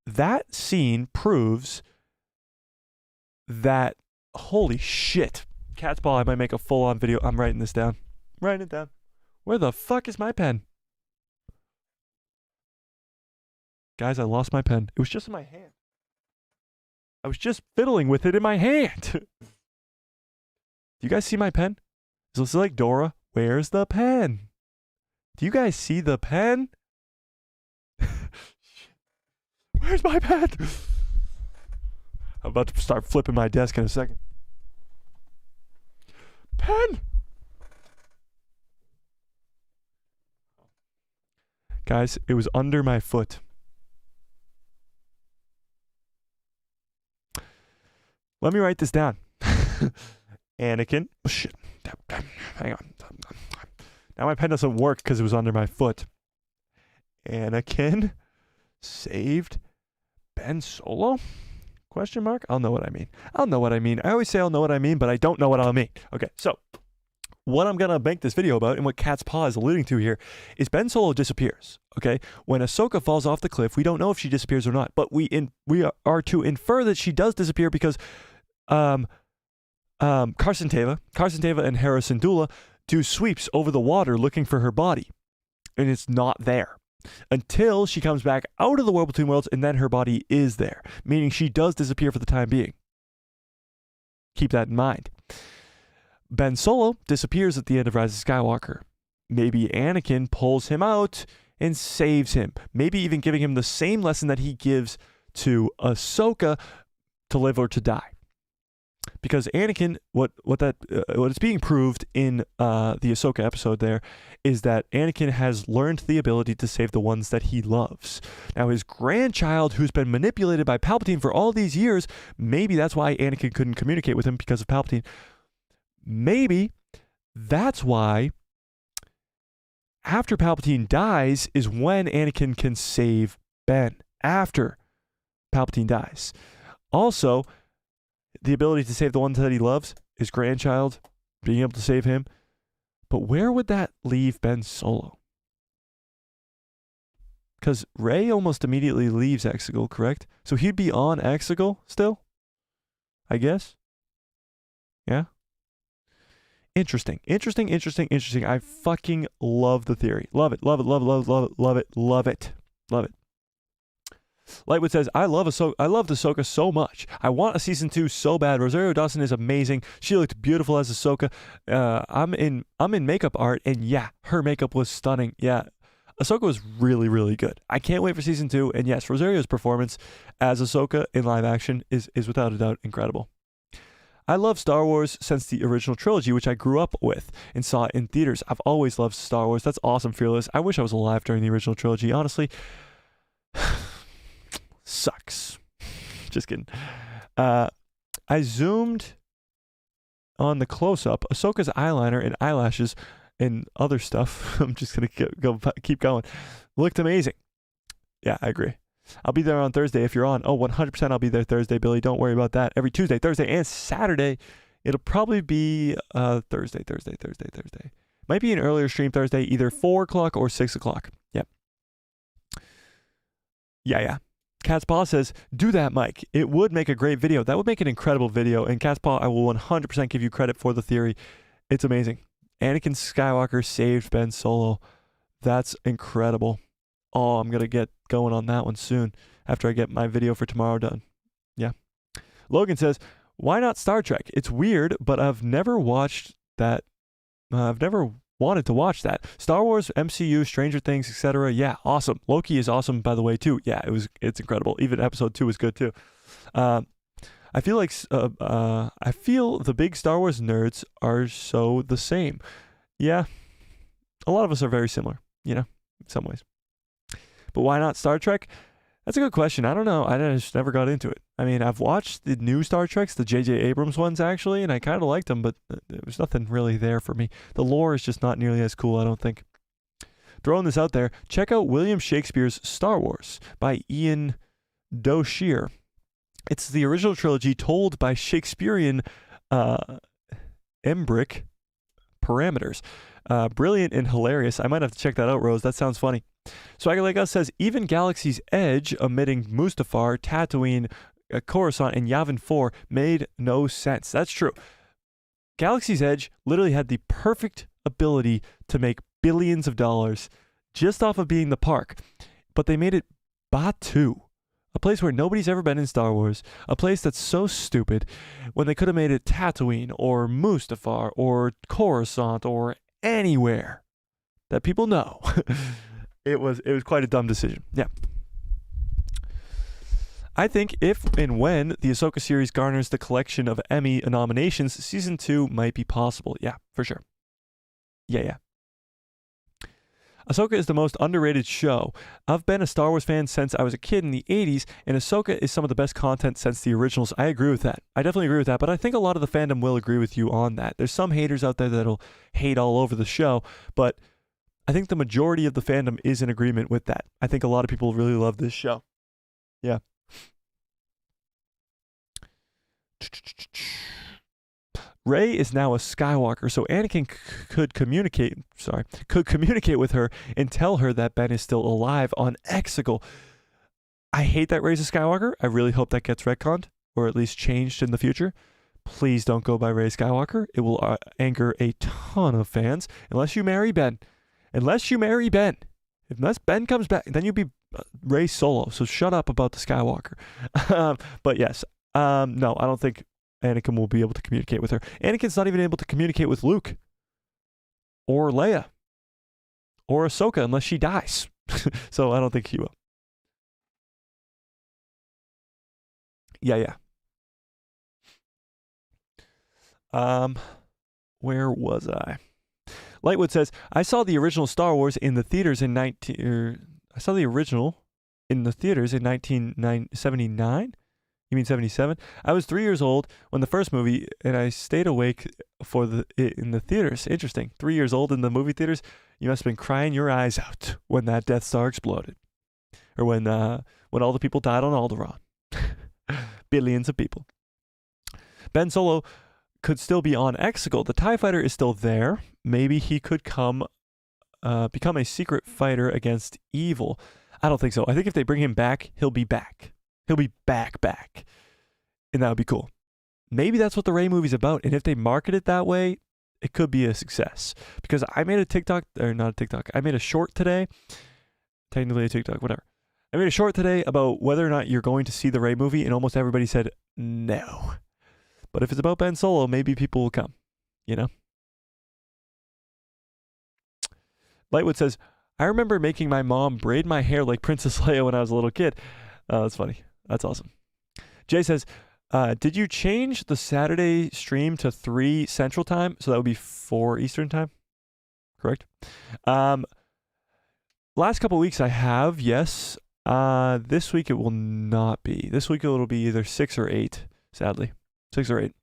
that scene proves that, holy shit. Cat's Paw, I might make a full-on video. I'm writing this down. Writing it down. Where the fuck is my pen? Guys, I lost my pen. It was just in my hand. I was just fiddling with it in my hand. Do you guys see my pen? Is this like Dora? Where's the pen? Do you guys see the pen? Where's my pen? I'm about to start flipping my desk in a second. Pen! Guys, it was under my foot. Let me write this down. Anakin. Oh, shit. Hang on. Now my pen doesn't work because it was under my foot. Anakin saved Ben Solo? Question mark? I'll know what I mean. I'll know what I mean. I always say I'll know what I mean, but I don't know what I'll mean. Okay, so what I'm going to make this video about and what Cat's Paw is alluding to here is Ben Solo disappears, okay? When Ahsoka falls off the cliff, we don't know if she disappears or not, but we are to infer that she does disappear because Carson Teva and Hera Syndulla do sweeps over the water looking for her body, and it's not there until she comes back out of the World Between Worlds, and then her body is there, meaning she does disappear for the time being. Keep that in mind. Ben Solo disappears at the end of Rise of Skywalker. Maybe Anakin pulls him out and saves him, maybe even giving him the same lesson that he gives to Ahsoka to live or to die. Because Anakin, what is being proved in the Ahsoka episode there is that Anakin has learned the ability to save the ones that he loves. Now, his grandchild, who's been manipulated by Palpatine for all these years, maybe that's why Anakin couldn't communicate with him because of Palpatine. Maybe that's why after Palpatine dies is when Anakin can save Ben, after Palpatine dies. Also, the ability to save the ones that he loves, his grandchild, being able to save him. But where would that leave Ben Solo? Because Rey almost immediately leaves Exegol, correct? So he'd be on Exegol still? I guess? Yeah? Interesting. I fucking love the theory. Love it. Lightwood says, I loved Ahsoka so much. I want a season 2 so bad. Rosario Dawson is amazing. She looked beautiful as Ahsoka. I'm in makeup art, and yeah, her makeup was stunning. Yeah, Ahsoka was really, really good. I can't wait for season 2. And yes, Rosario's performance as Ahsoka in live action is without a doubt incredible. I love Star Wars since the original trilogy, which I grew up with and saw in theaters. I've always loved Star Wars. That's awesome, Fearless. I wish I was alive during the original trilogy, honestly. Sucks. Just kidding. I zoomed on the close-up. Ahsoka's eyeliner and eyelashes and other stuff. I'm just going to keep going. Looked amazing. Yeah, I agree. I'll be there on Thursday if you're on. Oh, 100% I'll be there Thursday, Billy. Don't worry about that. Every Tuesday, Thursday, and Saturday. It'll probably be Thursday. Might be an earlier stream Thursday, either 4 o'clock or 6 o'clock. Yep. Yeah. Cat's Paw says, do that, Mike. It would make a great video. That would make an incredible video. And Cat's Paw, I will 100% give you credit for the theory. It's amazing. Anakin Skywalker saved Ben Solo. That's incredible. Oh, I'm going to get going on that one soon after I get my video for tomorrow done. Yeah. Logan says, why not Star Trek? It's weird, but I've never watched that. I've never wanted to watch that. Star Wars, MCU, Stranger Things, etc. Yeah, awesome. Loki is awesome, by the way, too. Yeah, it's incredible. Even episode 2 is good, too. I feel the big Star Wars nerds are so the same. Yeah, a lot of us are very similar, in some ways. But why not Star Trek? That's a good question. I don't know. I just never got into it. I mean, I've watched the new Star Treks, the J.J. Abrams ones, actually, and I kind of liked them, but there was nothing really there for me. The lore is just not nearly as cool, I don't think. Throwing this out there, check out William Shakespeare's Star Wars by Ian Doeshear. It's the original trilogy told by Shakespearean Embrick parameters. Brilliant and hilarious. I might have to check that out, Rose. That sounds funny. Swagger Like Us says, even Galaxy's Edge, omitting Mustafar, Tatooine, Coruscant, and Yavin 4 made no sense. That's true. Galaxy's Edge literally had the perfect ability to make billions of dollars just off of being the park. But they made it Batuu, a place where nobody's ever been in Star Wars, a place that's so stupid, when they could have made it Tatooine or Mustafar or Coruscant or anywhere that people know. It was quite a dumb decision. Yeah. I think if and when the Ahsoka series garners the collection of Emmy nominations, season 2 might be possible. Yeah, for sure. Yeah. Ahsoka is the most underrated show. I've been a Star Wars fan since I was a kid in the 80s, and Ahsoka is some of the best content since the originals. I agree with that. I definitely agree with that, but I think a lot of the fandom will agree with you on that. There's some haters out there that'll hate all over the show, but I think the majority of the fandom is in agreement with that. I think a lot of people really love this show. Yeah. Rey is now a Skywalker, so Anakin could communicate with her and tell her that Ben is still alive on Exegol. I hate that Rey's a Skywalker. I really hope that gets retconned, or at least changed in the future. Please don't go by Rey Skywalker. It will anger a ton of fans, unless you marry Ben. Unless Ben comes back, then you'll be Rey Solo. So shut up about the Skywalker. But yes, no, I don't think Anakin will be able to communicate with her. Anakin's not even able to communicate with Luke or Leia or Ahsoka unless she dies. So I don't think he will. Yeah. Where was I? Lightwood says, I saw the original Star Wars in the theaters in 1979. You mean 77? I was 3 years old when the first movie, and I stayed awake in the theaters. Interesting. 3 years old in the movie theaters. You must have been crying your eyes out when that Death Star exploded, or when all the people died on Alderaan. Billions of people. Ben Solo could still be on Exegol. The TIE fighter is still there. Maybe he could become a secret fighter against evil. I don't think so. I think if they bring him back, he'll be back. He'll be back. And that would be cool. Maybe that's what the Rey movie's about. And if they market it that way, it could be a success. Because I made a TikTok, or not a TikTok, I made a short today. Technically a TikTok, whatever. I made a short today about whether or not you're going to see the Rey movie, and almost everybody said no. But if it's about Ben Solo, maybe people will come, you know? Lightwood says, I remember making my mom braid my hair like Princess Leia when I was a little kid. Oh, that's funny. That's awesome. Jay says, did you change the Saturday stream to 3 Central Time? So that would be 4 Eastern Time? Correct? Last couple weeks I have, yes. This week it will not be. This week it'll be either 6 or 8, sadly. 6 or 8.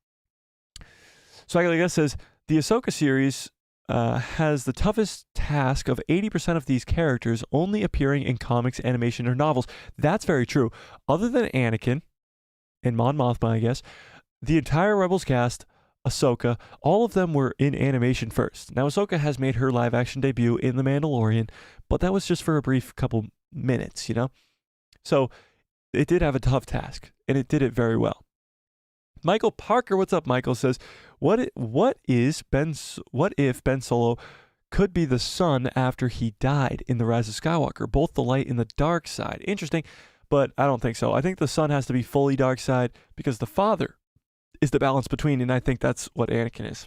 So I guess says, the Ahsoka series has the toughest task of 80% of these characters only appearing in comics, animation, or novels. That's very true. Other than Anakin and Mon Mothma, I guess, the entire Rebels cast, Ahsoka, all of them were in animation first. Now, Ahsoka has made her live-action debut in The Mandalorian, but that was just for a brief couple minutes, you know? So it did have a tough task, and it did it very well. Michael Parker, what's up, Michael, says, what if Ben Solo could be the son after he died in The Rise of Skywalker, both the light and the dark side? Interesting, but I don't think so. I think the son has to be fully dark side because the father is the balance between, and I think that's what Anakin is.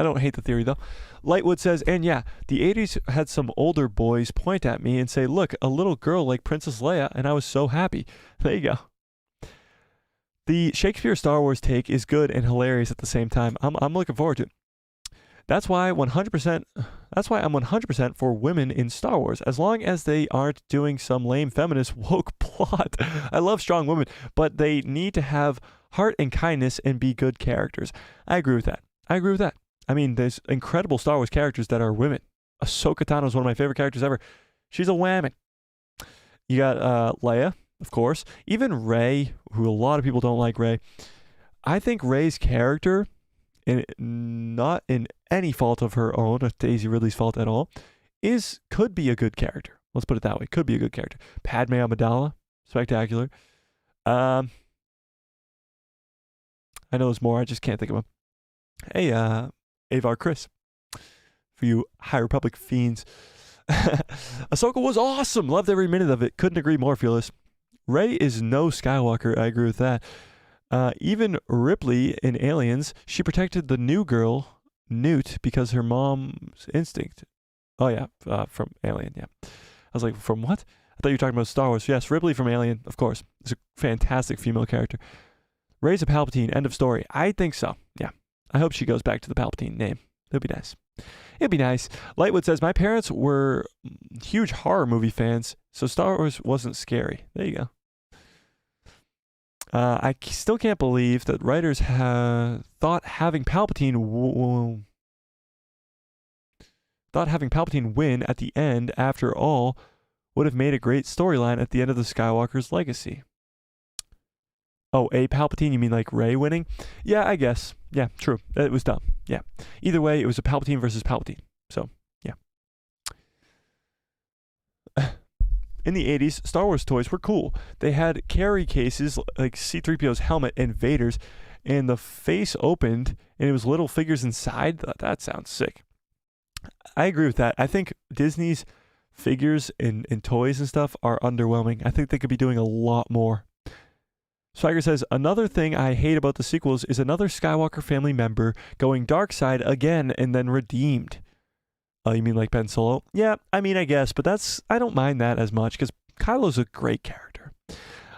I don't hate the theory, though. Lightwood says, and yeah, the 80s had some older boys point at me and say, look, a little girl like Princess Leia, and I was so happy. There you go. The Shakespeare Star Wars take is good and hilarious at the same time. I'm looking forward to it. That's why I'm 100% for women in Star Wars, as long as they aren't doing some lame feminist woke plot. I love strong women, but they need to have heart and kindness and be good characters. I agree with that. I mean, there's incredible Star Wars characters that are women. Ahsoka Tano is one of my favorite characters ever. She's a whammon. You got Leia, of course. Even Rey, who a lot of people don't like Rey. I think Rey's character, and not in any fault of her own, or Daisy Ridley's fault at all, could be a good character. Let's put it that way. Could be a good character. Padme Amidala, spectacular. I know there's more. I just can't think of them. Hey, Avar Chris, for you High Republic fiends. Ahsoka was awesome. Loved every minute of it. Couldn't agree more, Fearless. Rey is no Skywalker. I agree with that. Even Ripley in Aliens, she protected the new girl, Newt, because her mom's instinct. Oh, yeah, from Alien, yeah. I was like, from what? I thought you were talking about Star Wars. Yes, Ripley from Alien, of course. It's a fantastic female character. Rey's a Palpatine, end of story. I think so, yeah. I hope she goes back to the Palpatine name. It'll be nice. It'd be nice. Lightwood says, my parents were huge horror movie fans, so Star Wars wasn't scary. There you go. I still can't believe that writers thought having Palpatine win at the end, after all, would have made a great storyline at the end of the Skywalker's legacy. Oh, a Palpatine? You mean like Rey winning? Yeah, I guess. Yeah, true. It was dumb. Yeah. Either way, it was a Palpatine versus Palpatine. So, yeah. In the 80s, Star Wars toys were cool. They had carry cases like C-3PO's helmet and Vader's, and the face opened, and it was little figures inside. That sounds sick. I agree with that. I think Disney's figures and toys and stuff are underwhelming. I think they could be doing a lot more. Swagger says, another thing I hate about the sequels is another Skywalker family member going dark side again and then redeemed. Oh, you mean like Ben Solo? Yeah, I mean, I guess, but I don't mind that as much because Kylo's a great character.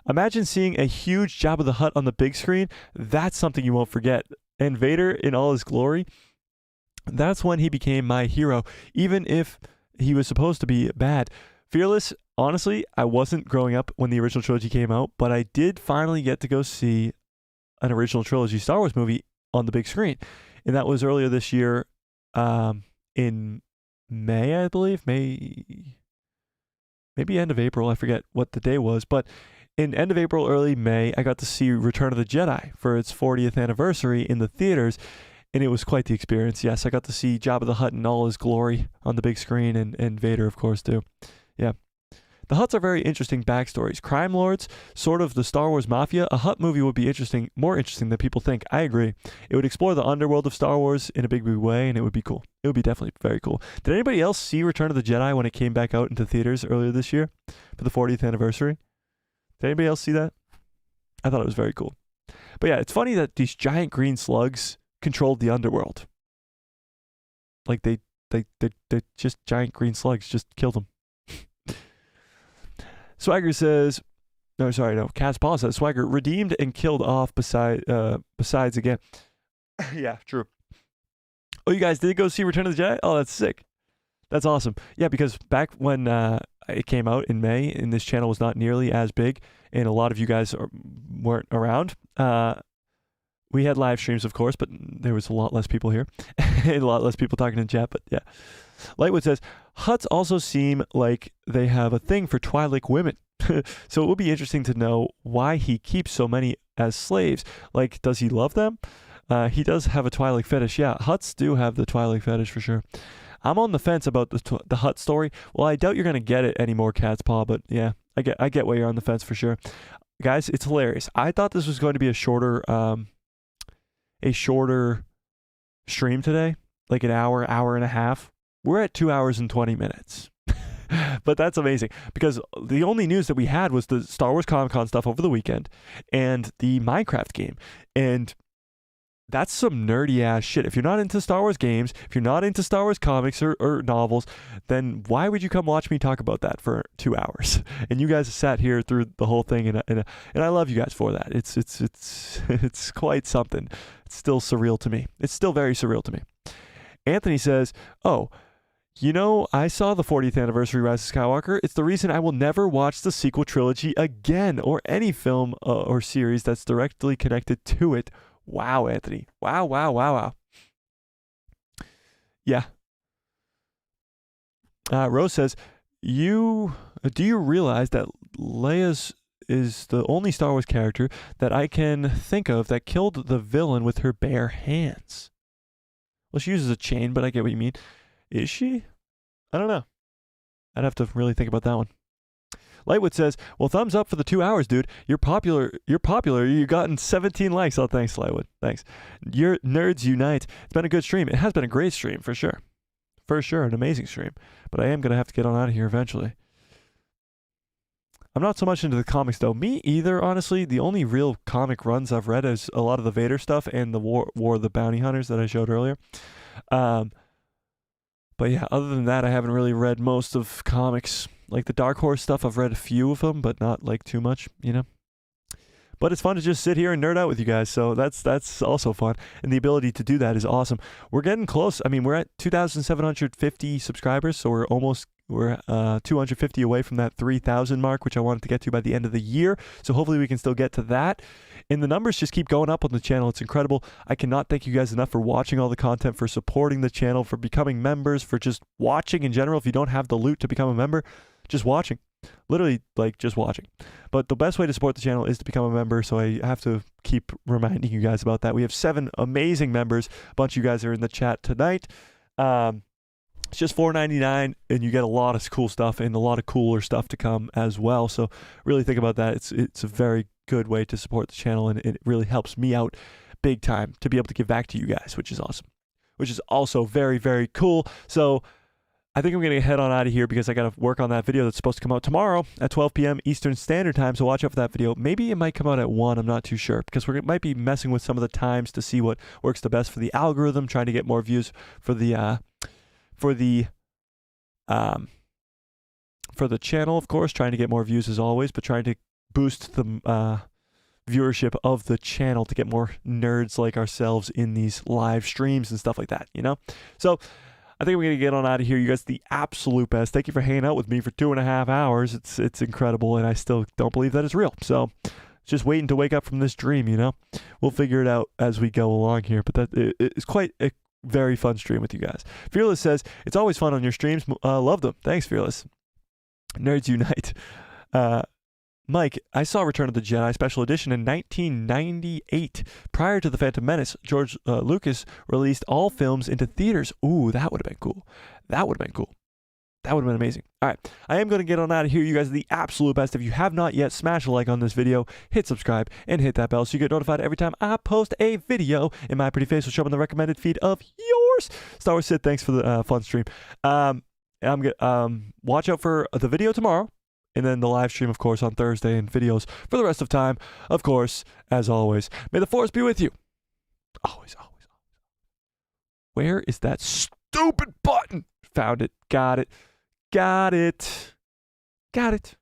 Imagine seeing a huge Jabba the Hutt on the big screen. That's something you won't forget. And Vader in all his glory, that's when he became my hero, even if he was supposed to be bad. Fearless, honestly, I wasn't growing up when the original trilogy came out, but I did finally get to go see an original trilogy Star Wars movie on the big screen. And that was earlier this year in May, I believe. Maybe end of April. I forget what the day was. But in end of April, early May, I got to see Return of the Jedi for its 40th anniversary in the theaters. And it was quite the experience. Yes, I got to see Jabba the Hutt in all his glory on the big screen, and Vader, of course, too. Yeah. The Hutts are very interesting backstories. Crime lords, sort of the Star Wars Mafia. A Hutt movie would be interesting, more interesting than people think. I agree. It would explore the underworld of Star Wars in a big way, and it would be cool. It would be definitely very cool. Did anybody else see Return of the Jedi when it came back out into theaters earlier this year for the 40th anniversary? Did anybody else see that? I thought it was very cool. But yeah, it's funny that these giant green slugs controlled the underworld. Like they're just giant green slugs, just killed them. Swagger says, Cat's Paw says, Swagger redeemed and killed off besides again. Yeah, true. Oh, you guys did go see Return of the Jedi? Oh, that's sick. That's awesome. Yeah, because back when it came out in May and this channel was not nearly as big and a lot of you guys weren't around, we had live streams, of course, but there was a lot less people here and a lot less people talking in chat, but yeah. Lightwood says, Hutts also seem like they have a thing for Twi'lek women. So it will be interesting to know why he keeps so many as slaves. Like, does he love them? He does have a Twi'lek fetish. Yeah, Hutts do have the Twi'lek fetish for sure. I'm on the fence about the Hutt story. Well, I doubt you're going to get it anymore, Cat's Paw, but yeah, I get why you're on the fence for sure. Guys, it's hilarious. I thought this was going to be a shorter stream today, like an hour and a half. We're at 2 hours and 20 minutes. But that's amazing because the only news that we had was the Star Wars Comic-Con stuff over the weekend and the Minecraft game. And that's some nerdy ass shit. If you're not into Star Wars games, if you're not into Star Wars comics or novels, then why would you come watch me talk about that for 2 hours? And you guys sat here through the whole thing, and I love you guys for that. It's quite something. It's still surreal to me. It's still very surreal to me. Anthony says, "Oh, you know, I saw the 40th anniversary Rise of Skywalker. It's the reason I will never watch the sequel trilogy again or any film or series that's directly connected to it." Wow, Anthony. Wow. Yeah. Rose says, do you realize that Leia is the only Star Wars character that I can think of that killed the villain with her bare hands? Well, she uses a chain, but I get what you mean. Is she? I don't know. I'd have to really think about that one. Lightwood says, well, thumbs up for the 2 hours, dude. You're popular. You've gotten 17 likes. Oh, thanks, Lightwood. Thanks. Your nerds unite. It's been a good stream. It has been a great stream, for sure. For sure, an amazing stream. But I am going to have to get on out of here eventually. I'm not so much into the comics, though. Me either, honestly. The only real comic runs I've read is a lot of the Vader stuff and the War of the Bounty Hunters that I showed earlier. But yeah, other than that, I haven't really read most of comics. Like the Dark Horse stuff, I've read a few of them, but not like too much, you know. But it's fun to just sit here and nerd out with you guys, so that's also fun. And the ability to do that is awesome. We're getting close. I mean, we're at 2,750 subscribers, so we're 250 away from that 3,000 mark, which I wanted to get to by the end of the year. So hopefully we can still get to that. And the numbers just keep going up on the channel. It's incredible. I cannot thank you guys enough for watching all the content, for supporting the channel, for becoming members, for just watching in general. If you don't have the loot to become a member, just watching. Literally, like, just watching. But the best way to support the channel is to become a member, so I have to keep reminding you guys about that. We have 7 amazing members. A bunch of you guys are in the chat tonight. It's just $4.99, and you get a lot of cool stuff and a lot of cooler stuff to come as well. So really think about that. It's a very good way to support the channel, and it really helps me out big time to be able to give back to you guys, which is awesome. Which is also very, very cool. So I think I'm going to head on out of here because I got to work on that video that's supposed to come out tomorrow at 12 p.m. Eastern Standard Time, so watch out for that video. Maybe it might come out at 1, I'm not too sure, because we might be messing with some of the times to see what works the best for the algorithm, trying to get more views for the channel, of course, trying to get more views as always, but trying to boost the viewership of the channel to get more nerds like ourselves in these live streams and stuff like that, you know? So I think we're going to get on out of here. You guys are the absolute best. Thank you for hanging out with me for 2.5 hours. It's incredible, and I still don't believe that it's real. So just waiting to wake up from this dream, you know? We'll figure it out as we go along here, but it's quite a very fun stream with you guys. Fearless says, it's always fun on your streams. Love them. Thanks, Fearless. Nerds Unite. Mike, I saw Return of the Jedi Special Edition in 1998. Prior to The Phantom Menace, George Lucas released all films into theaters. Ooh, that would have been cool. That would have been cool. That would have been amazing. All right. I am going to get on out of here. You guys are the absolute best. If you have not yet, smash a like on this video, hit subscribe, and hit that bell so you get notified every time I post a video. And my pretty face will show up in the recommended feed of yours. Star Wars Sid, thanks for the fun stream. I'm gonna watch out for the video tomorrow. And then the live stream, of course, on Thursday, and videos for the rest of time. Of course, as always, may the Force be with you. Always, always, always. Where is that stupid button? Found it. Got it. Got it. Got it.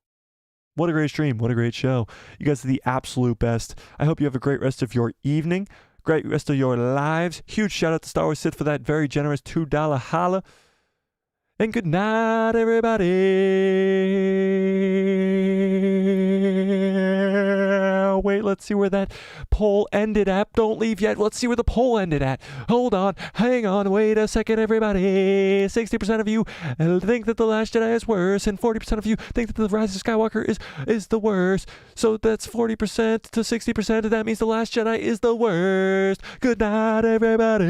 What a great stream. What a great show. You guys are the absolute best. I hope you have a great rest of your evening. Great rest of your lives. Huge shout out to Star Wars Sith for that very generous $2 holla. And good night, everybody. Wait, let's see where that poll ended at. Don't leave yet. Let's see where the poll ended at. Hold on. Hang on. Wait a second, everybody. 60% of you think that The Last Jedi is worse, and 40% of you think that The Rise of Skywalker is the worst. So that's 40% to 60%, and that means The Last Jedi is the worst. Good night, everybody.